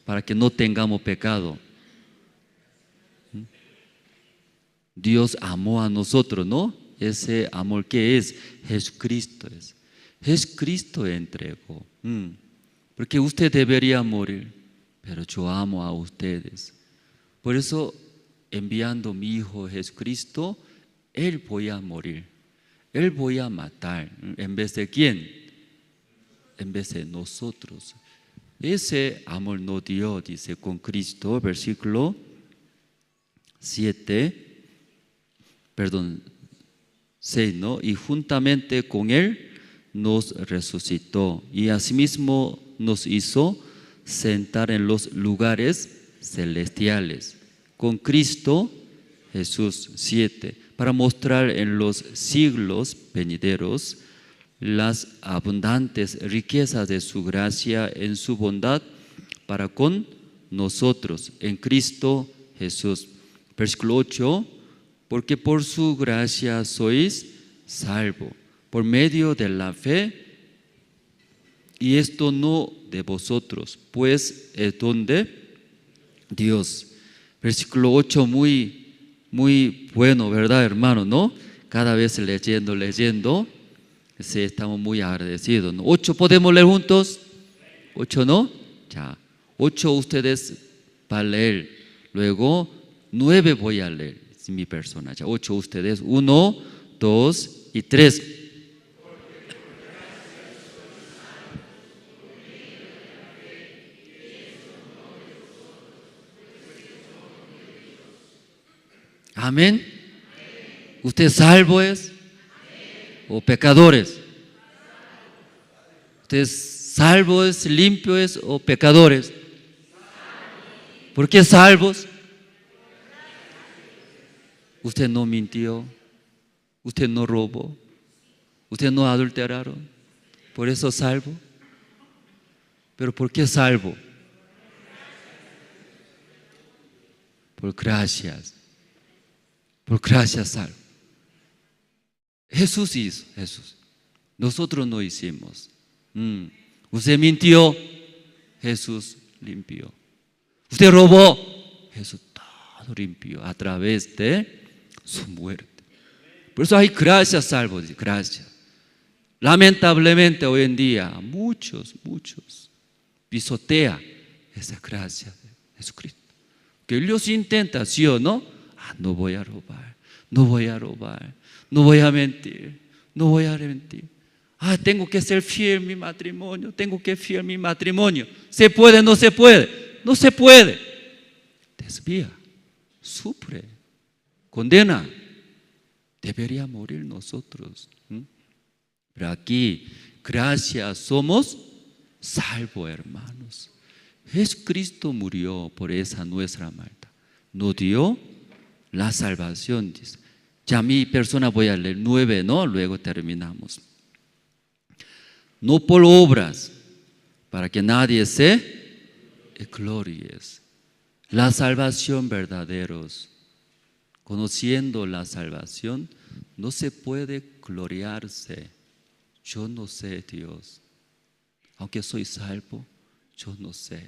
para que no tengamos pecado? Dios amó a nosotros, ¿no? Ese amor, ¿qué es? Jesucristo es. Jesucristo entregó. Porque usted debería morir, pero yo amo a ustedes. Por eso, enviando a mi Hijo Jesucristo, Él voy a morir. Él voy a matar. ¿En vez de quién? En vez de nosotros. Ese amor nos dio, dice, con Cristo, versículo 6, ¿no? Y juntamente con Él nos resucitó y asimismo nos hizo sentar en los lugares celestiales con Cristo Jesús. 7, para mostrar en los siglos venideros las abundantes riquezas de su gracia en su bondad para con nosotros en Cristo Jesús. Versículo 8, porque por su gracia sois salvos por medio de la fe, y esto no de vosotros, pues es don de Dios. Versículo 8, muy bueno, ¿verdad, hermano? ¿No? Cada vez leyendo, sí, estamos muy agradecidos, ¿no? 8, ¿podemos leer juntos? 8, ¿no? Ya. 8 ustedes van a leer. Luego 9 voy a leer, es mi persona. Ya. 8 ustedes, 1, 2 y 3. Amén. ¿Usted salvo es? ¿O pecadores? ¿Usted salvo es, limpio es o pecadores? ¿Por qué salvos? Usted no mintió, usted no robó, usted no adulteraron, por eso salvo. ¿Pero por qué salvo? Por gracias. Por gracias salvo. Jesús hizo, Jesús. Nosotros no hicimos. Usted mintió, Jesús limpió. Usted robó, Jesús todo limpió a través de su muerte. Por eso hay gracias salvo, gracias. Lamentablemente hoy en día muchos pisotea esa gracia de Jesucristo. Que ellos intentan, ¿sí o no? No voy a robar, no voy a robar, no voy a mentir, no voy a mentir. Tengo que ser fiel en mi matrimonio, tengo que ser fiel en mi matrimonio. ¿Se puede? ¿No se puede? No se puede. Desvía, sufre, condena. Debería morir nosotros. Pero aquí, gracias, somos salvos, hermanos. Jesucristo murió por esa nuestra maldad. Nos dio la salvación, dice. Ya mi persona voy a leer 9, ¿no? Luego terminamos. No por obras, para que nadie se gloríe. La salvación verdaderos, conociendo la salvación, no se puede gloriarse. Yo no sé, Dios. Aunque soy salvo, yo no sé.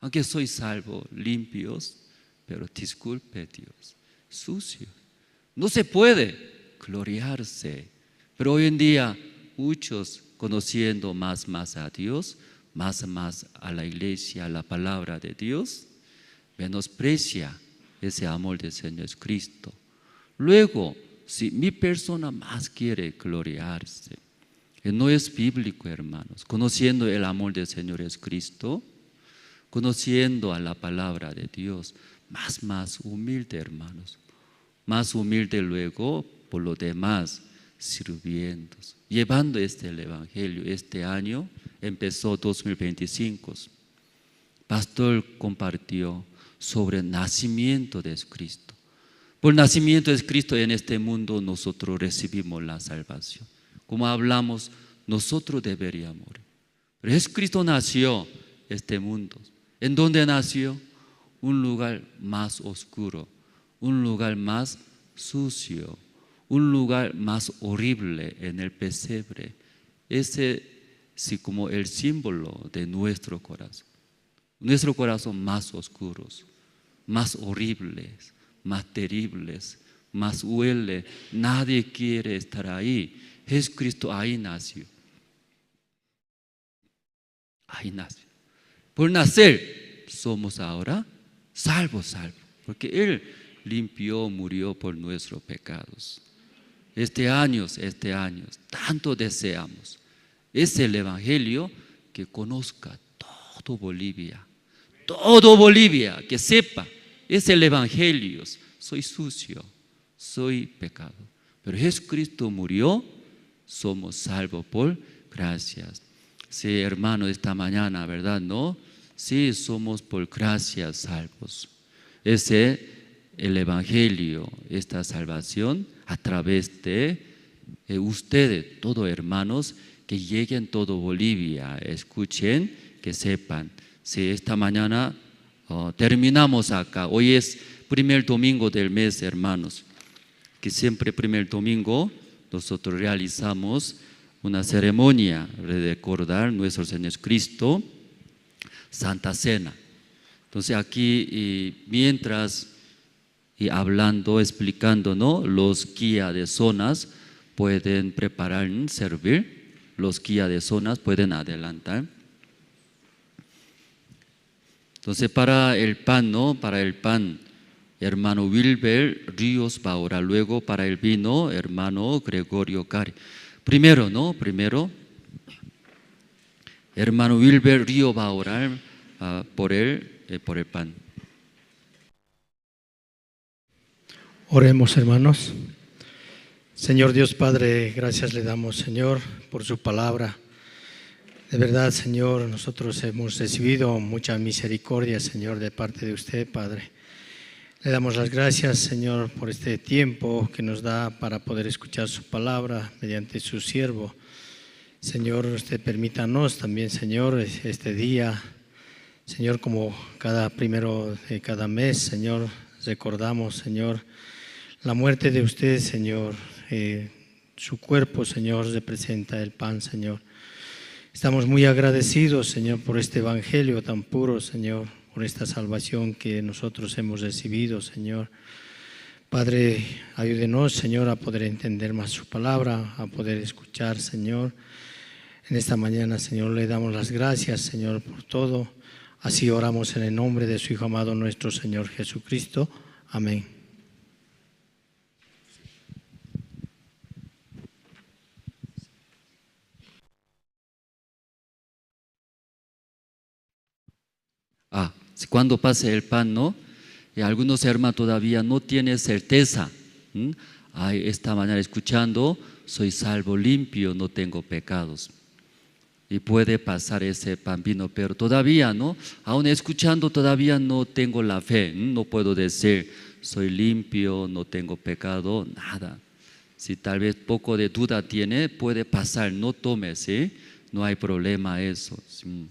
Aunque soy salvo, limpios, pero disculpe, Dios, sucio. No se puede gloriarse. Pero hoy en día muchos conociendo más a Dios, más a la iglesia, a la palabra de Dios, menosprecia ese amor del Señor Jesucristo. Luego, si mi persona más quiere gloriarse, no es bíblico, hermanos, conociendo el amor del Señor Jesucristo, conociendo a la palabra de Dios, más humilde, hermanos, más humilde luego por lo demás, sirviendo, llevando el evangelio. Este año empezó 2025. Pastor compartió sobre el nacimiento de Cristo. Por el nacimiento de Cristo en este mundo nosotros recibimos la salvación. Como hablamos, nosotros deberíamos morir. Pero Jesucristo nació en este mundo. ¿En dónde nació? Un lugar más oscuro, un lugar más sucio, un lugar más horrible en el pesebre. Ese es como el símbolo de nuestro corazón. Nuestro corazón más oscuros, más horribles, más terribles, más huele. Nadie quiere estar ahí. Jesucristo ahí nació. Ahí nació. Por nacer somos ahora salvos, porque Él limpió, murió por nuestros pecados. Este año, tanto deseamos. Es el Evangelio que conozca todo Bolivia, que sepa, es el Evangelio. Soy sucio, soy pecado, pero Jesucristo murió, somos salvos por gracias. Sí, hermano, esta mañana, ¿verdad? ¿No? Sí, somos por gracia salvos. Ese el Evangelio, esta salvación a través de ustedes, todos hermanos, que lleguen todo Bolivia, escuchen, que sepan. Sí, esta mañana terminamos acá. Hoy es primer domingo del mes, hermanos, que siempre primer domingo nosotros realizamos una ceremonia de recordar nuestro Señor Jesucristo, Santa Cena. Entonces aquí, mientras y hablando, explicando, ¿no? Los guías de zonas pueden preparar, servir. Los guías de zonas pueden adelantar. Entonces para el pan, ¿no? Para el pan, hermano Wilber Ríos va a orar. Luego para el vino, hermano Gregorio Cari. Primero, ¿no? Primero, hermano Wilber Río va a orar por el pan. Oremos, hermanos. Señor Dios Padre, gracias le damos, Señor, por su palabra. De verdad, Señor, nosotros hemos recibido mucha misericordia, Señor, de parte de usted, Padre. Le damos las gracias, Señor, por este tiempo que nos da para poder escuchar su palabra mediante su siervo. Señor, usted permítanos también, Señor, este día, Señor, como cada primero de cada mes, Señor, recordamos, Señor, la muerte de usted, Señor. Su cuerpo, Señor, representa el pan, Señor. Estamos muy agradecidos, Señor, por este evangelio tan puro, Señor, por esta salvación que nosotros hemos recibido, Señor. Padre, ayúdenos, Señor, a poder entender más su palabra, a poder escuchar, Señor. En esta mañana, Señor, le damos las gracias, Señor, por todo. Así oramos en el nombre de su Hijo amado, nuestro Señor Jesucristo. Amén. Cuando pase el pan, ¿no? Y algunos hermanos todavía no tienen certeza. Esta mañana escuchando, soy salvo, limpio, no tengo pecados. Y puede pasar ese pan vino, pero todavía, ¿no? Aún escuchando, todavía no tengo la fe. No puedo decir, soy limpio, no tengo pecado, nada. Si tal vez poco de duda tiene, puede pasar, no tome, ¿sí? No hay problema eso. ¿Sí?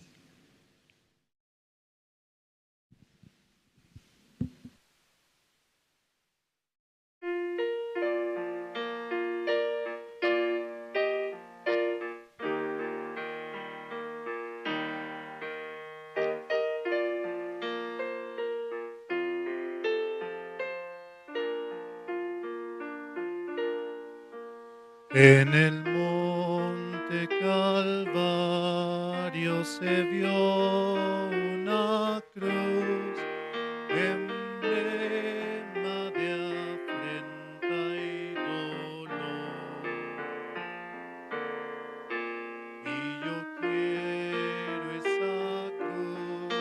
En el monte Calvario se vio una cruz, emblema de afrenta y dolor. Y yo quiero esa cruz,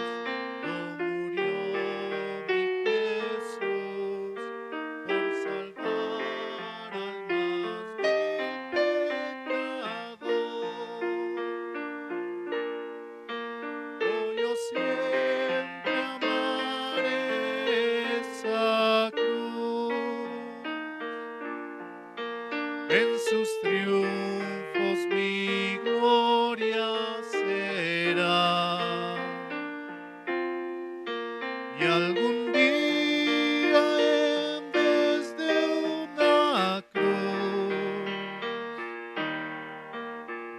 donde murió mi Jesús, por salvar al más yo siempre amaré esa cruz, en sus triunfos mi gloria será, y algún día en vez de una cruz,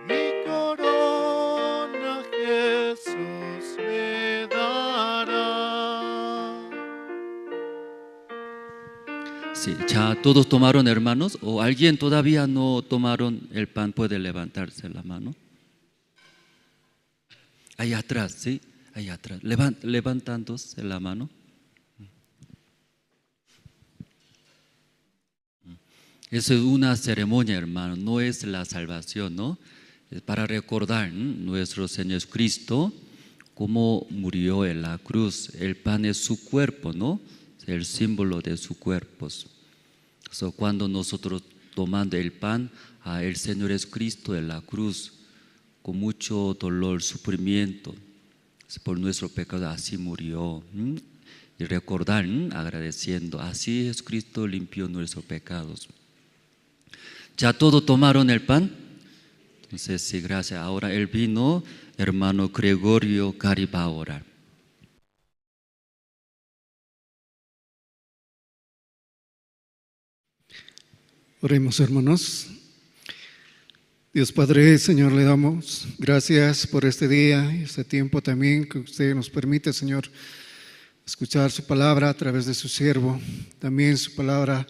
mi corona Jesús me dará. Sí, Sí, ya todos tomaron, hermanos, o alguien todavía no tomaron el pan, puede levantarse la mano. Ahí atrás, sí, ahí atrás, levantándose la mano. Eso es una ceremonia, hermano, no es la salvación, ¿no? Es para recordar nuestro Señor Jesucristo, cómo murió en la cruz. El pan es su cuerpo, ¿no? Es el símbolo de su cuerpo. So, cuando nosotros tomando el pan, el Señor Jesucristo en la cruz, con mucho dolor, sufrimiento, por nuestro pecado, así murió. Y recordar, agradeciendo, así Jesucristo limpió nuestros pecados. ¿Ya todos tomaron el pan? Entonces, sí, gracias. Ahora el vino, hermano Gregorio Cari va a orar. Oremos, hermanos. Dios Padre, Señor, le damos gracias por este día y este tiempo también que usted nos permite, Señor, escuchar su palabra a través de su siervo. También su palabra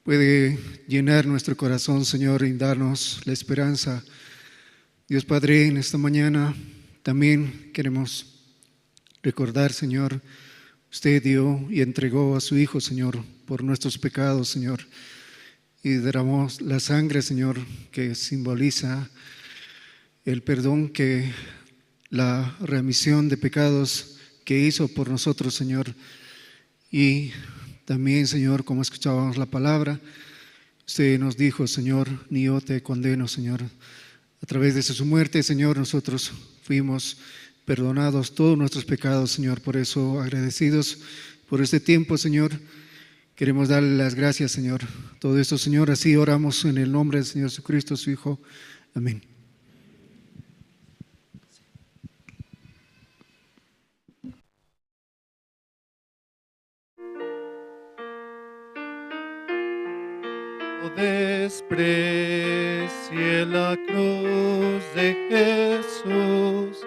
puede llenar nuestro corazón, Señor, y darnos la esperanza. Dios Padre, en esta mañana también queremos recordar, Señor, usted dio y entregó a su Hijo, Señor, por nuestros pecados, Señor, y derramó la sangre, Señor, que simboliza el perdón, la remisión de pecados que hizo por nosotros, Señor. Y también, Señor, como escuchábamos la palabra, usted nos dijo, Señor, ni yo te condeno, Señor. A través de su muerte, Señor, nosotros fuimos perdonados todos nuestros pecados, Señor. Por eso, agradecidos por este tiempo, Señor, queremos darle las gracias, Señor. Todo esto, Señor, así oramos en el nombre del Señor Jesucristo, su Hijo. Amén. No desprecie la cruz de Jesús,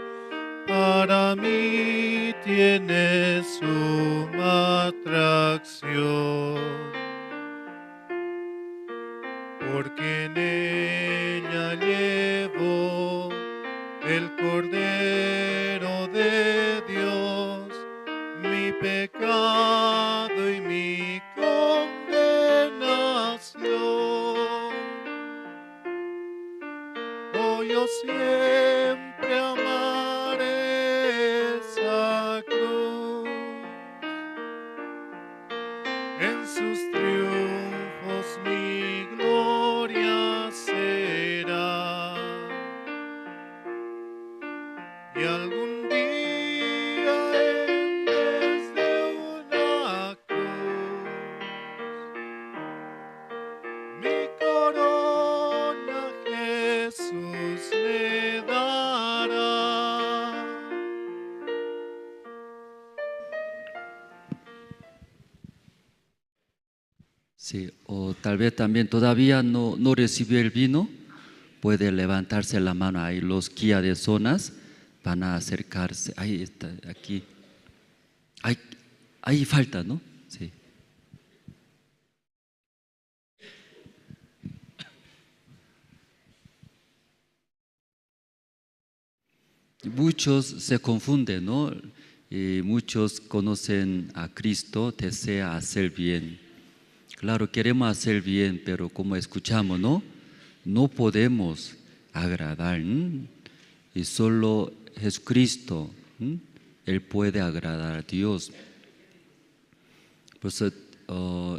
para mí tiene suma atracción, porque en ella llevo el Cordero de Dios, mi pecado y mi condenación. Oh, yo siempre amaré esa cruz, en sus triunfos mi gloria será, y algún día en vez de una cruz, mi corona Jesús me dará. Sí, o tal vez también todavía no recibió el vino, puede levantarse la mano ahí. Los guías de zonas van a acercarse. Ahí está, aquí. Ahí falta, ¿no? Sí. Muchos se confunden, ¿no? Y muchos conocen a Cristo, desea hacer bien. Claro, queremos hacer bien, pero como escuchamos, no podemos agradar. Y solo Jesucristo, Él puede agradar a Dios. Por eso,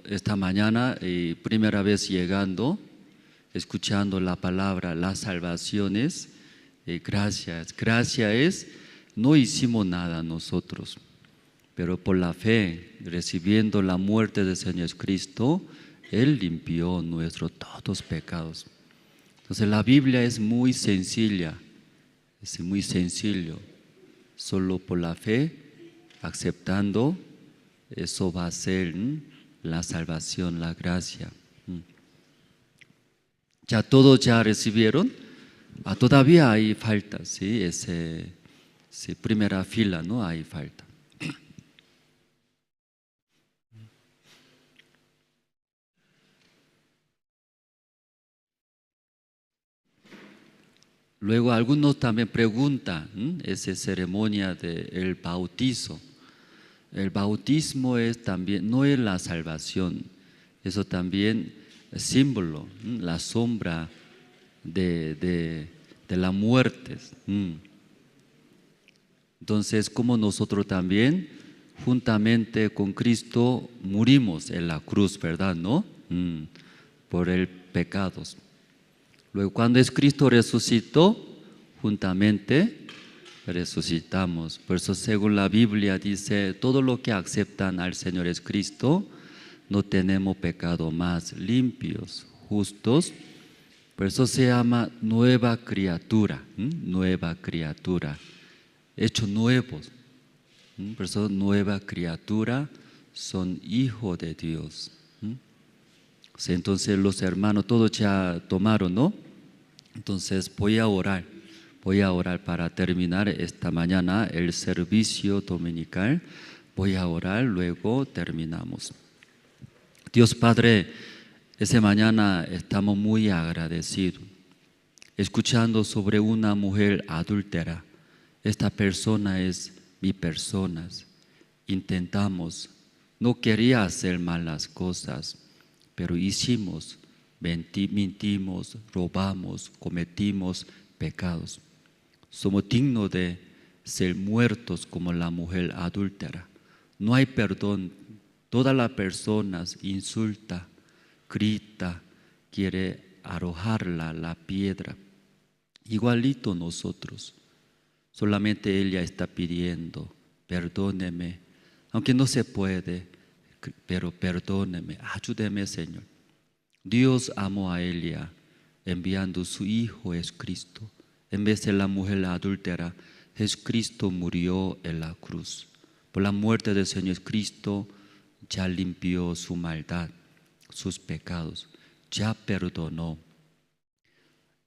esta mañana, primera vez llegando, escuchando la palabra, las salvaciones, gracias. Gracias es, no hicimos nada nosotros, pero por la fe, recibiendo la muerte del Señor Jesucristo, Él limpió nuestros todos pecados. Entonces la Biblia es muy sencilla, es muy sencillo. Solo por la fe, aceptando, eso va a ser la salvación, la gracia. ¿Ya todos ya recibieron? Todavía hay falta, ¿sí? Primera fila, ¿no? Hay falta. Luego algunos también preguntan esa ceremonia del bautizo. El bautismo es también, no es la salvación, eso también es símbolo, la sombra de la muerte. Entonces, como nosotros también, juntamente con Cristo, murimos en la cruz, ¿verdad? ¿No? Por el pecado. Luego, cuando es Cristo resucitó, juntamente resucitamos. Por eso, según la Biblia dice, todo lo que aceptan al Señor es Cristo, no tenemos pecado más, limpios, justos. Por eso se llama nueva criatura, nueva criatura, hechos nuevos. Por eso nueva criatura son hijos de Dios. Entonces los hermanos todos ya tomaron, ¿no? Entonces voy a orar para terminar esta mañana el servicio dominical. Voy a orar, luego terminamos. Dios Padre, esta mañana estamos muy agradecidos, escuchando sobre una mujer adúltera. Esta persona es mi persona. Intentamos, no quería hacer malas cosas, pero hicimos, mentimos, robamos, cometimos pecados. Somos dignos de ser muertos como la mujer adúltera. No hay perdón. Todas las personas insulta, grita, quiere arrojarla la piedra. Igualito nosotros. Solamente ella está pidiendo, perdóneme, aunque no se puede, pero perdóneme, ayúdeme, Señor. Dios amó a ella, enviando su Hijo Jesucristo. En vez de la mujer adúltera, Jesucristo murió en la cruz. Por la muerte del Señor Jesucristo, ya limpió su maldad, sus pecados, ya perdonó.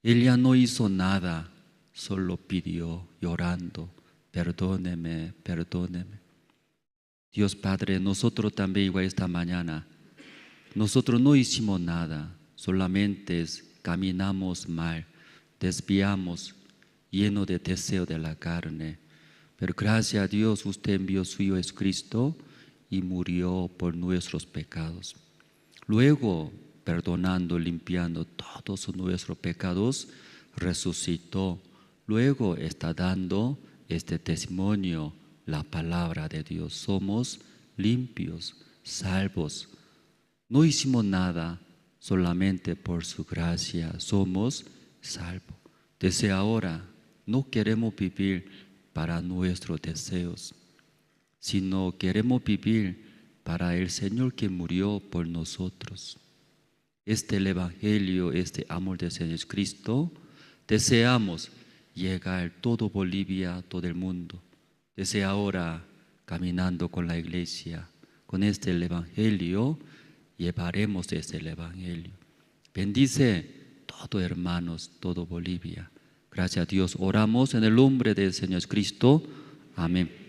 Ella no hizo nada, solo pidió llorando, perdóneme, perdóneme. Dios Padre, nosotros también igual esta mañana, nosotros no hicimos nada, solamente caminamos mal, desviamos, lleno de deseo de la carne. Pero gracias a Dios usted envió su Hijo Jesucristo y murió por nuestros pecados. Luego, perdonando, limpiando todos nuestros pecados, resucitó. Luego está dando este testimonio, la palabra de Dios. Somos limpios, salvos. No hicimos nada, solamente por su gracia somos salvos. Desde ahora no queremos vivir para nuestros deseos, sino queremos vivir para el Señor que murió por nosotros. Este el Evangelio, este amor de Señor Cristo, deseamos llegar a todo Bolivia, todo el mundo. Desde ahora, caminando con la iglesia, con este el Evangelio, llevaremos este el Evangelio. Bendice todo hermanos, todo Bolivia. Gracias a Dios, oramos en el nombre del Señor Cristo. Amén.